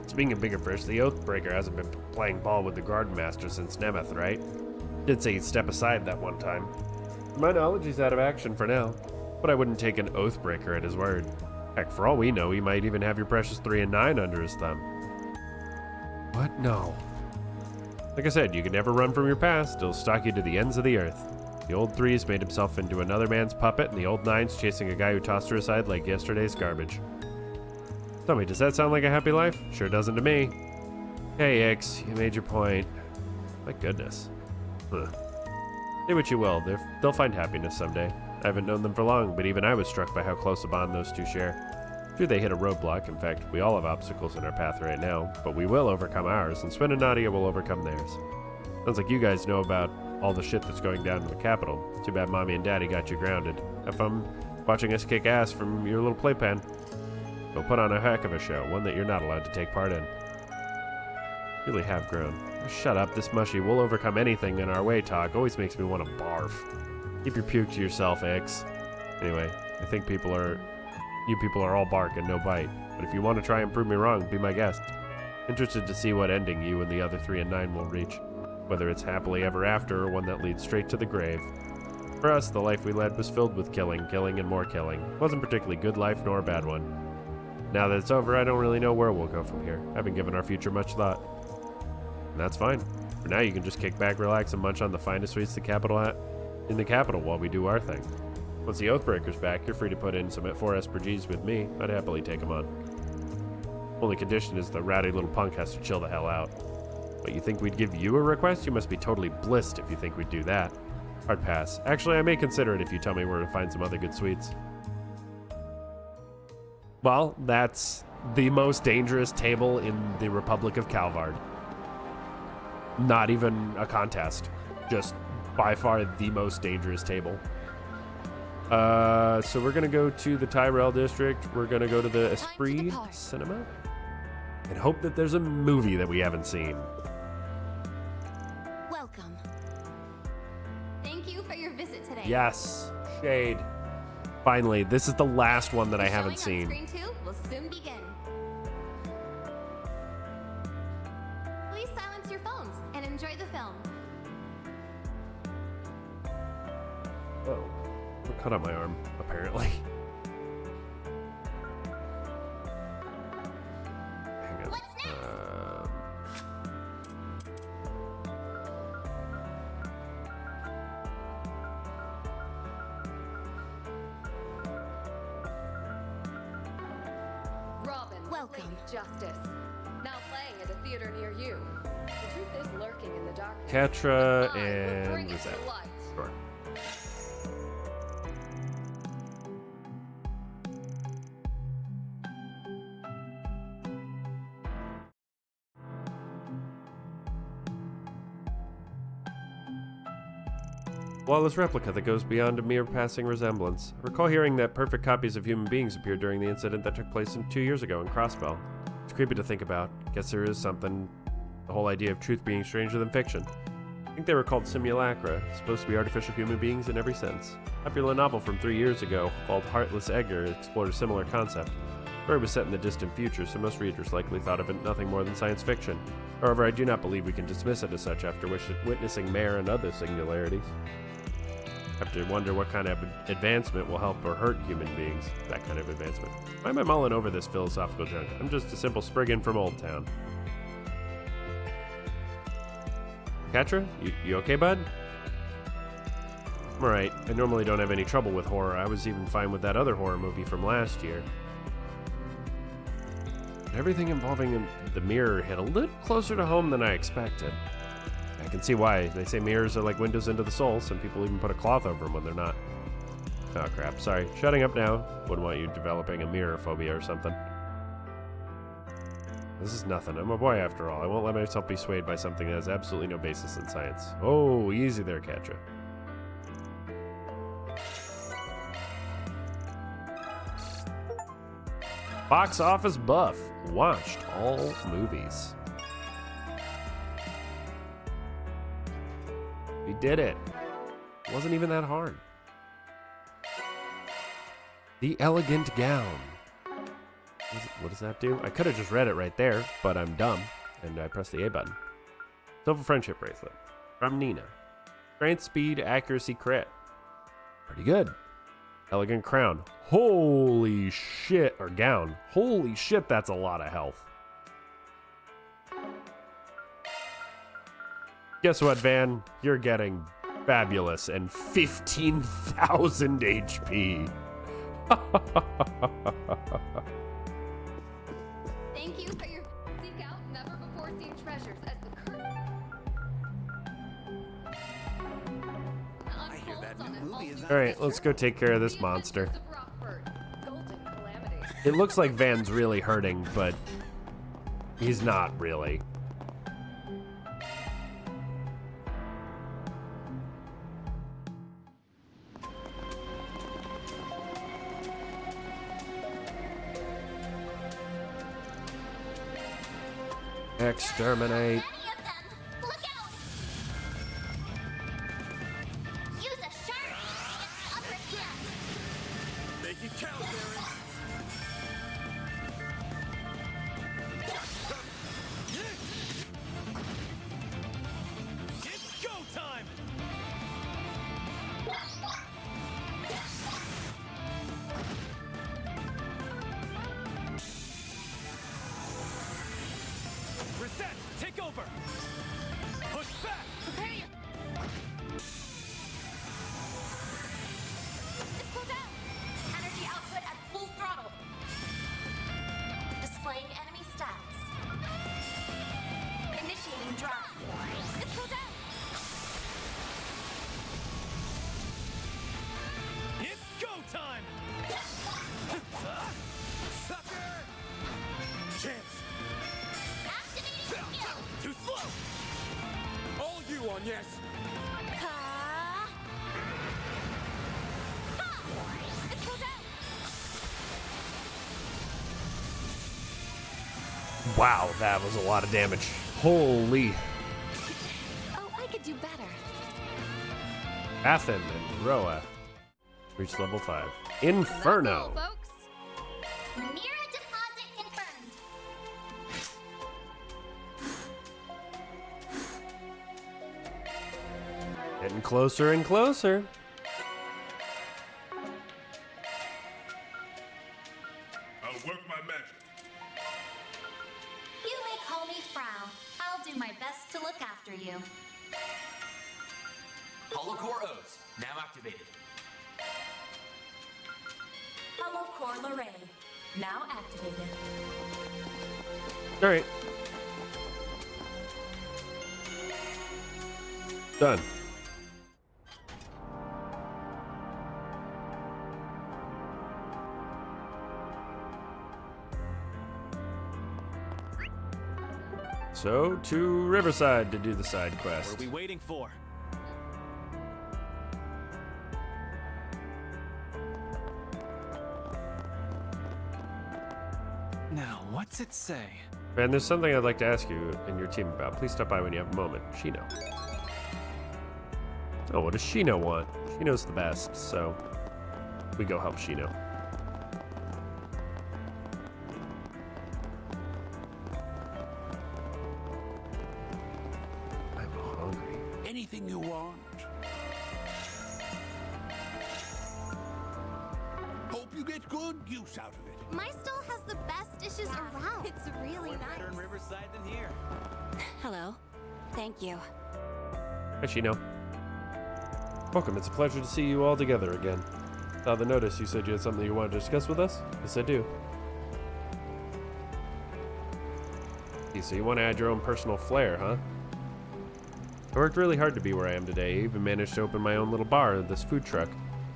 Speaking of bigger fish, the Oathbreaker hasn't been playing ball with the Garden Master since Nemeth, right? Did say he'd step aside that one time. To my knowledge, he's out of action for now, but I wouldn't take an Oathbreaker at his word. Heck, for all we know, he might even have your precious 3 and 9 under his thumb. What? No. Like I said, you can never run from your past. It'll stalk you to the ends of the earth. The old 3's made himself into another man's puppet, and the old 9's chasing a guy who tossed her aside like yesterday's garbage. Tell me, does that sound like a happy life? Sure doesn't to me. Hey, Ix, you made your point. My goodness. Huh. Say what you will, they'll find happiness someday. I haven't known them for long, but even I was struck by how close a bond those two share. Sure, they hit a roadblock. In fact, we all have obstacles in our path right now, but we will overcome ours, and Sven and Nadia will overcome theirs. Sounds like you guys know about all the shit that's going down in the capital. Too bad Mommy and Daddy got you grounded. Have fun watching us kick ass from your little playpen. We'll put on a heck of a show, one that you're not allowed to take part in. Really have grown. Shut up, this mushy "we'll overcome anything in our way" talk always makes me want to barf. Keep your puke to yourself, X. Anyway, I think you people are all bark and no bite. But if you want to try and prove me wrong, be my guest. Interested to see what ending you and the other 3 and 9 will reach. Whether it's happily ever after or one that leads straight to the grave. For us, the life we led was filled with killing, and more killing. It wasn't particularly good life nor a bad one. Now that it's over, I don't really know where we'll go from here. I haven't given our future much thought. And that's fine. For now, you can just kick back, relax, and munch on the finest sweets in the capital while we do our thing. Once the Oathbreaker's back, you're free to put in some 4 SPGs with me. I'd happily take them on. Only condition is the rowdy little punk has to chill the hell out. But you think we'd give you a request? You must be totally blissed if you think we'd do that. Hard pass. Actually, I may consider it if you tell me where to find some other good sweets. Well, that's the most dangerous table in the Republic of Calvard. Not even a contest. Just by far the most dangerous table. So we're gonna go to the Tyrell District. We're gonna go to the Esprit Cinema. And hope that there's a movie that we haven't seen. Welcome. Thank you for your visit today. Yes. Shade. Finally, this is the last one that I haven't Showing seen. on screen 2 will soon begin. Please silence your phones and enjoy the film. Oh. I cut on my arm, apparently. Hang on. Robin, welcome. Justice. Now playing at a theater near you. The truth is lurking in the darkness. Catra Bring and it Rosette. to light. Sure. Flawless replica that goes beyond a mere passing resemblance. I recall hearing that perfect copies of human beings appeared during the incident that took place 2 years ago in Crossbell. It's creepy to think about. Guess there is something, the whole idea of truth being stranger than fiction. I think they were called simulacra, supposed to be artificial human beings in every sense. A popular novel from 3 years ago called Heartless Edgar explored a similar concept. The story was set in the distant future, so most readers likely thought of it nothing more than science fiction. However, I do not believe we can dismiss it as such after witnessing Mare and other singularities. I have to wonder what kind of advancement will help or hurt human beings. That kind of advancement. Why am I mulling over this philosophical junk? I'm just a simple Spriggan from Old Town. Catra, you okay, bud? I'm alright. I normally don't have any trouble with horror. I was even fine with that other horror movie from last year. But everything involving the mirror hit a little closer to home than I expected. I can see why. They say mirrors are like windows into the soul. Some people even put a cloth over them when they're not. Oh crap, sorry. Shutting up now. Wouldn't want you developing a mirror phobia or something. This is nothing. I'm a boy after all. I won't let myself be swayed by something that has absolutely no basis in science. Oh, easy there, Catra. Box office buff. Watched all movies. We did it. It wasn't even that hard. The Elegant Gown. What does that do? I could have just read it right there, but I'm dumb, and I pressed the A button. Silver Friendship Bracelet. From Nina. Strength, speed, accuracy, crit. Pretty good. Elegant Crown. Holy shit. Or gown. Holy shit, that's a lot of health. Guess what, Van? You're getting fabulous and 15,000 HP. Thank you for your seek out never before seen treasures as the current. I hear that new movie is All right, let's go take care of this monster. It looks like Van's really hurting, but he's not really. Exterminate. Look out! Use a sharp uppercut. Make it count, Aaron. It's go time! Reset! Take over! Push back! Prepare your... It's cooled down. Energy output at full throttle. Displaying enemy stats. Initiating drive. It's cooled down. It's go time! Sucker! Chance! Activating skill. Too slow! All you on yes! Ha! It's cooled down. Wow, that was a lot of damage. Holy. Oh, I could do better. Athen and Roa reached level 5. Inferno. Folks. Mira deposit confirmed. Getting closer and closer. I'll work my magic. You may call me Frau. I'll do my best to look after you. Holocore O's, now activated. Holocore Lorraine, now activated. All right. Done. So, to Riverside to do the side What quest. are we waiting for? Now, what's it say? Man, there's something I'd like to ask you and your team about. Please stop by when you have a moment. Shino. Oh, what does Shino want? Shino's the best, so we go help Shino. I'm hungry. Anything you want. Hope you get good use out of it. My stall has the best dishes around. It's really Better in nice. Riverside than here. Hello. Thank you. Hi, Shino. Welcome. It's a pleasure to see you all together again. Saw the notice. You said you had something you wanted to discuss with us? Yes, I do. So you want to add your own personal flair, huh? I worked really hard to be where I am today. I even managed to open my own little bar at this food truck.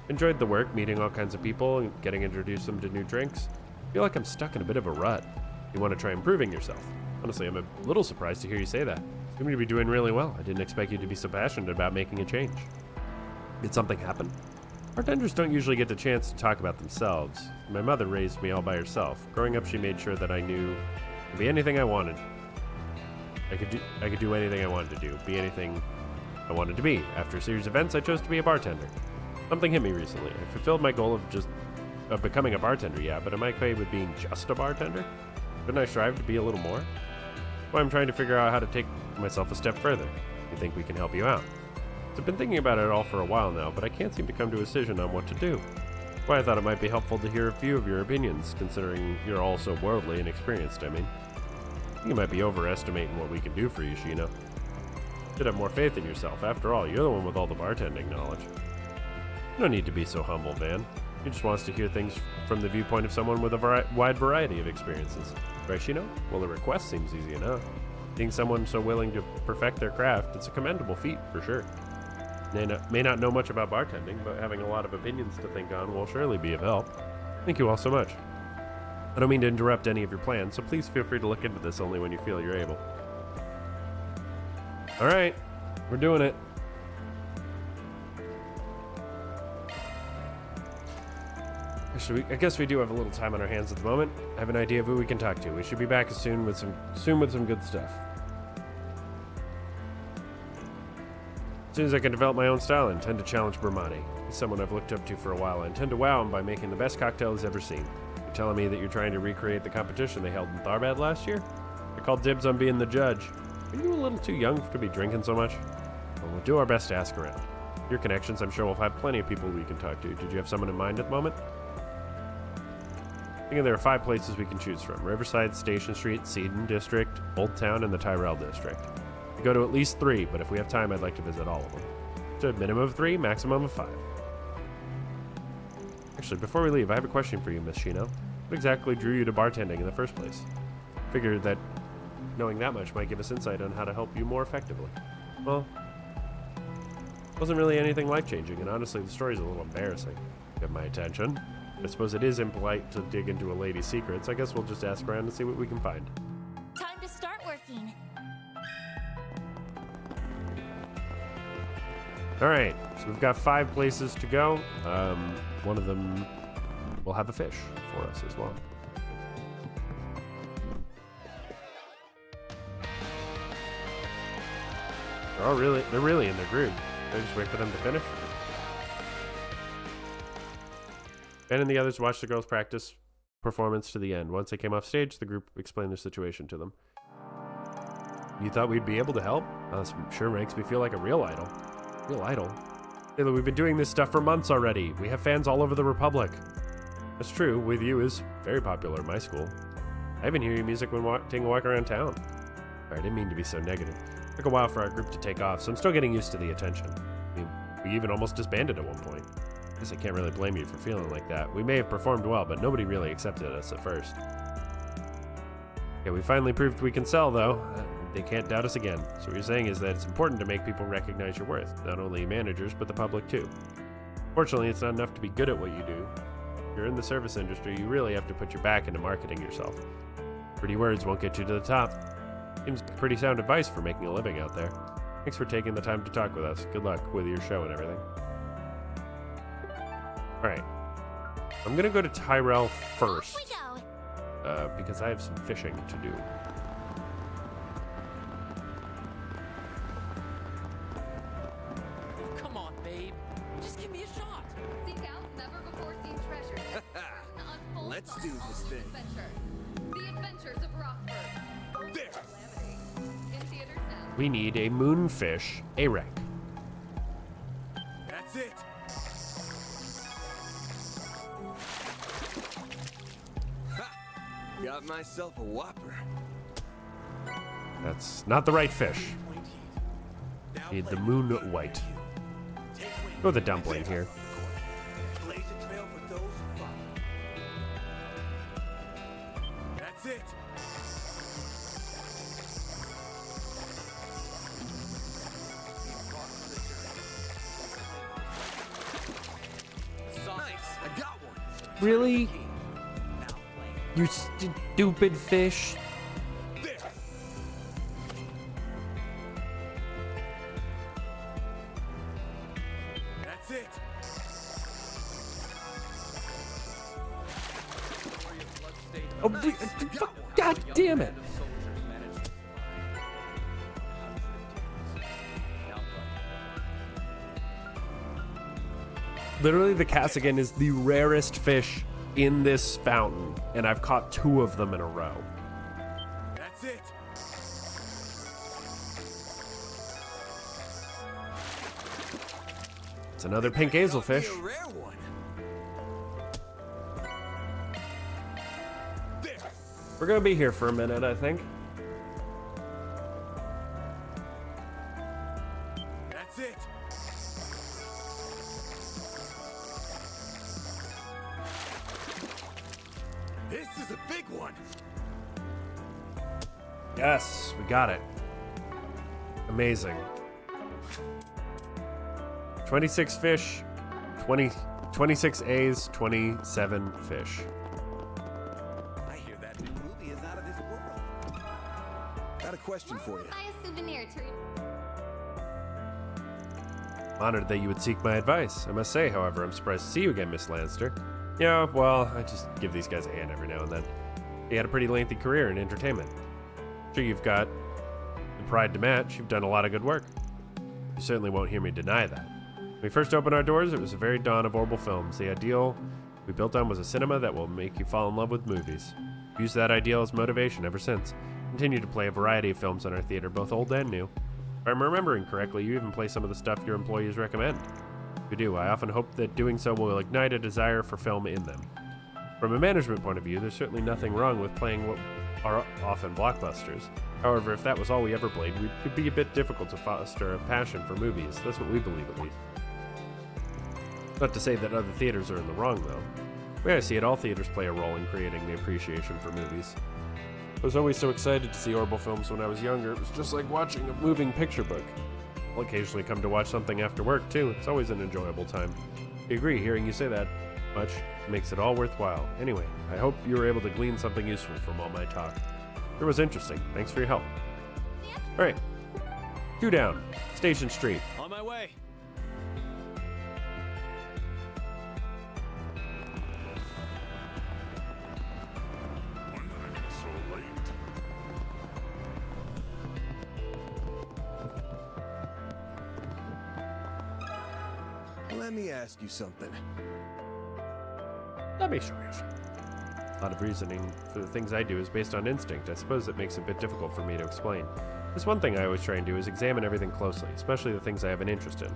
Enjoyed the work, meeting all kinds of people, and getting introduced them to new drinks. Feel like I'm stuck in a bit of a rut. You want to try improving yourself. Honestly, I'm a little surprised to hear you say that. You seem to be doing really well. I didn't expect you to be so passionate about making a change. Did something happen? Bartenders don't usually get the chance to talk about themselves. My mother raised me all by herself. Growing up, she made sure that I knew I could be anything I wanted. I could do anything I wanted to do, be anything I wanted to be. After a series of events, I chose to be a bartender. Something hit me recently. I fulfilled my goal of becoming a bartender, yeah, but am I okay with being just a bartender? Couldn't I strive to be a little more? Well, I'm trying to figure out how to take myself a step further. You think we can help you out? So I've been thinking about it all for a while now, but I can't seem to come to a decision on what to do. That's why I thought it might be helpful to hear a few of your opinions, considering you're all so worldly and experienced, I mean. You might be overestimating what we can do for you, Shino. You should have more faith in yourself. After all, you're the one with all the bartending knowledge. You don't need to be so humble, Van. You just want us to hear things from the viewpoint of someone with a wide variety of experiences. Right, Shino? Well, the request seems easy enough. Being someone so willing to perfect their craft, it's a commendable feat, for sure. May not know much about bartending, but having a lot of opinions to think on will surely be of help. Thank you all so much. I don't mean to interrupt any of your plans, so please feel free to look into this only when you feel you're able. Alright, we're doing it. Actually, I guess we do have a little time on our hands at the moment. I have an idea of who we can talk to. We should be back soon with some good stuff. As soon as I can develop my own style, I intend to challenge Bramati. He's someone I've looked up to for a while. I intend to wow him by making the best cocktail he's ever seen. You're telling me that you're trying to recreate the competition they held in Tharbad last year? I called dibs on being the judge. Are you a little too young to be drinking so much? Well, we'll do our best to ask around. Your connections, I'm sure we'll have plenty of people we can talk to. Did you have someone in mind at the moment? I think there are 5 places we can choose from. Riverside, Station Street, Seedon District, Old Town, and the Tyrell District. We go to at least 3, but if we have time, I'd like to visit all of them. So a minimum of 3, maximum of 5. Actually, before we leave, I have a question for you, Miss Shino. What exactly drew you to bartending in the first place? Figured that knowing that much might give us insight on how to help you more effectively. Well, it wasn't really anything life-changing, and honestly, the story's a little embarrassing. Get my attention. I suppose it is impolite to dig into a lady's secrets. I guess we'll just ask around and see what we can find. Time to start working. Alright, so we've got 5 places to go. One of them will have a fish for us as well. They're really in their groove. I just wait for them to finish. Ben and the others watched the girls practice performance to the end. Once they came off stage, the group explained their situation to them. You thought we'd be able to help? This sure makes me feel like a real idol. Real idol? Taylor, we've been doing this stuff for months already. We have fans all over the Republic. That's true. With You is very popular in my school. I even hear your music when taking a walk around town. I didn't mean to be so negative. It took a while for our group to take off, so I'm still getting used to the attention. I mean, we even almost disbanded at one point. I guess I can't really blame you for feeling like that. We may have performed well, but nobody really accepted us at first. Yeah, we finally proved we can sell, though. They can't doubt us again. So what you're saying is that it's important to make people recognize your worth, not only managers, but the public too. Fortunately, it's not enough to be good at what you do. If you're in the service industry, you really have to put your back into marketing yourself. Pretty words won't get you to the top. Seems like pretty sound advice for making a living out there. Thanks for taking the time to talk with us. Good luck with your show and everything. Alright. I'm gonna go to Tyrell first. Because I have some fishing to do. Come on, babe. Just give me a shot. Seek out never before seen treasure. Let's do this thing. The Adventures of Rockford. There. In theaters now. We need a moonfish A-Wreck. That's it. Got myself a whopper. That's not the right fish. Need the moon white. Go with the dumpling here. Blaze a trail for those who follow. That's it. Nice, I got one. Really? You stupid fish. There. That's it. Oh, God damn it. Literally, the Cassigan is the rarest fish in this fountain, and I've caught 2 of them in a row. That's it. It's another pink hazelfish. A rare one. There. We're gonna be here for a minute, I think. That's it. This is a big one. Yes, we got it. Amazing. 26 fish, 26 A's, 27 fish. I hear that new movie is out of this world. Got a question for you. Buy a souvenir to Honored that you would seek my advice. I must say, however, I'm surprised to see you again, Miss Lannister. Yeah, well, I just give these guys a hand every now and then. They had a pretty lengthy career in entertainment. Sure, you've got the pride to match. You've done a lot of good work. You certainly won't hear me deny that. When we first opened our doors, it was the very dawn of Orbital Films. The ideal we built on was a cinema that will make you fall in love with movies. We've used that ideal as motivation ever since. Continue to play a variety of films in our theater, both old and new. If I'm remembering correctly, you even play some of the stuff your employees recommend. If you do, I often hope that doing so will ignite a desire for film in them. From a management point of view, there's certainly nothing wrong with playing what are often blockbusters. However, if that was all we ever played, it'd be a bit difficult to foster a passion for movies. That's what we believe, at least. Not to say that other theaters are in the wrong, though. The way I see it, all theaters play a role in creating the appreciation for movies. I was always so excited to see Orbital Films when I was younger. It was just like watching a moving picture book. I'll occasionally come to watch something after work, too. It's always an enjoyable time. I agree, hearing you say that much makes it all worthwhile. Anyway, I hope you were able to glean something useful from all my talk. It was interesting. Thanks for your help. Alright. 2 down. Station Street. On my way. Let me ask you something. Let me show you something. A lot of reasoning for the things I do is based on instinct. I suppose it makes it a bit difficult for me to explain. This one thing I always try and do is examine everything closely, especially the things I have an interest in.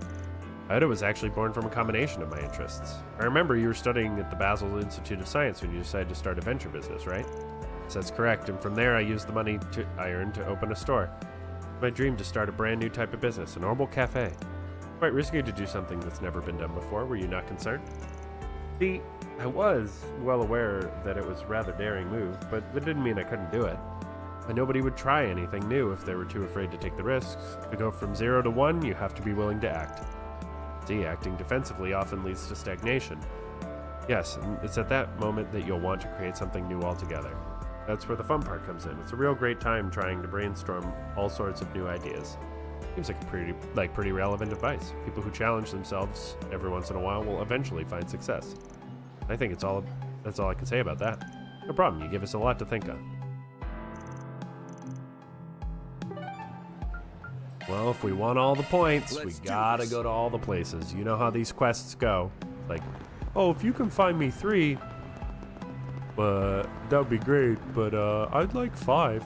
Ida was actually born from a combination of my interests. I remember you were studying at the Basel Institute of Science when you decided to start a venture business, right? Yes, that's correct, and from there I used the money I earned to open a store. It's my dream to start a brand new type of business, an Orbital Cafe. Quite risky to do something that's never been done before. Were you not concerned? See, I was well aware that it was a rather daring move, but that didn't mean I couldn't do it. And nobody would try anything new if they were too afraid to take the risks. To go from 0 to 1, you have to be willing to act. See, acting defensively often leads to stagnation. Yes, and it's at that moment that you'll want to create something new altogether. That's where the fun part comes in. It's a real great time trying to brainstorm all sorts of new ideas. Seems like pretty relevant advice. People who challenge themselves every once in a while will eventually find success. I think that's all I can say about that. No problem, you give us a lot to think on. Well, if we want all the points, we gotta go to all the places. You know how these quests go. Like, oh, if you can find me 3, that would be great, but I'd like 5.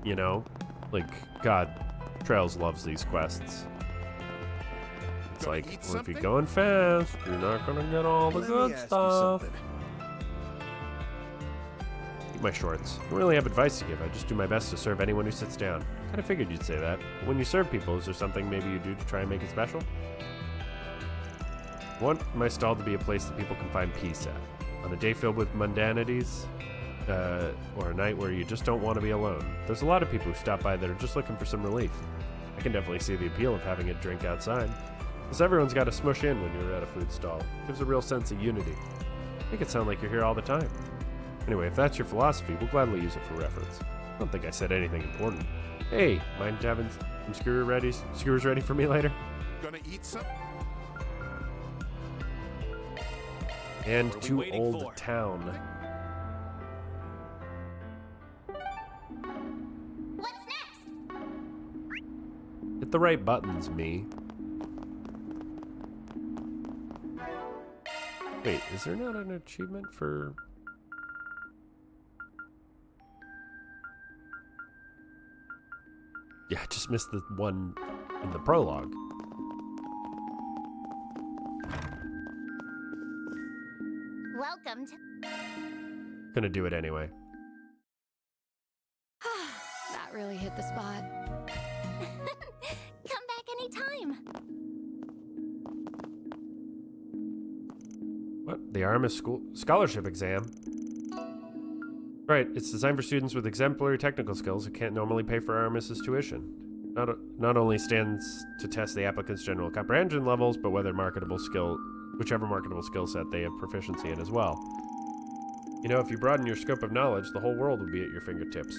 You know? Like, God, Trails loves these quests. It's like, well, if you're going fast, you're not gonna get all the good stuff. Eat my shorts. I don't really have advice to give. I just do my best to serve anyone who sits down. Kind of figured you'd say that. But when you serve people, is there something maybe you do to try and make it special? I want my stall to be a place that people can find peace at. On a day filled with mundanities, or a night where you just don't want to be alone. There's a lot of people who stop by that are just looking for some relief. I can definitely see the appeal of having a drink outside. Because everyone's got to smush in when you're at a food stall. It gives a real sense of unity. Make it sound like you're here all the time. Anyway, if that's your philosophy, we'll gladly use it for reference. I don't think I said anything important. Hey, mind having some skewers ready for me later? Gonna eat some? And to Old Town. What's next? Hit the right buttons, me. Wait, is there not an achievement for... Yeah, I just missed the one in the prologue. Welcome to... Gonna do it anyway. That really hit the spot. Come back anytime. What? The Artemis Scholarship Exam? Right, it's designed for students with exemplary technical skills who can't normally pay for Artemis's tuition. Not only stands to test the applicant's general comprehension levels, but whichever marketable skill set they have proficiency in as well. You know, if you broaden your scope of knowledge, the whole world would be at your fingertips.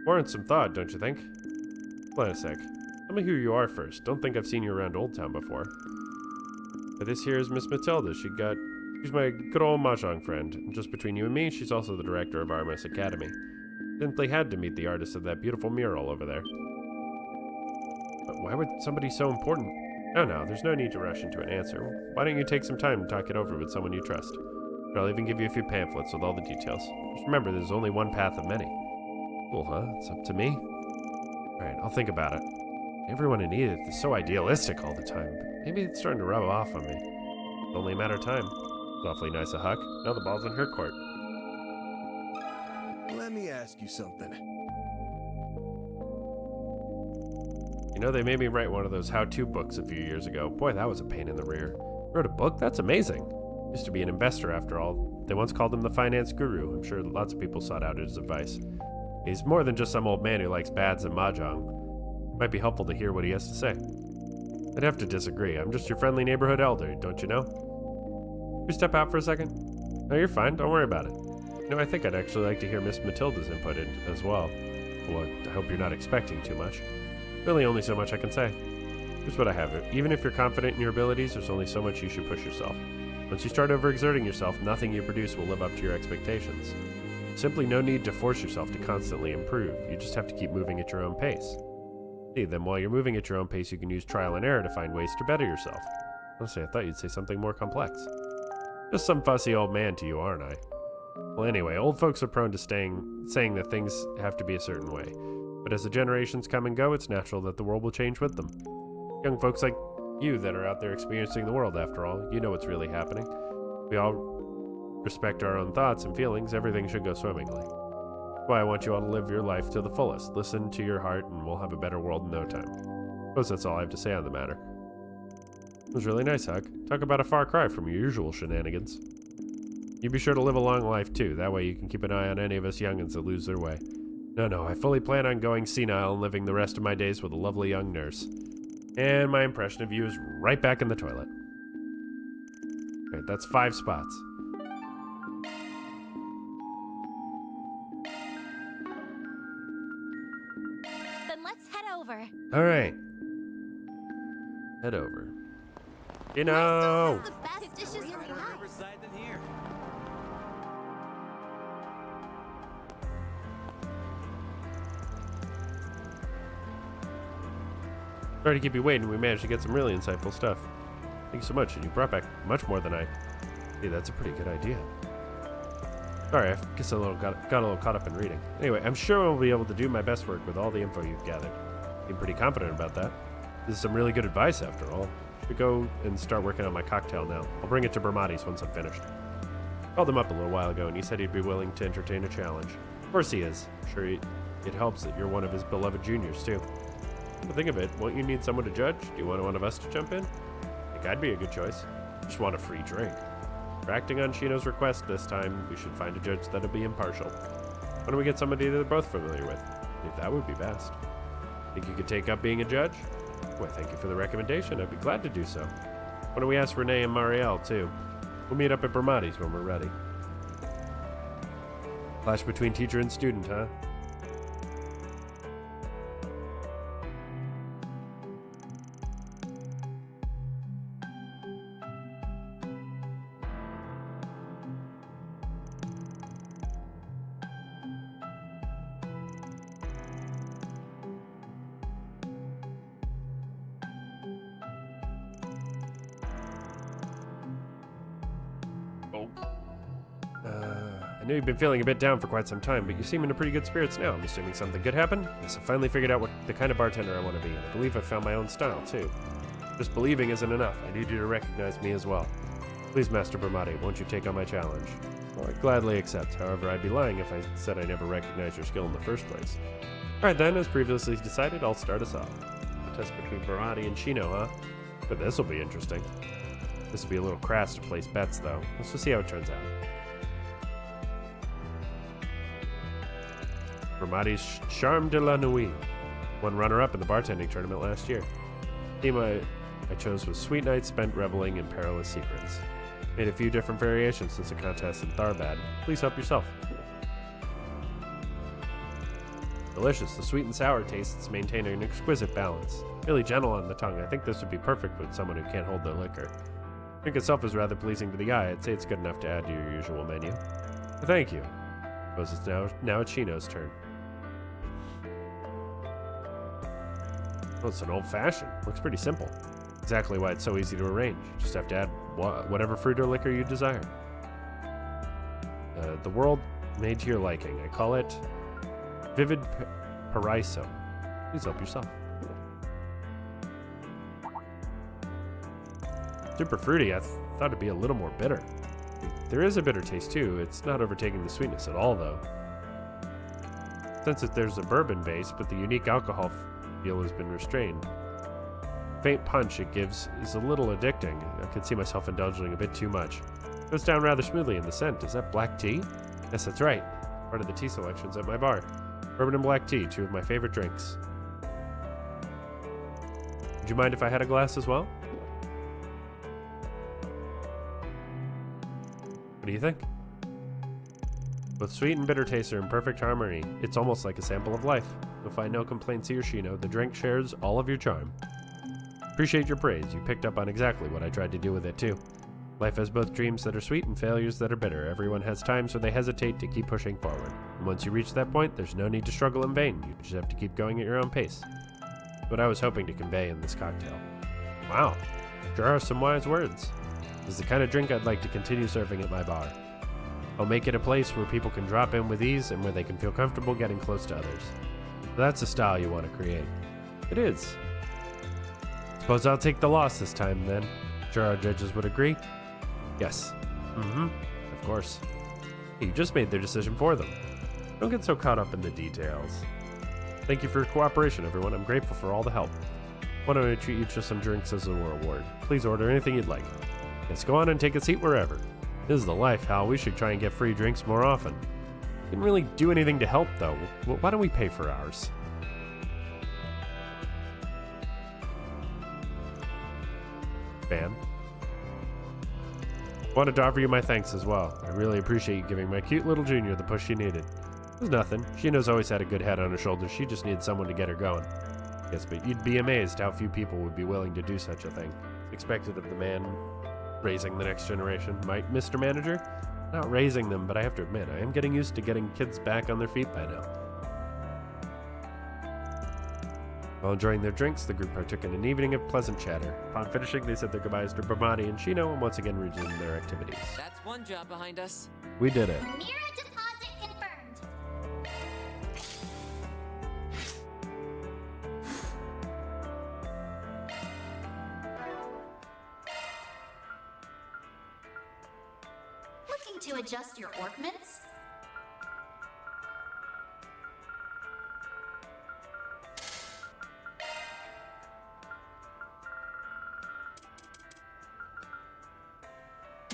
Warrants some thought, don't you think? Hold on a sec. Tell me who you are first. Don't think I've seen you around Old Town before. But this here is Miss Matilda. She got She's my good old mahjong friend. And just between you and me, she's also the director of Artemis Academy. Simply had to meet the artist of that beautiful mural over there. But why would somebody so important? No, there's no need to rush into an answer. Why don't you take some time and talk it over with someone you trust? I'll even give you a few pamphlets with all the details. Just remember, there's only one path of many. Cool, huh? It's up to me? Alright, I'll think about it. Everyone in Edith is so idealistic all the time, but maybe it's starting to rub off on me. It's only a matter of time. It's awfully nice of Huck. Now the ball's in her court. Let me ask you something. You know, they made me write one of those how-to books a few years ago. Boy, that was a pain in the rear. Wrote a book? That's amazing. Used to be an investor, after all. They once called him the finance guru. I'm sure lots of people sought out his advice. He's more than just some old man who likes bads and mahjong. Might be helpful to hear what he has to say. I'd have to disagree. I'm just your friendly neighborhood elder, don't you know? Can we step out for a second? No, you're fine. Don't worry about it. You know, I think I'd actually like to hear Miss Matilda's input in as well. Well, I hope you're not expecting too much. Really only so much I can say. Here's what I have. Even if you're confident in your abilities, there's only so much you should push yourself. Once you start overexerting yourself, nothing you produce will live up to your expectations. Simply no need to force yourself to constantly improve. You just have to keep moving at your own pace. See, then while you're moving at your own pace, you can use trial and error to find ways to better yourself. Honestly, I thought you'd say something more complex. Just some fussy old man to you, aren't I? Well, anyway, old folks are prone to saying that things have to be a certain way. But as the generations come and go, it's natural that the world will change with them. Young folks like you that are out there experiencing the world, after all, you know what's really happening. We all respect our own thoughts and feelings. Everything should go swimmingly. That's why I want you all to live your life to the fullest. Listen to your heart, and we'll have a better world in no time. I suppose that's all I have to say on the matter. It was really nice, Huck. Talk about a far cry from your usual shenanigans. You be sure to live a long life, too. That way you can keep an eye on any of us youngins that lose their way. No, I fully plan on going senile and living the rest of my days with a lovely young nurse. And my impression of you is right back in the toilet. Right, that's 5 spots. Then let's head over. Alright. Head over. You know! The best dishes around. Riverside than here. Sorry to keep you waiting. We managed to get some really insightful stuff. Thank you so much, and you brought back much more than I... Hey, that's a pretty good idea. Sorry, I guess I got a little caught up in reading. Anyway, I'm sure I'll be able to do my best work with all the info you've gathered. I'm pretty confident about that. This is some really good advice, after all. I should go and start working on my cocktail now. I'll bring it to Bermati's once I'm finished. Called him up a little while ago, and he said he'd be willing to entertain a challenge. Of course he is. I'm sure it helps that you're one of his beloved juniors, too. Come to think of it, won't you need someone to judge? Do you want one of us to jump in? I think I'd be a good choice. Just want a free drink. For acting on Shino's request this time, we should find a judge that'll be impartial. Why don't we get somebody they're both familiar with? I think that would be best. Think you could take up being a judge? Well, thank you for the recommendation. I'd be glad to do so. Why don't we ask Renee and Marielle, too? We'll meet up at Bermati's when we're ready. Clash between teacher and student, huh? I know you've been feeling a bit down for quite some time, but you seem in pretty good spirits now. I'm assuming something good happened? Yes, I finally figured out what the kind of bartender I want to be, and I believe I found my own style, too. Just believing isn't enough. I need you to recognize me as well. Please, Master Bermati, won't you take on my challenge? Well, I'd gladly accept. However, I'd be lying if I said I never recognized your skill in the first place. Alright then, as previously decided, I'll start us off. A test between Bermati and Shino, huh? But this'll be interesting. This will be a little crass to place bets, though. Let's just see how it turns out. Bermati's Charme de la Nuit won runner-up in the bartending tournament last year. The theme I chose was Sweet Nights Spent Reveling in Perilous Secrets. Made a few different variations since the contest in Tharbad. Please help yourself. Delicious. The sweet and sour tastes maintain an exquisite balance. Really gentle on the tongue. I think this would be perfect with someone who can't hold their liquor. drink itself is rather pleasing to the eye. I'd say it's good enough to add to your usual menu. Thank you. I suppose it's now it's Shino's turn. Well, it's an old-fashioned. Looks pretty simple. Exactly why it's so easy to arrange. You just have to add whatever fruit or liquor you desire. The world made to your liking. I call it Vivid Paraiso. Please help yourself. Super fruity. I thought it'd be a little more bitter. There is a bitter taste too. It's not overtaking the sweetness at all, though. Since there's a bourbon base, but the unique alcohol feel has been restrained. Faint punch it gives is a little addicting. I could see myself indulging a bit too much. It goes down rather smoothly in the scent. Is that black tea? Yes, that's right. Part of the tea selections at my bar. Bourbon and black tea, two of my favorite drinks. Would you mind if I had a glass as well? What do you think? Both sweet and bitter tastes are in perfect harmony. It's almost like a sample of life. You'll find no complaints here, Shino. The drink shares all of your charm. Appreciate your praise. You picked up on exactly what I tried to do with it, too. Life has both dreams that are sweet and failures that are bitter. Everyone has times where they hesitate to keep pushing forward. And once you reach that point, there's no need to struggle in vain. You just have to keep going at your own pace. That's what I was hoping to convey in this cocktail. Wow, there are some wise words. This is the kind of drink I'd like to continue serving at my bar. I'll make it a place where people can drop in with ease and where they can feel comfortable getting close to others. That's the style you want to create. It is. Suppose I'll take the loss this time, then. Sure our judges would agree? Yes. Of course. Hey, you just made their decision for them. Don't get so caught up in the details. Thank you for your cooperation, everyone. I'm grateful for all the help. Why don't I treat you to some drinks as a reward? Please order anything you'd like. Yes, go on and take a seat wherever. This is the life, Hal. We should try and get free drinks more often. Didn't really do anything to help, though. Why don't we pay for ours? Fan. Wanted to offer you my thanks as well. I really appreciate you giving my cute little junior the push she needed. It was nothing. Shino's always had a good head on her shoulders. She just needed someone to get her going. Yes, but you'd be amazed how few people would be willing to do such a thing. It's expected of the man raising the next generation. Might, Mr. Manager? Not raising them, but I have to admit, I am getting used to getting kids back on their feet by now. While enjoying their drinks, the group partook in an evening of pleasant chatter. Upon finishing, they said their goodbyes to Bravani and Shino and once again resumed their activities. That's one job behind us. We did it. Mira deposit confirmed. Looking to adjust your ornaments?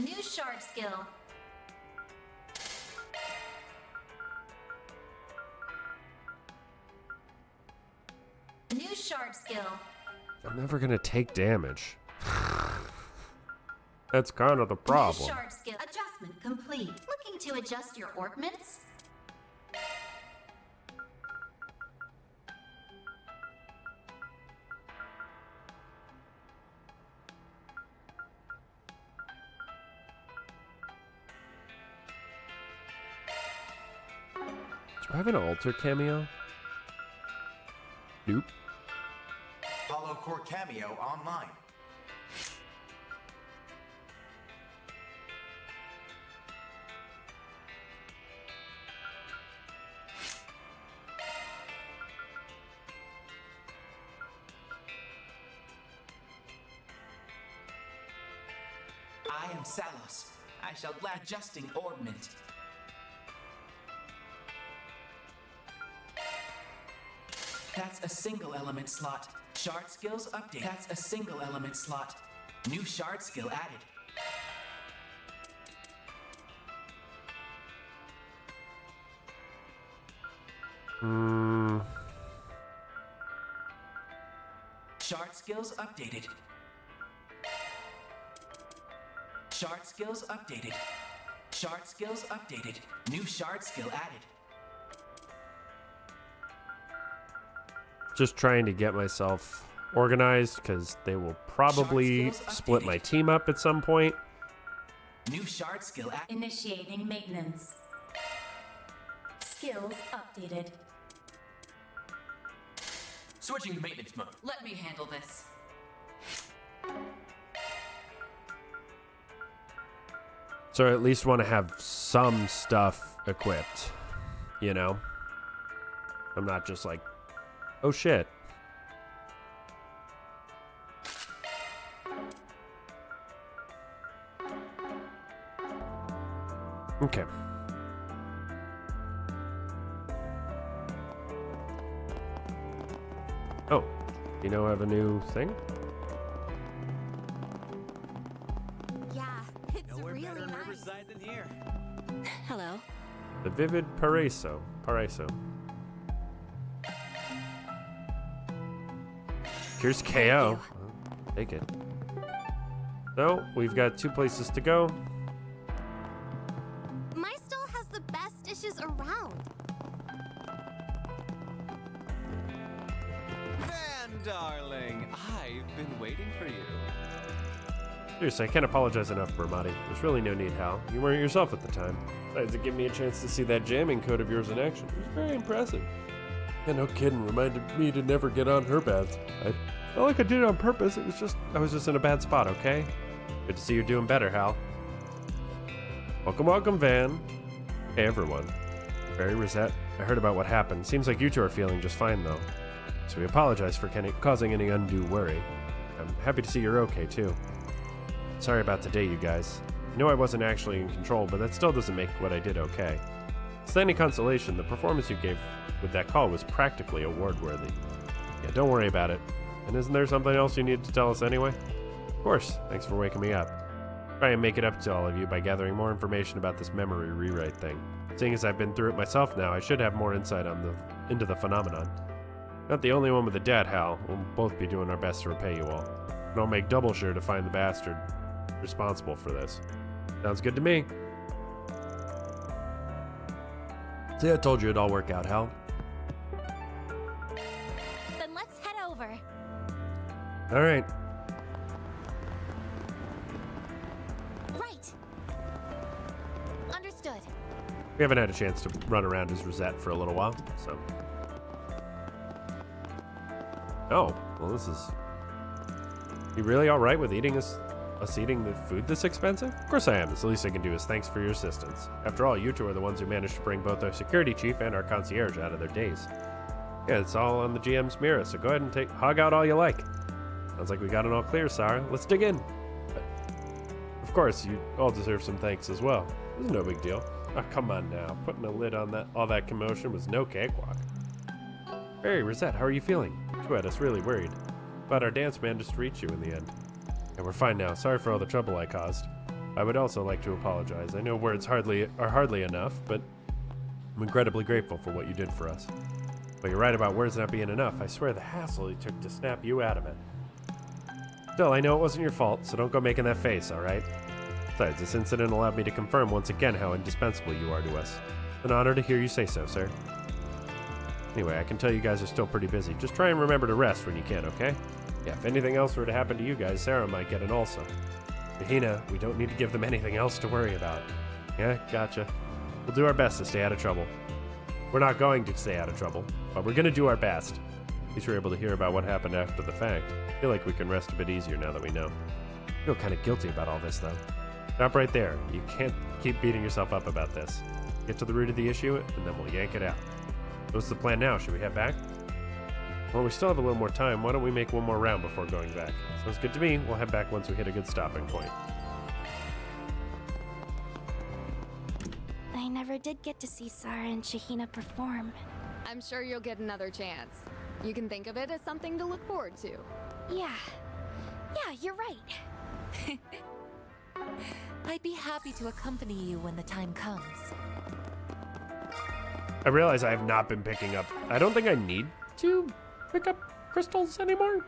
New shard skill. New shard skill. I'm never gonna take damage. That's kind of the problem. New shard skill. Adjustment complete. Looking to adjust your ornaments? Do I have an altar cameo? Nope. Hollow Core Cameo online. I am Salos. I shall glad adjusting ornament. That's a single element slot. Shard skills update. That's a single element slot. New shard skill added. Shard skills updated. Shard skills updated. Shard skills updated. New shard skill added. Just trying to get myself organized because they will probably split my team up at some point. New shard skill initiating maintenance. Skills updated. Switching to maintenance mode. Let me handle this. So I at least want to have some stuff equipped, you know? I'm not just like, oh shit. Okay. Oh, you know I have a new thing? Yeah, it's Nowhere really better in nice. Riverside than here. Hello. The Vivid Paraiso. Here's KO. Well, take it. So, we've got 2 places to go. My stall has the best dishes around. Van, darling, I've been waiting for you. Seriously, I can't apologize enough, Bermati. There's really no need, Hal. You weren't yourself at the time. Besides, it gave me a chance to see that jamming code of yours in action. It was very impressive. Yeah, no kidding. Reminded me to never get on her bad side. Not like I did it on purpose. It was just, I was just in a bad spot, okay? Good to see you're doing better, Hal. Welcome, welcome, Van. Hey, everyone. Barry, Rosette, I heard about what happened. Seems like you two are feeling just fine, though. So we apologize for causing any undue worry. I'm happy to see you're okay, too. Sorry about today, you guys. I know I wasn't actually in control, but that still doesn't make what I did okay. It's any consolation, the performance you gave with that call was practically award-worthy. Yeah, don't worry about it. And isn't there something else you need to tell us anyway? Of course, thanks for waking me up. Try and make it up to all of you by gathering more information about this memory rewrite thing. Seeing as I've been through it myself now, I should have more insight into the phenomenon. Not the only one with a debt, Hal. We'll both be doing our best to repay you all. And I'll make double sure to find the bastard responsible for this. Sounds good to me. See, I told you it'd all work out, Hal. Then let's head over. All right. Right. Understood. We haven't had a chance to run around as Rosette for a little while, so. Oh, well, this is. You really all right with eating us eating the food this expensive? Of course I am. It's the least I can do is thanks for your assistance. After all, you two are the ones who managed to bring both our security chief and our concierge out of their days. Yeah, it's all on the GM's mirror, so go ahead and hog out all you like. Sounds like we got it all clear, Sarah. Let's dig in. But, of course, you all deserve some thanks as well. This is no big deal. Oh, come on now. Putting a lid on all that commotion was no cakewalk. Hey, Rosette, how are you feeling? You had us really worried. But our dance managed to reach you in the end. And we're fine now. Sorry for all the trouble I caused. I would also like to apologize. I know words are hardly enough, but I'm incredibly grateful for what you did for us. But you're right about words not being enough. I swear the hassle it took to snap you out of it. Still, I know it wasn't your fault, so don't go making that face, alright? Besides, this incident allowed me to confirm once again how indispensable you are to us. It's an honor to hear you say so, sir. Anyway, I can tell you guys are still pretty busy. Just try and remember to rest when you can, okay? Yeah, if anything else were to happen to you guys, Sarah might get an ulcer. Bahina, we don't need to give them anything else to worry about. Yeah, gotcha. We'll do our best to stay out of trouble. We're not going to stay out of trouble, but we're going to do our best. At least you're able to hear about what happened after the fact. I feel like we can rest a bit easier now that we know. I feel kind of guilty about all this, though. Stop right there. You can't keep beating yourself up about this. Get to the root of the issue, and then we'll yank it out. What's the plan now? Should we head back? Well, we still have a little more time. Why don't we make one more round before going back? Sounds good to me. We'll head back once we hit a good stopping point. I never did get to see Sarah and Shahina perform. I'm sure you'll get another chance. You can think of it as something to look forward to. Yeah, you're right. I'd be happy to accompany you when the time comes. I realize I have not been picking up. I don't think I need to pick up crystals anymore.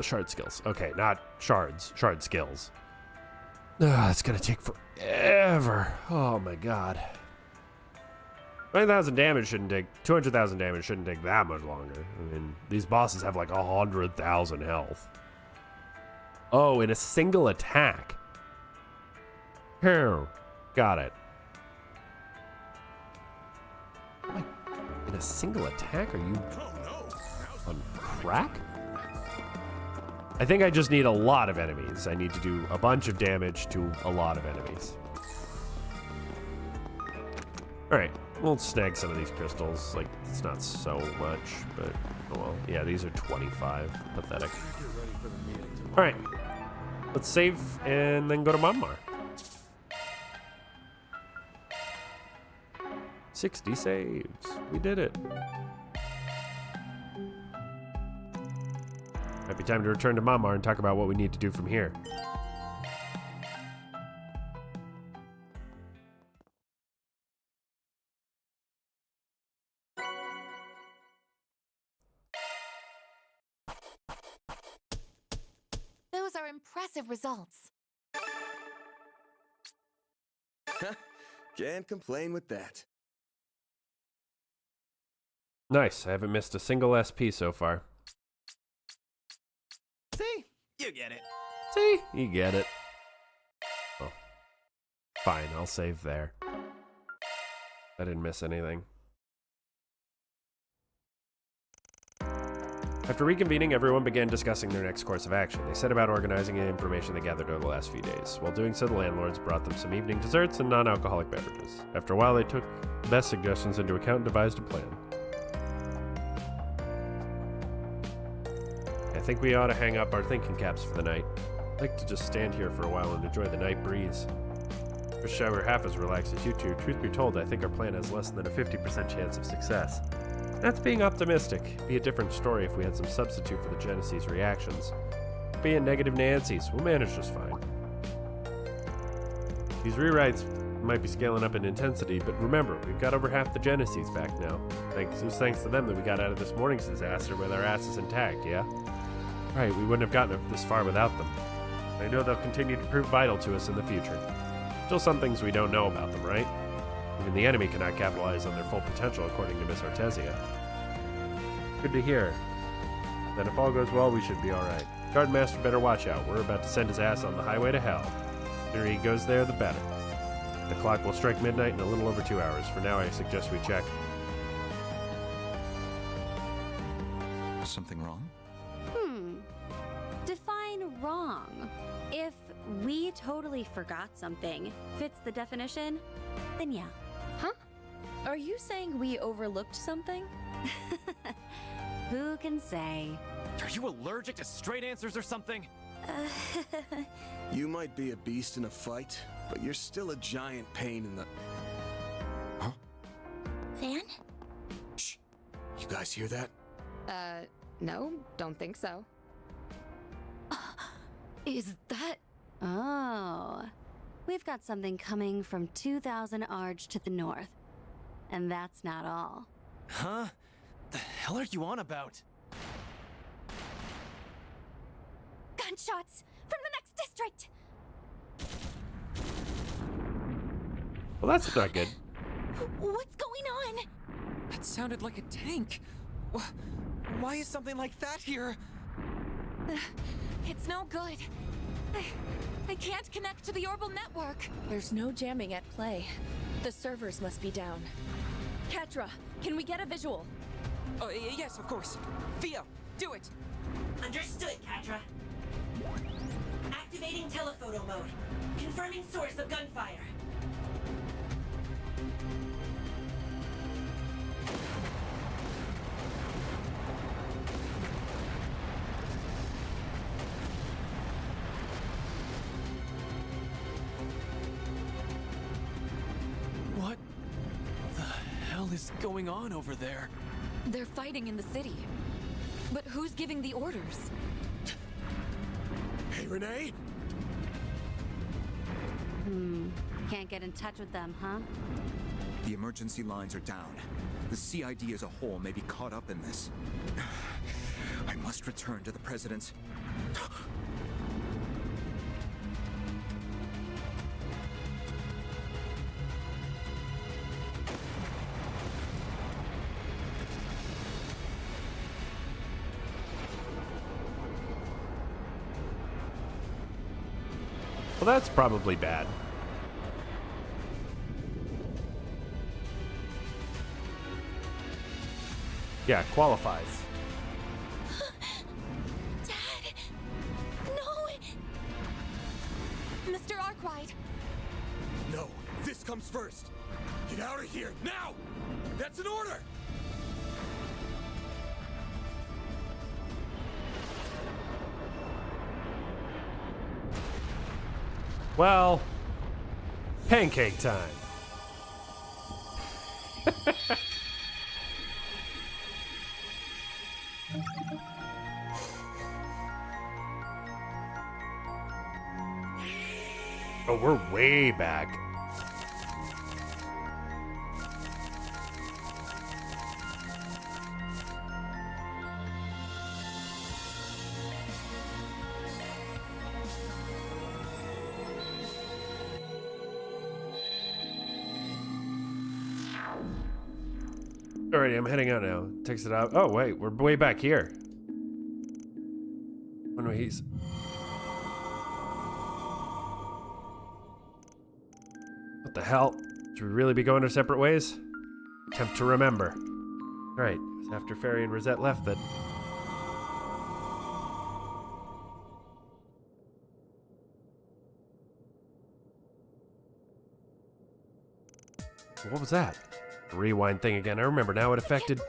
Shard skills. Okay, not shards. Shard skills. It's gonna take forever. Oh my god. 20,000 damage shouldn't take, 200,000 damage shouldn't take that much longer. I mean, these bosses have like 100,000 health. Oh, in a single attack. Oh, got it. In a single attack? Are you on crack? I think I just need a lot of enemies. I need to do a bunch of damage to a lot of enemies. Alright, we'll snag some of these crystals. Like, it's not so much, but oh well. Yeah, these are 25. Pathetic. Alright, let's save and then go to Monmar. 60 saves. We did it. Might be time to return to Monmar and talk about what we need to do from here. Those are impressive results. Can't complain with that. Nice. I haven't missed a single SP so far. See? You get it. See? You get it. Oh. Fine, I'll save there. I didn't miss anything. After reconvening, everyone began discussing their next course of action. They set about organizing the information they gathered over the last few days. While doing so, the landlords brought them some evening desserts and non-alcoholic beverages. After a while, they took the best suggestions into account and devised a plan. I think we ought to hang up our thinking caps for the night. I'd like to just stand here for a while and enjoy the night breeze. Wish I were half as relaxed as you two. Truth be told, I think our plan has less than a 50% chance of success. That's being optimistic. It'd be a different story if we had some substitute for the Genesee's reactions. Being negative Nancy's, we'll manage just fine. These rewrites might be scaling up in intensity, but remember, we've got over half the Genesees back now. Thanks to them that we got out of this morning's disaster with our asses intact, yeah? Right, we wouldn't have gotten this far without them. I know they'll continue to prove vital to us in the future. Still some things we don't know about them, right? Even the enemy cannot capitalize on their full potential, according to Miss Artesia. Good to hear. Then if all goes well, we should be alright. Guardmaster better watch out. We're about to send his ass on the highway to hell. The sooner he goes there, the better. The clock will strike midnight in a little over 2 hours. For now, I suggest we check. Something wrong? Define wrong. If we totally forgot something fits the definition, then yeah. Huh? Are you saying we overlooked something? Who can say? Are you allergic to straight answers or something? You might be a beast in a fight, but you're still a giant pain in the... Huh? Van? Shh. You guys hear that? No, don't think so. Is that... Oh. We've got something coming from 2,000 Arge to the north. And that's not all. Huh? The hell are you on about? Gunshots from the next district! Well, that's not good. What's going on? That sounded like a tank. Why is something like that here? It's no good. I can't connect to the orbital network. There's no jamming at play. The servers must be down. Katra, can we get a visual? Oh, yes, of course. Theo, do it! Understood, Katra. Activating telephoto mode. Confirming source of gunfire. What the hell is going on over there? They're fighting in the city. But who's giving the orders? Hey, Renee? Can't get in touch with them, huh? The emergency lines are down. The CID as a whole may be caught up in this. I must return to the President's... Well, that's probably bad. Yeah, qualifies. Dad! No! Mr. Arkwright! No, this comes first. Get out of here, now! That's an order! Well, pancake time. Oh, we're way back. Alrighty, I'm heading out now. Takes it out. Oh, wait, we're way back here. Oh no, he's... What the hell? Should we really be going our separate ways? Attempt to remember. Alright, it was after Fairy and Rosette left that... What was that? The rewind thing again. I remember now. It affected...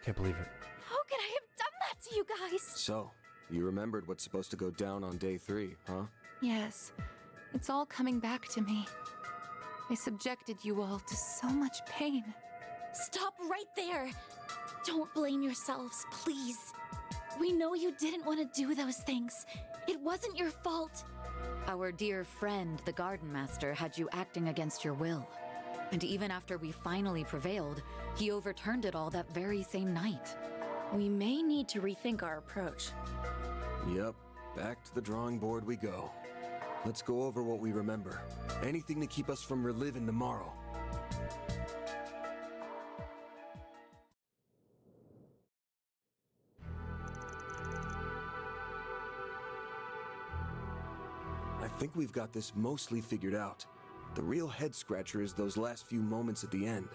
Can't believe it. How could I have done that to you guys? So, you remembered what's supposed to go down on day 3, huh? Yes, it's all coming back to me. I subjected you all to so much pain. Stop right there! Don't blame yourselves, please. We know you didn't want to do those things. It wasn't your fault. Our dear friend, the Garden Master, had you acting against your will. And even after we finally prevailed, he overturned it all that very same night. We may need to rethink our approach. Yep, back to the drawing board we go. Let's go over what we remember. Anything to keep us from reliving tomorrow. I think we've got this mostly figured out. The real head-scratcher is those last few moments at the end.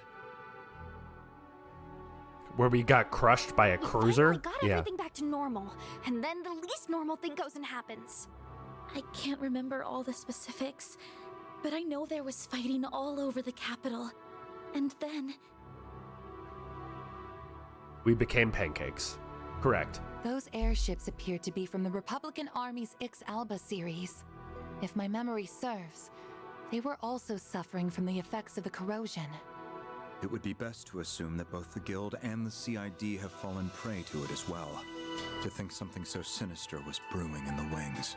Where we got crushed by a cruiser? We got everything back to normal, and then the least normal thing goes and happens. I can't remember all the specifics, but I know there was fighting all over the capital. And then... We became pancakes. Correct. Those airships appeared to be from the Republican Army's Ix Alba series. If my memory serves, they were also suffering from the effects of the corrosion. It would be best to assume that both the Guild and the CID have fallen prey to it as well. To think something so sinister was brewing in the wings.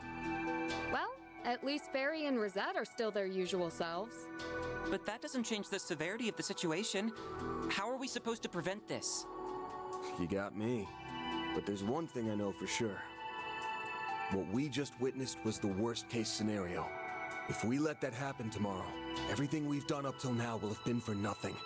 Well, at least Fairy and Rosette are still their usual selves. But that doesn't change the severity of the situation. How are we supposed to prevent this? You got me. But there's one thing I know for sure. What we just witnessed was the worst-case scenario. If we let that happen tomorrow, everything we've done up till now will have been for nothing.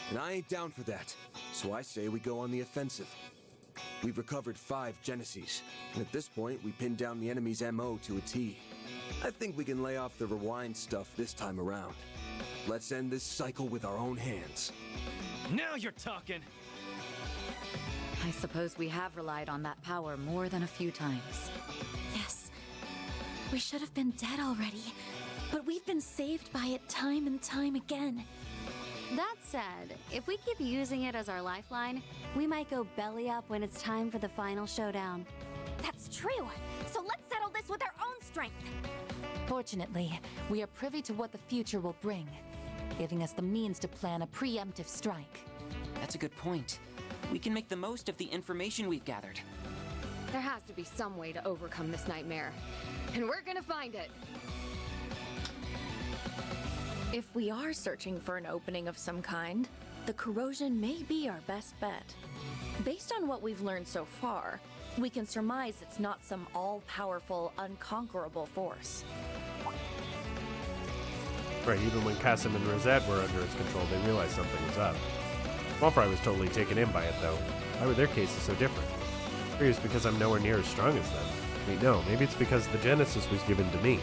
And I ain't down for that, so I say we go on the offensive. We've recovered 5 Genesis, and at this point, we pinned down the enemy's MO to a T. I think we can lay off the rewind stuff this time around. Let's end this cycle with our own hands. Now you're talking! I suppose we have relied on that power more than a few times. Yes. We should have been dead already, but we've been saved by it time and time again. That said, if we keep using it as our lifeline, we might go belly up when it's time for the final showdown. That's true! So let's settle this with our own strength! Fortunately, we are privy to what the future will bring, giving us the means to plan a preemptive strike. That's a good point. We can make the most of the information we've gathered. There has to be some way to overcome this nightmare, and we're gonna find it. If we are searching for an opening of some kind, the corrosion may be our best bet. Based on what we've learned so far, we can surmise it's not some all-powerful, unconquerable force. Right, even when Cassim and Rosette were under its control, they realized something was up. Malfry was totally taken in by it, though. Why were their cases so different? Maybe it's because I'm nowhere near as strong as them. Wait, no, maybe it's because the Genesis was given to me.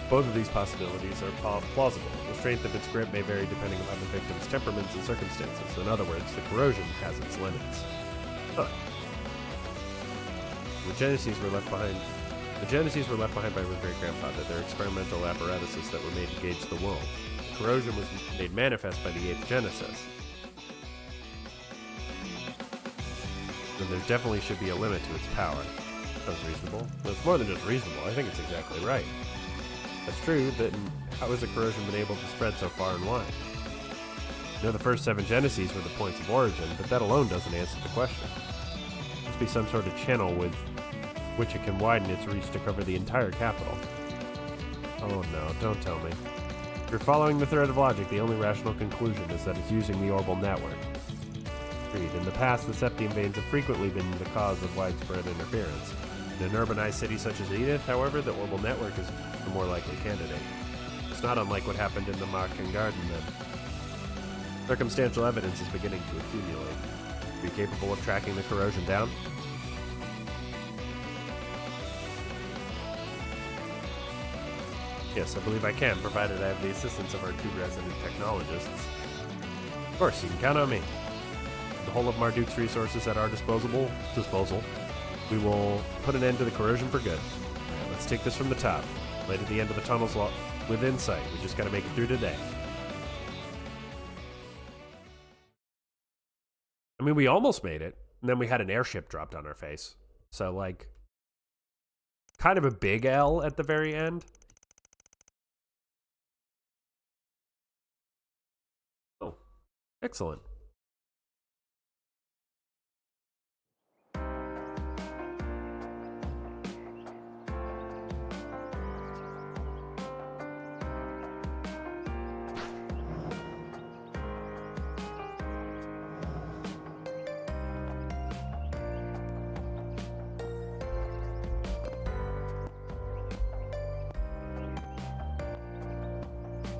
Both of these possibilities are plausible. The strength of its grip may vary depending upon the victim's temperaments and circumstances. In other words, the corrosion has its limits. Huh. The Genesis were left behind by my great-grandfather. They're experimental apparatuses that were made to gauge the world. The corrosion was made manifest by the 8th Genesis. Then there definitely should be a limit to its power. Sounds reasonable. But it's more than just reasonable. I think it's exactly right. That's true, but how has the corrosion been able to spread so far and wide? I know the first 7 Geneses were the points of origin, but that alone doesn't answer the question. There must be some sort of channel with which it can widen its reach to cover the entire capital. Oh no, don't tell me. If you're following the thread of logic, the only rational conclusion is that it's using the orbital network. Agreed. In the past, the septium veins have frequently been the cause of widespread interference. In an urbanized city such as Edith, however, the orbital network is the more likely candidate. It's not unlike what happened in the Mocking Garden then. Circumstantial evidence is beginning to accumulate. Are you capable of tracking the corrosion down? Yes, I believe I can, provided I have the assistance of our 2 resident technologists. Of course, you can count on me. The whole of Marduk's resources at our disposal, we will put an end to the corrosion for good. Alright, let's take this from the top. Right at the end of the tunnel's within sight. We just gotta make it through today. I mean, we almost made it, and then we had an airship dropped on our face. So, like, kind of a big L at the very end. Oh, excellent.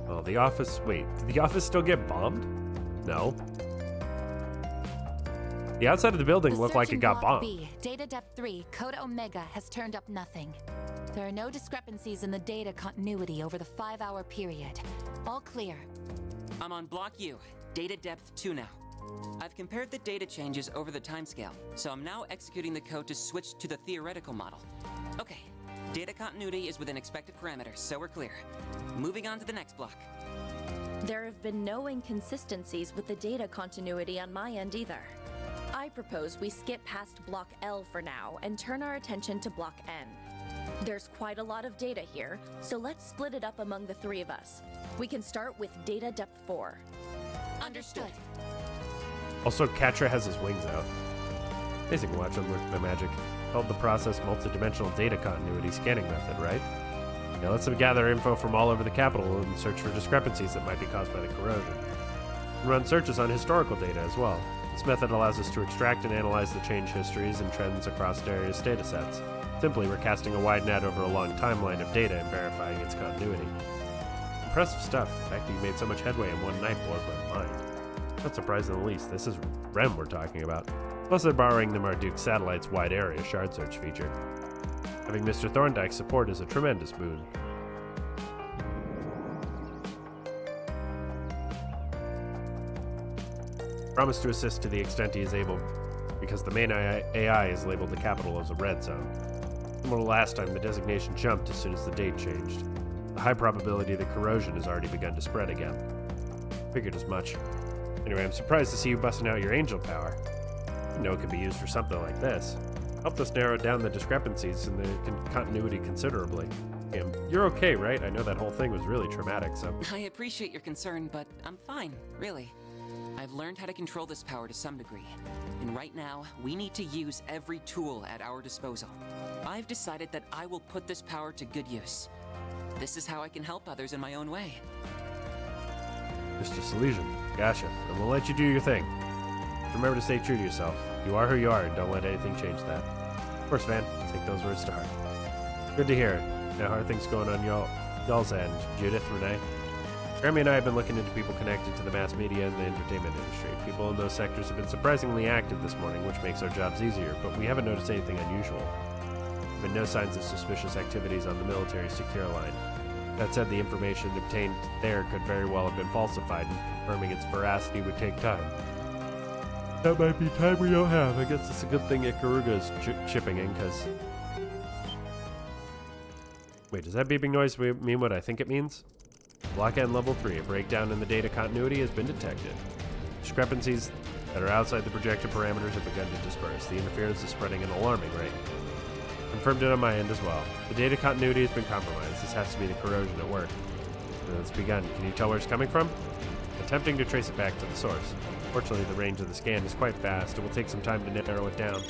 Oh, the office... Wait, did the office still get bombed? No. The outside of the building looked like it got bombed. B, data depth 3, code Omega has turned up nothing. There are no discrepancies in the data continuity over the 5-hour period. All clear. I'm on Block U, data depth 2 now. I've compared the data changes over the timescale, so I'm now executing the code to switch to the theoretical model. Okay, data continuity is within expected parameters, so we're clear. Moving on to the next block. There have been no inconsistencies with the data continuity on my end either. I propose we skip past Block L for now and turn our attention to Block N. There's quite a lot of data here, so let's split it up among the 3 of us. We can start with data depth 4. Understood. Also, Katra has his wings out. Amazing to watch him work my magic. Called the process multidimensional data continuity scanning method, right? Now let's gather info from all over the capital and search for discrepancies that might be caused by the corrosion. And run searches on historical data as well. This method allows us to extract and analyze the change histories and trends across various datasets. Simply, we're casting a wide net over a long timeline of data and verifying its continuity. Impressive stuff. The fact that you made so much headway in one night blows my mind. Not surprised in the least. This is REM we're talking about. Plus, they're borrowing the Marduk satellite's wide area shard search feature. Having Mr. Thorndyke's support is a tremendous boon. Promise to assist to the extent he is able, because the main AI is labeled the capital as a red zone. Similar to last time, the designation jumped as soon as the date changed. The high probability the corrosion has already begun to spread again. Figured as much. Anyway, I'm surprised to see you busting out your angel power. I know it could be used for something like this. Helped us narrow down the discrepancies in the continuity considerably. You're okay, right? I know that whole thing was really traumatic, so... I appreciate your concern, but I'm fine, really. I've learned how to control this power to some degree, and right now, we need to use every tool at our disposal. I've decided that I will put this power to good use. This is how I can help others in my own way. Mr. Salesian, gotcha. And we'll let you do your thing. Remember to stay true to yourself. You are who you are, and don't let anything change that. Of course, Van, take those words to heart. Good to hear. Now, how are things going on y'all's end? Judith, Renee? Grammy and I have been looking into people connected to the mass media and the entertainment industry. People in those sectors have been surprisingly active this morning, which makes our jobs easier, but we haven't noticed anything unusual. There have been no signs of suspicious activities on the military's secure line. That said, the information obtained there could very well have been falsified, and confirming its veracity would take time. That might be time we don't have. I guess it's a good thing Ikaruga is chipping in, because... Wait, does that beeping noise mean what I think it means? Block N level 3, a breakdown in the data continuity has been detected. Discrepancies that are outside the projected parameters have begun to disperse. The interference is spreading at an alarming rate. Confirmed it on my end as well. The data continuity has been compromised. This has to be the corrosion at work. It's begun. Can you tell where it's coming from? Attempting to trace it back to the source. Fortunately, the range of the scan is quite fast. It will take some time to narrow it down.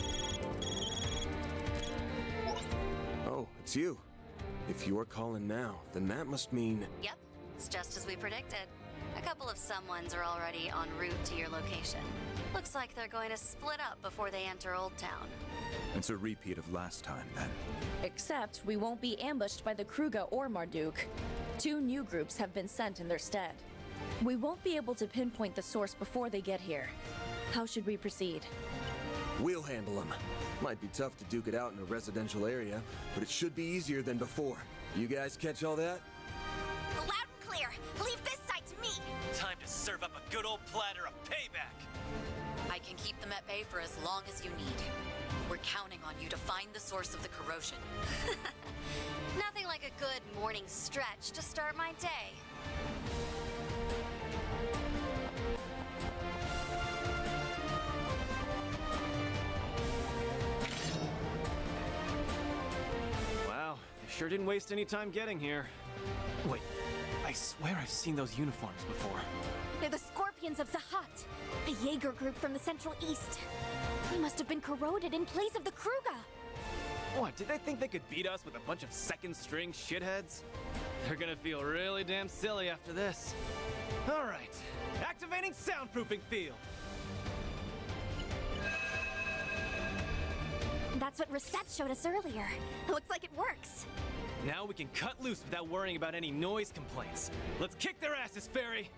Oh, it's you. If you're calling now, then that must mean... Yep, it's just as we predicted. A couple of someones are already en route to your location. Looks like they're going to split up before they enter Old Town. It's a repeat of last time, then. Except we won't be ambushed by the Kruga or Marduk. 2 new groups have been sent in their stead. We won't be able to pinpoint the source before they get here. How should we proceed? We'll handle them. Might be tough to duke it out in a residential area, but it should be easier than before. You guys catch all that? Loud and clear. Leave this side to me. Time to serve up a good old platter of payback. I can keep them at bay for as long as you need. We're counting on you to find the source of the corrosion. Nothing like a good morning stretch to start my day. Wow, they sure didn't waste any time getting here. Wait, I swear I've seen those uniforms before. They're the Scorpions of Zahat, a Jaeger group from the Central East. They must have been corroded in place of the Kruga. What, did they think they could beat us with a bunch of second-string shitheads? They're gonna feel really damn silly after this. All right, activating soundproofing field. That's what Reset showed us earlier. It looks like it works. Now we can cut loose without worrying about any noise complaints. Let's kick their asses, Fairy!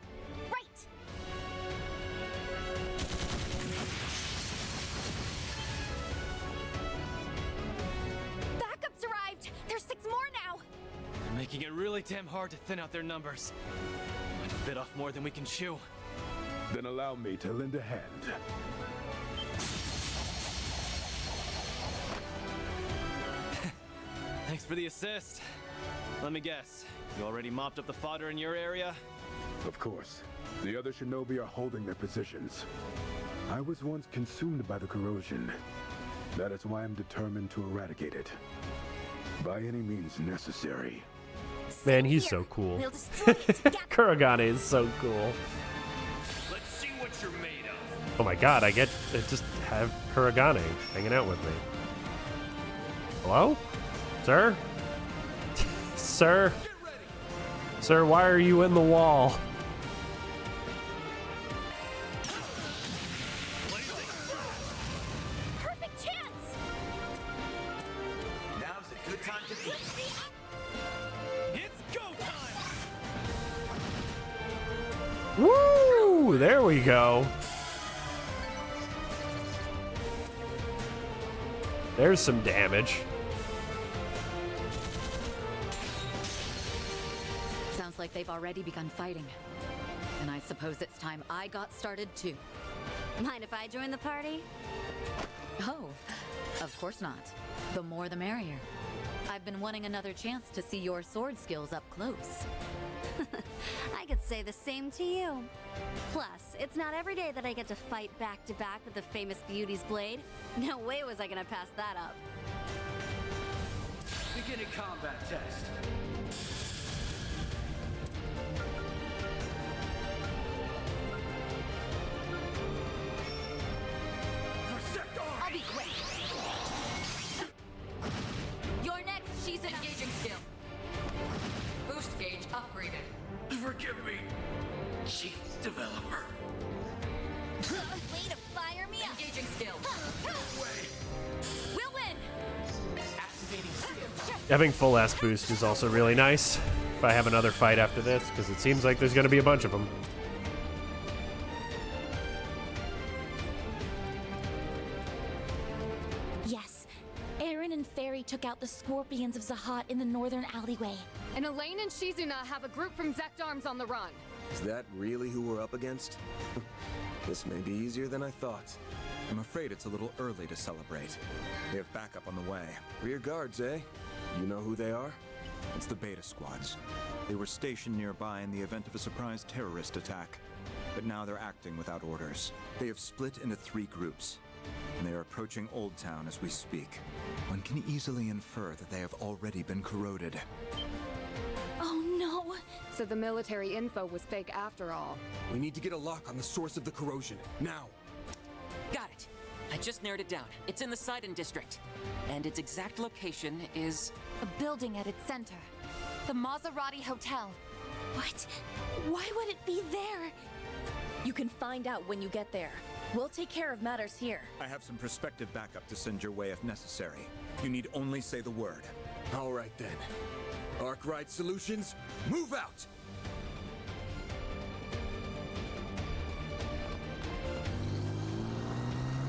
Right! Backup's arrived! There's 6 more now! They're making it really damn hard to thin out their numbers. Might bit off more than we can chew. Then allow me to lend a hand. Thanks for the assist. Let me guess, you already mopped up the fodder in your area? Of course. The other shinobi are holding their positions. I was once consumed by the corrosion. That is why I'm determined to eradicate it. By any means necessary. Man, he's so cool. Kuragane is so cool. Let's see what you're made of. Oh my god, I get to just have Kuragane hanging out with me. Hello? Sir? Sir? Sir, why are you in the wall? Perfect chance! Now's a good time to beat. It's go time! Woo! There we go. There's some damage. Sounds like they've already begun fighting. And I suppose it's time I got started too. Mind if I join the party? Oh, of course not. The more the merrier. I've been wanting another chance to see your sword skills up close. I could say the same to you. Plus, it's not every day that I get to fight back to back with the famous Beauty's blade. No way was I gonna pass that up. Beginning combat test. I'll be quick. Your next, she's engaging skill. Boost gauge upgraded. Forgive me, Chief Developer. Way to fire me up. Engaging skill. We'll win. Activating skill. Having full ass boost is also really nice. if I have another fight after this, because it seems like there's going to be a bunch of them. Yes. Aaron and Fairy took out the scorpions of Zahat in the northern alleyway. And Elaine and Shizuna have a group from Zect Arms on the run. Is that really who we're up against? This may be easier than I thought. I'm afraid it's a little early to celebrate. They have backup on the way. Rear guards, eh? You know who they are? It's the Beta Squads. They were stationed nearby in the event of a surprise terrorist attack. But now they're acting without orders. They have split into 3 groups, and they are approaching Old Town as we speak. One can easily infer that they have already been corroded. Oh no! So the military info was fake after all. We need to get a lock on the source of the corrosion, now! Got it. I just narrowed it down. It's in the Sidon district. And its exact location is... a building at its center. The Maserati Hotel. What? Why would it be there? You can find out when you get there. We'll take care of matters here. I have some prospective backup to send your way if necessary. You need only say the word. All right then. Arkwright Solutions, move out!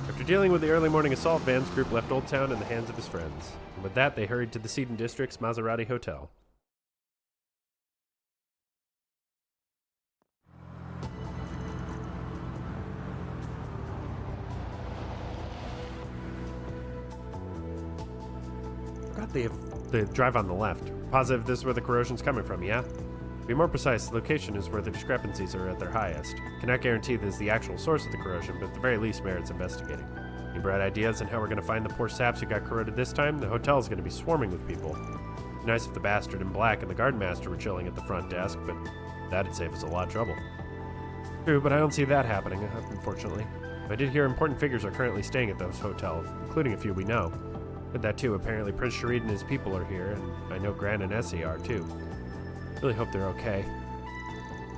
After dealing with the early morning assault, Van's group left Old Town in the hands of his friends. And with that, they hurried to the Sidon District's Maserati Hotel. Forgot they drive on the left. Positive this is where the corrosion's coming from, yeah? To be more precise, the location is where the discrepancies are at their highest. Cannot guarantee this is the actual source of the corrosion, but at the very least merits investigating. Any bright ideas on how we're going to find the poor saps who got corroded this time? The hotel is going to be swarming with people. Nice if the bastard in black and the garden master were chilling at the front desk, but that'd save us a lot of trouble. True, but I don't see that happening, unfortunately. I did hear important figures are currently staying at those hotels, including a few we know. With that too, apparently Prince Sharid and his people are here, and I know Gran and Essie are too. Really hope they're okay.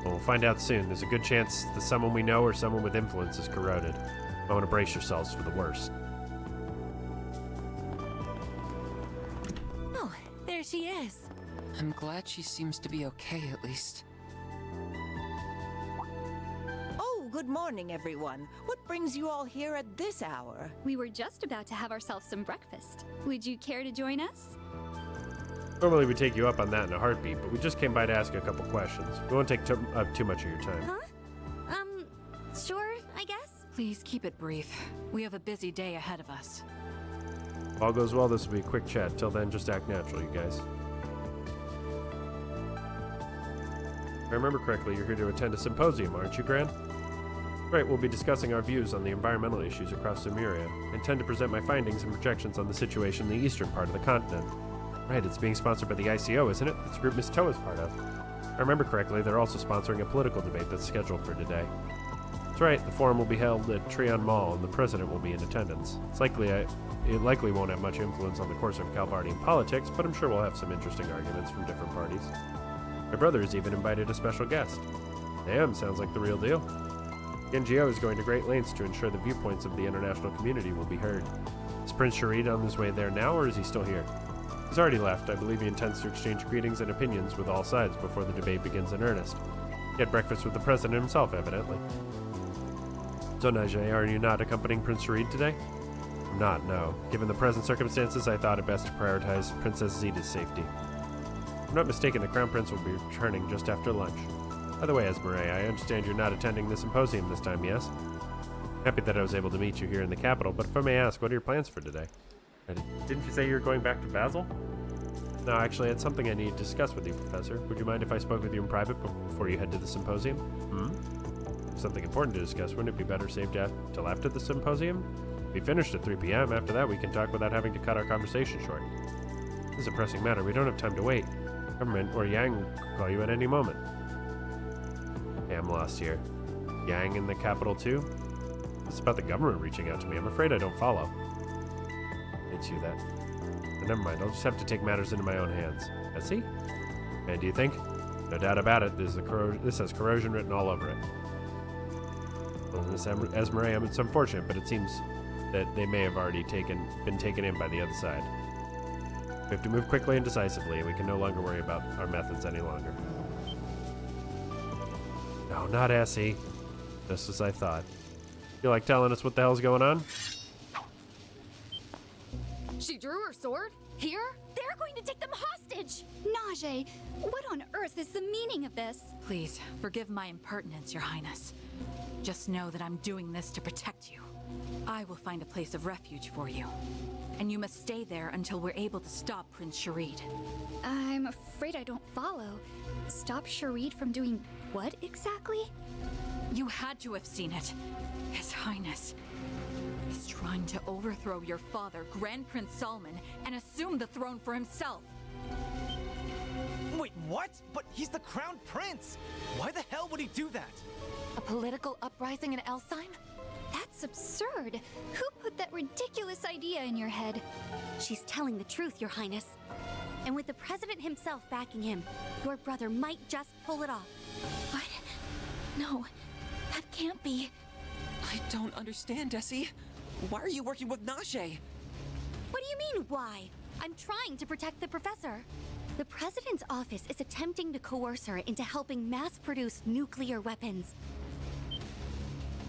Well, we'll find out soon. There's a good chance that someone we know or someone with influence is corroded. I want to brace yourselves for the worst. Oh, there she is. I'm glad she seems to be okay, at least. Oh, good morning, everyone. What brings you all here at this hour? We were just about to have ourselves some breakfast. Would you care to join us? Normally we take you up on that in a heartbeat, but we just came by to ask you a couple questions. We won't take up too much of your time. Huh? Sure, I guess? Please keep it brief. We have a busy day ahead of us. If all goes well, this will be a quick chat. Till then, just act natural, you guys. If I remember correctly, you're here to attend a symposium, aren't you, Gran? Right, we'll be discussing our views on the environmental issues across Sumeria. I intend to present my findings and projections on the situation in the eastern part of the continent. Right, it's being sponsored by the ICO, isn't it? It's a group Miss Toe is part of. If I remember correctly, they're also sponsoring a political debate that's scheduled for today. That's right, the forum will be held at Trion Mall, and the president will be in attendance. It likely won't have much influence on the course of Calvardian politics, but I'm sure we'll have some interesting arguments from different parties. My brother has even invited a special guest. Damn, sounds like the real deal. The NGO is going to great lengths to ensure the viewpoints of the international community will be heard. Is Prince Sharid on his way there now, or is he still here? He's already left. I believe he intends to exchange greetings and opinions with all sides before the debate begins in earnest. He had breakfast with the president himself, evidently. So, Najee, are you not accompanying Prince Sharid today? I'm not, no. Given the present circumstances, I thought it best to prioritize Princess Zeta's safety. If I'm not mistaken, the Crown Prince will be returning just after lunch. By the way, Esmeralda, I understand you're not attending the symposium this time, yes? Happy that I was able to meet you here in the capital, but if I may ask, what are your plans for today? Didn't you say you were going back to Basel? No, actually, I had something I need to discuss with you, Professor. Would you mind if I spoke with you in private before you head to the symposium? Something important to discuss. Wouldn't it be better saved till after the symposium? We finished at 3 p.m. After that, we can talk without having to cut our conversation short. This is a pressing matter. We don't have time to wait. Government or Yang will call you at any moment. Hey, I'm lost here. Yang in the capital too? It's about the government reaching out to me. I'm afraid I don't follow. It's you that. But never mind, I'll just have to take matters into my own hands. Essie? And do you think? No doubt about it, this has corrosion written all over it. Well, this Esmeralda, it's unfortunate, but it seems that they may have already been taken in by the other side. We have to move quickly and decisively, and we can no longer worry about our methods any longer. No, not Essie. Just as I thought. You like telling us what the hell's going on? She drew her sword? Here? They're going to take them hostage! Najee, what on earth is the meaning of this? Please, forgive my impertinence, Your Highness. Just know that I'm doing this to protect you. I will find a place of refuge for you. And you must stay there until we're able to stop Prince Sharid. I'm afraid I don't follow. Stop Sharid from doing what exactly? You had to have seen it. His Highness is trying to overthrow your father, Grand Prince Salman, and assume the throne for himself. Wait, what? But he's the crown prince! Why the hell would he do that? A political uprising in Elsheim? That's absurd. Who put that ridiculous idea in your head? She's telling the truth, Your Highness. And with the president himself backing him, your brother might just pull it off. What? No, that can't be. I don't understand, Essie. Why are you working with Najee? What do you mean, why? I'm trying to protect the professor. The president's office is attempting to coerce her into helping mass-produce nuclear weapons.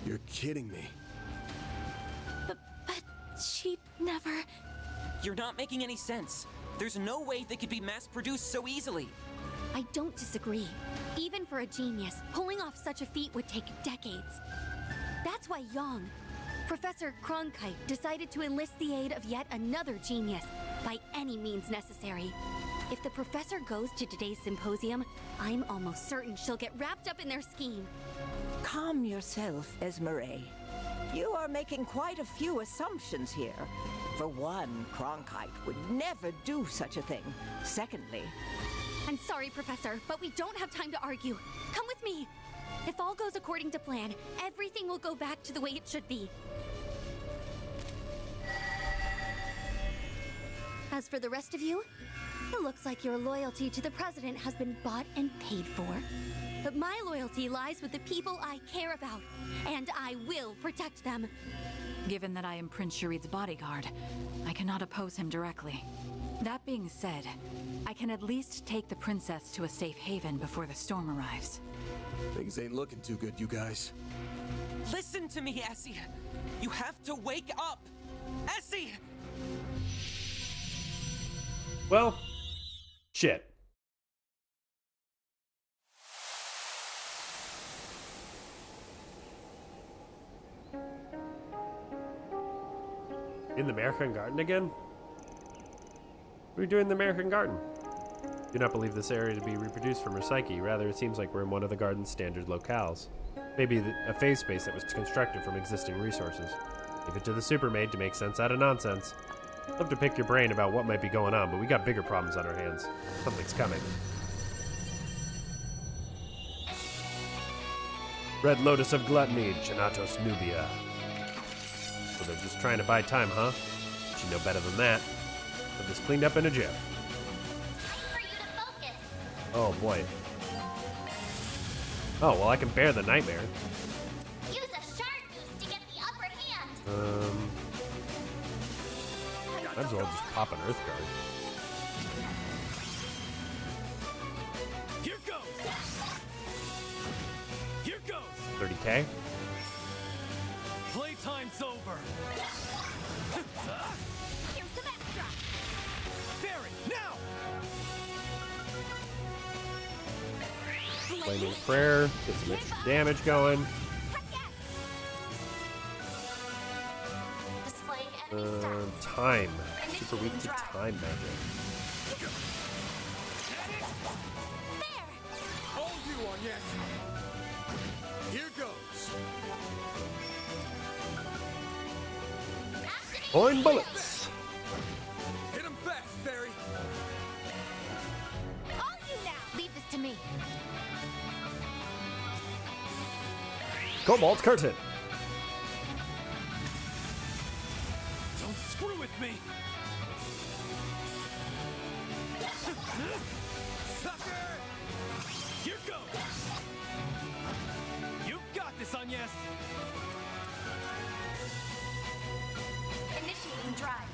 You're kidding me. But she never... You're not making any sense. There's no way they could be mass-produced so easily. I don't disagree. Even for a genius, pulling off such a feat would take decades. That's why Yang, Professor Cronkite, decided to enlist the aid of yet another genius by any means necessary. If the professor goes to today's symposium, I'm almost certain she'll get wrapped up in their scheme. Calm yourself, Esmeralda. You are making quite a few assumptions here. For one, Cronkite would never do such a thing. Secondly... I'm sorry, Professor, but we don't have time to argue. Come with me. If all goes according to plan, everything will go back to the way it should be. As for the rest of you, it looks like your loyalty to the president has been bought and paid for. But my loyalty lies with the people I care about, and I will protect them. Given that I am Prince Sharid's bodyguard, I cannot oppose him directly. That being said, I can at least take the princess to a safe haven before the storm arrives. Things ain't looking too good, you guys. Listen to me, Essie. You have to wake up. Essie! Well, shit. In the American Garden again? What are we doing in the American Garden? Do not believe this area to be reproduced from her psyche. Rather, it seems like we're in one of the garden's standard locales. Maybe a phase space that was constructed from existing resources. Give it to the supermaid to make sense out of nonsense. I'd love to pick your brain about what might be going on, but we got bigger problems on our hands. Something's coming. Red Lotus of Gluttony, Chanatos Nubia. So they're just trying to buy time, huh? She know better than that. Have this cleaned up in a jiff. Oh boy. Oh, well I can bear the nightmare. Use a shard boost to get the upper hand. Might as well just pop an Earth Guard. Here goes! Here goes! 30k? Playtime's over! Here's some extra! Barry, now! Flaming Prayer, get some extra damage going. Time. Super weak to time magic. All you on, yes. Here goes. Coin bullets. Hit him fast, Barry. All you now! Leave this to me. Cobalt Curtain. Don't screw with me! Sucker! Here goes! You've got this, Agnes! Initiating drive.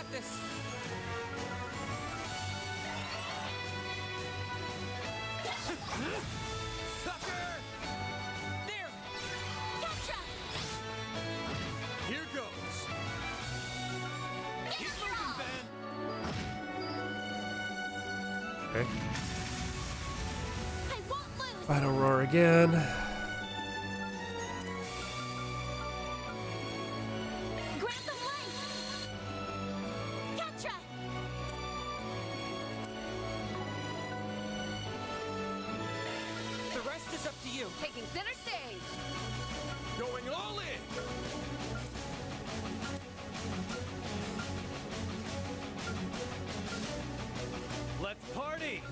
got this. Sucker! There! Gotcha! Here goes. Keep moving, Ben. Okay. I won't lose! Final roar again. Grab the light! Gotcha! The rest is up to you. Taking center stage. Going all in. Let's party!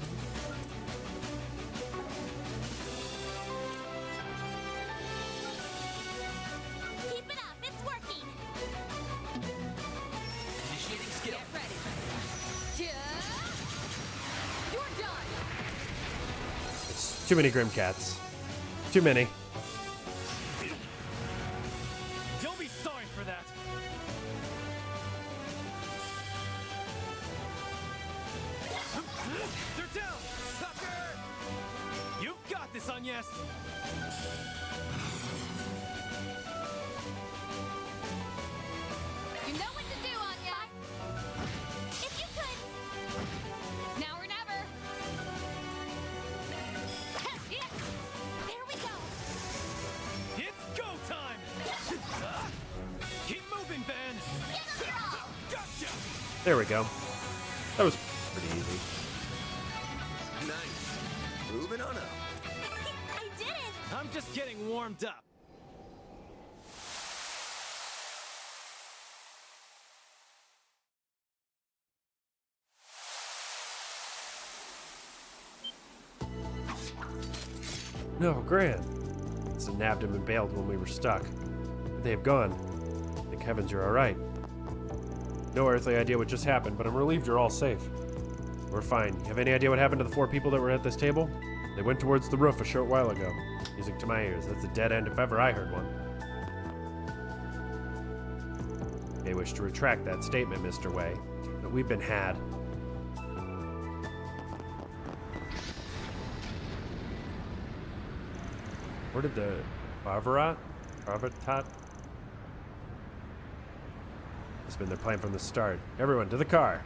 Keep it up, it's working! Initiating skill. Get ready. You're done. It's too many Grim Cats. Too many. You'll be sorry for that. They're down! Sucker! You've got this, Agnes! You know what to do, Anya. If you could! Now or never. There we go! It's go time! Keep moving, Ben! Gotcha! There we go. That was pretty easy. Nice. Moving on up. I did it! I'm just getting warmed up. No, Gran. It's nabbed him and bailed when we were stuck. They have gone. Thank heavens you're alright. No earthly idea what just happened, but I'm relieved you're all safe. We're fine. You have any idea what happened to the 4 people that were at this table? They went towards the roof a short while ago. Music to my ears. That's a dead end if ever I heard one. May wish to retract that statement, Mr. Way. But we've been had. Where did the Bavarat? It's been their plan from the start. Everyone to the car.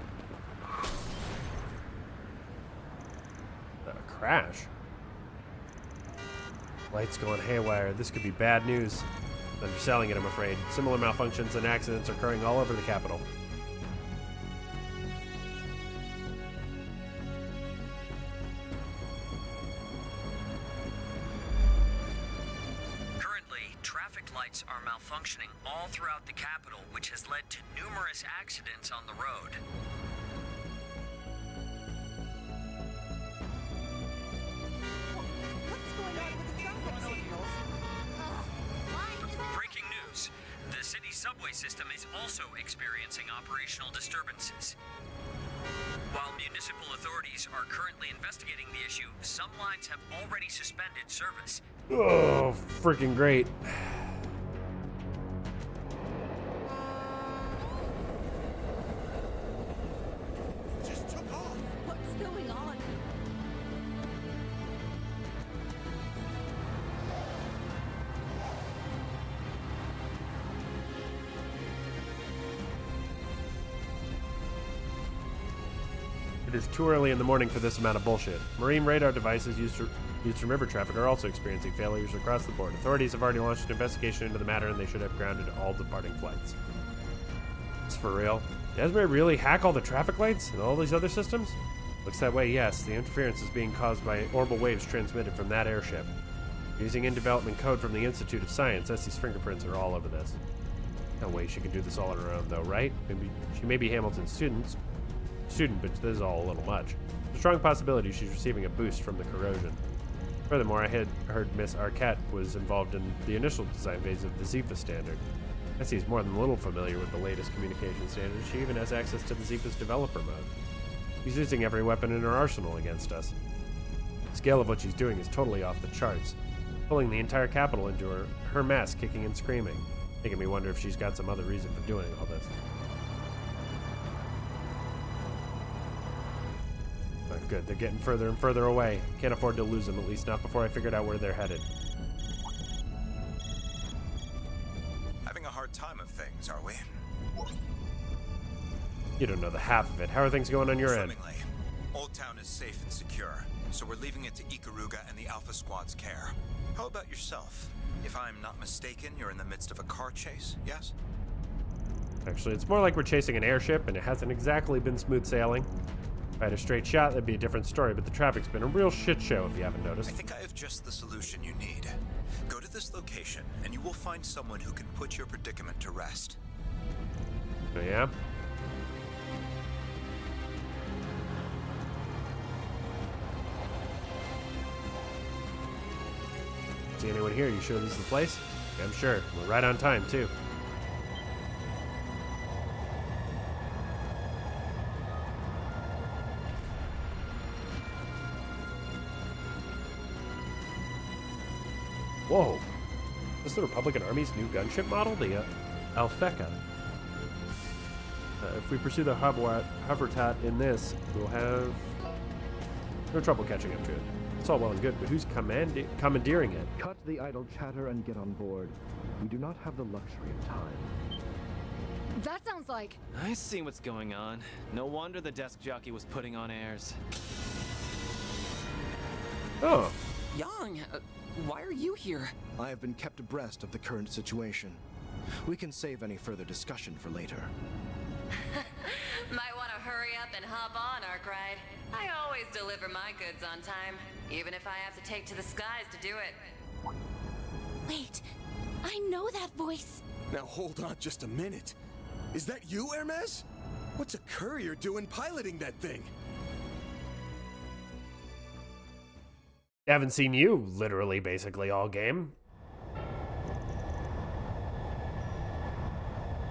Crash. Lights going haywire. This could be bad news. Underselling it, I'm afraid. Similar malfunctions and accidents are occurring all over the capital. Currently, traffic lights are malfunctioning all throughout the capital, which has led to numerous accidents on the road. What's going on with the traffic signals? Breaking news. The city's subway system is also experiencing operational disturbances. While municipal authorities are currently investigating the issue, some lines have already suspended service. Oh, freaking great. Just took off. What's going on? It is too early in the morning for this amount of bullshit. Marine radar devices used from river traffic are also experiencing failures across the board. Authorities have already launched an investigation into the matter, and they should have grounded all departing flights. It's for real. Did Esme really hack all the traffic lights and all these other systems? Looks that way, yes. The interference is being caused by orbital waves transmitted from that airship. Using in-development code from the Institute of Science, Essie's fingerprints are all over this. No way she can do this all on her own, though, right? She may be Hamilton's student, but this is all a little much. There's a strong possibility she's receiving a boost from the corrosion. Furthermore, I had heard Miss Arquette was involved in the initial design phase of the Zephyr standard. Essie is more than a little familiar with the latest communication standards. She even has access to the Zephyr's developer mode. She's using every weapon in her arsenal against us. The scale of what she's doing is totally off the charts, pulling the entire capital into her mess, kicking and screaming, making me wonder if she's got some other reason for doing all this. good. They're getting further and further away. Can't afford to lose them, at least not before I figured out where they're headed. Having a hard time of things, are we? You don't know the half of it. How are things going on your end? Swimmingly. Old Town is safe and secure, so we're leaving it to Ikaruga and the Alpha Squad's care. How about yourself? If I'm not mistaken, you're in the midst of a car chase, yes? Actually, it's more like we're chasing an airship, and it hasn't exactly been smooth sailing. If I had a straight shot, that'd be a different story, but the traffic's been a real shit show if you haven't noticed. I think I have just the solution you need. Go to this location, and you will find someone who can put your predicament to rest. Oh, yeah? See anyone here? You sure this is the place? Yeah, I'm sure. We're right on time, too. Whoa. This is the Republican Army's new gunship model, the Alfeca. If we pursue the Hovertat in this, we'll have no trouble catching up to it. It's all well and good, but who's commandeering it? Cut the idle chatter and get on board. We do not have the luxury of time. That sounds like... I see what's going on. No wonder the desk jockey was putting on airs. Oh. Yang, why are you here? I have been kept abreast of the current situation. We can save any further discussion for later. Might want to hurry up and hop on, Arkwright. I always deliver my goods on time, even if I have to take to the skies to do it. Wait, I know that voice. Now hold on just a minute. Is that you, Hermes? What's a courier doing piloting that thing? I haven't seen you literally basically all game.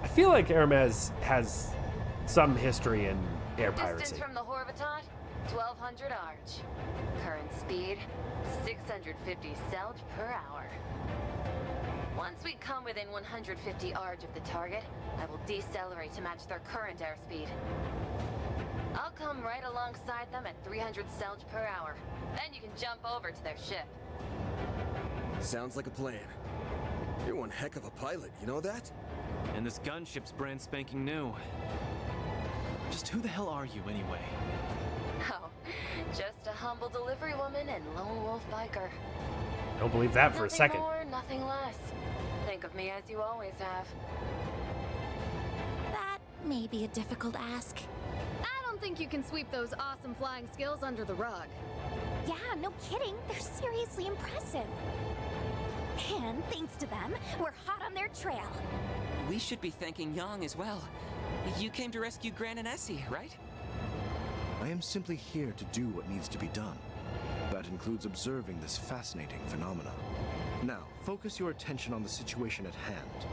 I feel like Hermes has some history in air piracy. Distance from the Horvatot, 1200 arch. Current speed, 650 Celge per hour. Once we come within 150 arch of the target, I will decelerate to match their current airspeed. I'll come right alongside them at 300 Celge per hour. Then you can jump over to their ship. Sounds like a plan. You're one heck of a pilot, you know that? And this gunship's brand spanking new. Just who the hell are you, anyway? Oh, just a humble delivery woman and lone wolf biker. Don't believe that for a second. Nothing more, nothing less. Think of me as you always have. That may be a difficult ask. I don't think you can sweep those awesome flying skills under the rug. Yeah, no kidding. They're seriously impressive. And thanks to them, we're hot on their trail. We should be thanking Yang as well. You came to rescue Gran and Essie, right? I am simply here to do what needs to be done. That includes observing this fascinating phenomena. Now, focus your attention on the situation at hand.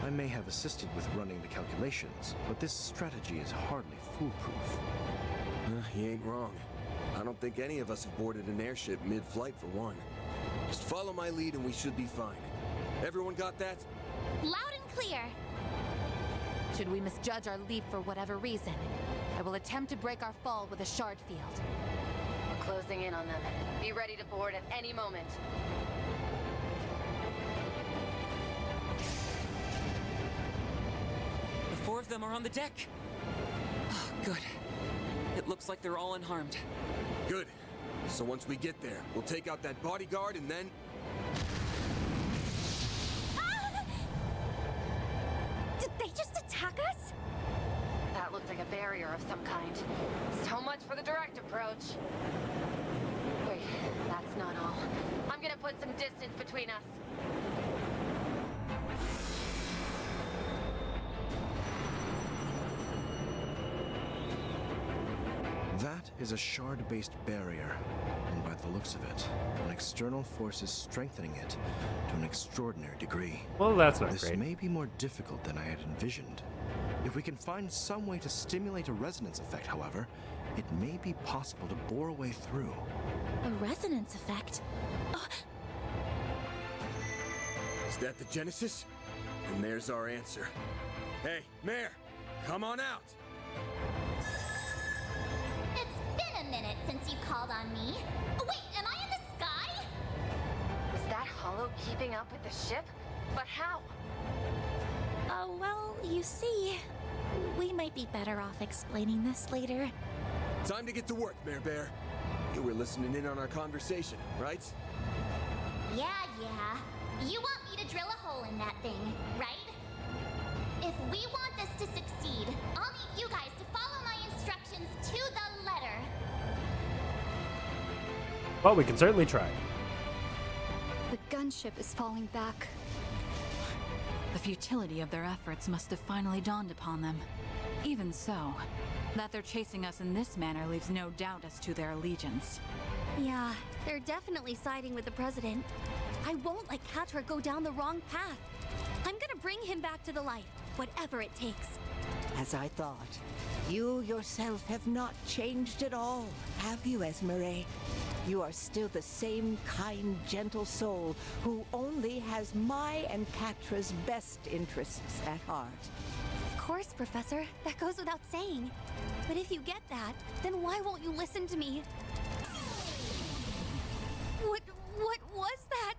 I may have assisted with running the calculations, but this strategy is hardly foolproof. He ain't wrong. I don't think any of us have boarded an airship mid-flight for one. Just follow my lead and we should be fine. Everyone got that? Loud and clear. Should we misjudge our leap for whatever reason, I will attempt to break our fall with a shard field. We're closing in on them. Be ready to board at any moment. The four of them are on the deck. Oh, good. It looks like they're all unharmed. Good. So once we get there, we'll take out that bodyguard and then... Did they just attack us? That looked like a barrier of some kind. So much for the direct approach. Wait, that's not all. I'm gonna put some distance between us. That is a shard-based barrier, and by the looks of it, an external force is strengthening it to an extraordinary degree. Well, that's not great. great. This may be more difficult than I had envisioned. If we can find some way to stimulate a resonance effect, however, it may be possible to bore a way through. A resonance effect? Is that the Genesis? And there's our answer. Hey, Mare, come on out! It's been a minute since you called on me. Oh, wait, am I in the sky? Is that Hollow keeping up with the ship? But how? Well, you see, we might be better off explaining this later. Time to get to work, Mare Bear. You were listening in on our conversation, right? Yeah. You want me to drill a hole in that thing, right? If we want this to succeed, I'll need you guys to follow my instructions to the letter. Well, we can certainly try. The gunship is falling back. The futility of their efforts must have finally dawned upon them. Even so, that they're chasing us in this manner leaves no doubt as to their allegiance. Yeah, they're definitely siding with the president. I won't let Catra go down the wrong path. I'm gonna bring him back to the light, whatever it takes. As I thought, you yourself have not changed at all, have you, Esmeralda? You are still the same kind, gentle soul who only has my and Catra's best interests at heart. Of course, Professor. That goes without saying. But if you get that, then why won't you listen to me? What was that?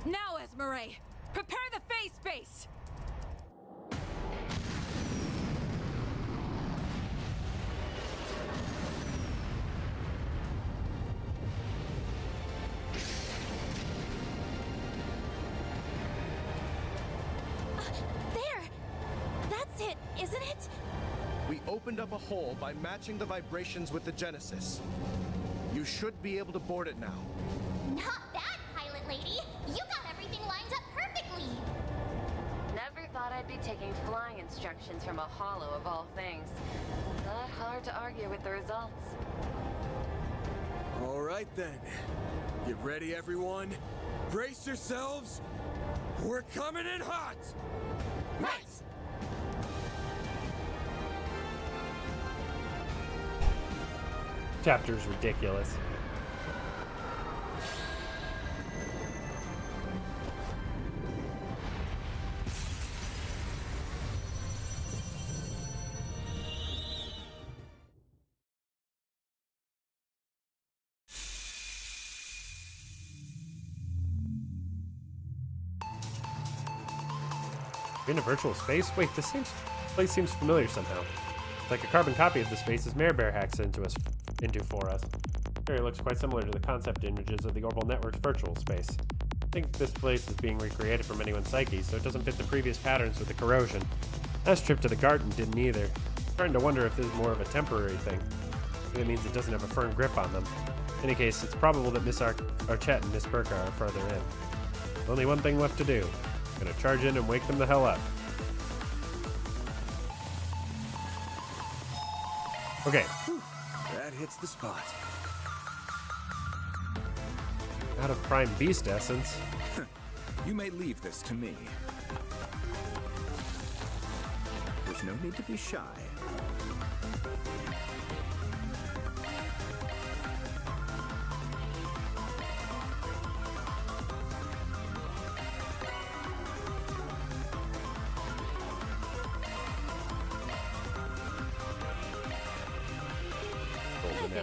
Now, Esmeralda, prepare the phase space! There! That's it, isn't it? We opened up a hole by matching the vibrations with the Genesis. You should be able to board it now. Not bad, pilot lady. You got everything lined up perfectly. Never thought I'd be taking flying instructions from a Hollow of all things. Not hard to argue with the results. All right then. Get ready, everyone. Brace yourselves. We're coming in hot. Right. Chapter's ridiculous. You're in a virtual space? Wait, this place seems familiar somehow. It's like a carbon copy of the spaces Mare Bear hacks into for us. Area looks quite similar to the concept images of the Orbital Network's virtual space. I think this place is being recreated from anyone's psyche, so it doesn't fit the previous patterns with the corrosion. Last trip to the garden didn't either. I'm starting to wonder if this is more of a temporary thing. Maybe it means it doesn't have a firm grip on them. In any case, it's probable that Miss Archette and Miss Burka are further in. There's only one thing left to do. I'm gonna charge in and wake them the hell up. Okay. That hits the spot. Out of prime beast essence. You may leave this to me. There's no need to be shy.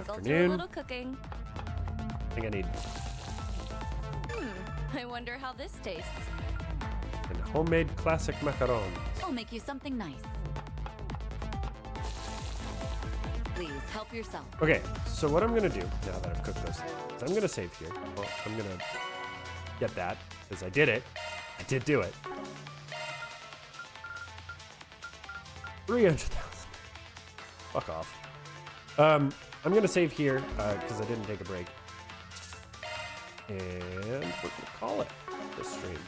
I'll do a little cooking. I think I need I wonder how this tastes. an homemade classic macaron. I'll make you something nice. Please help yourself. Okay, so what I'm gonna do now that I've cooked those things, I'm gonna save here. Well, I'm gonna get that because I did it. I did do it. 300,000. Fuck off. I'm gonna save here because I didn't take a break. And we're gonna call it this stream.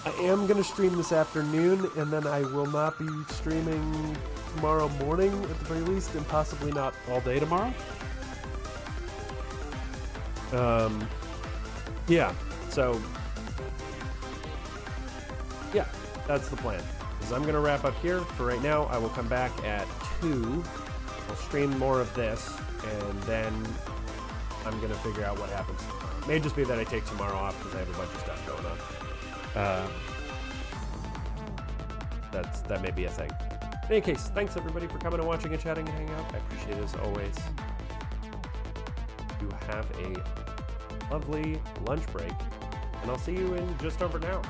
I am gonna stream this afternoon, and then I will not be streaming tomorrow morning at the very least, and possibly not all day tomorrow. Yeah, so yeah, that's the plan. Is I'm gonna wrap up here for right now. I will come back at 2. I'll stream more of this, and then I'm gonna figure out what happens tomorrow. It may just be that I take tomorrow off because I have a bunch of stuff going on. that may be a thing. In any case, thanks everybody for coming and watching and chatting and hanging out. I appreciate it as always. You have a lovely lunch break, and I'll see you in just over an hour.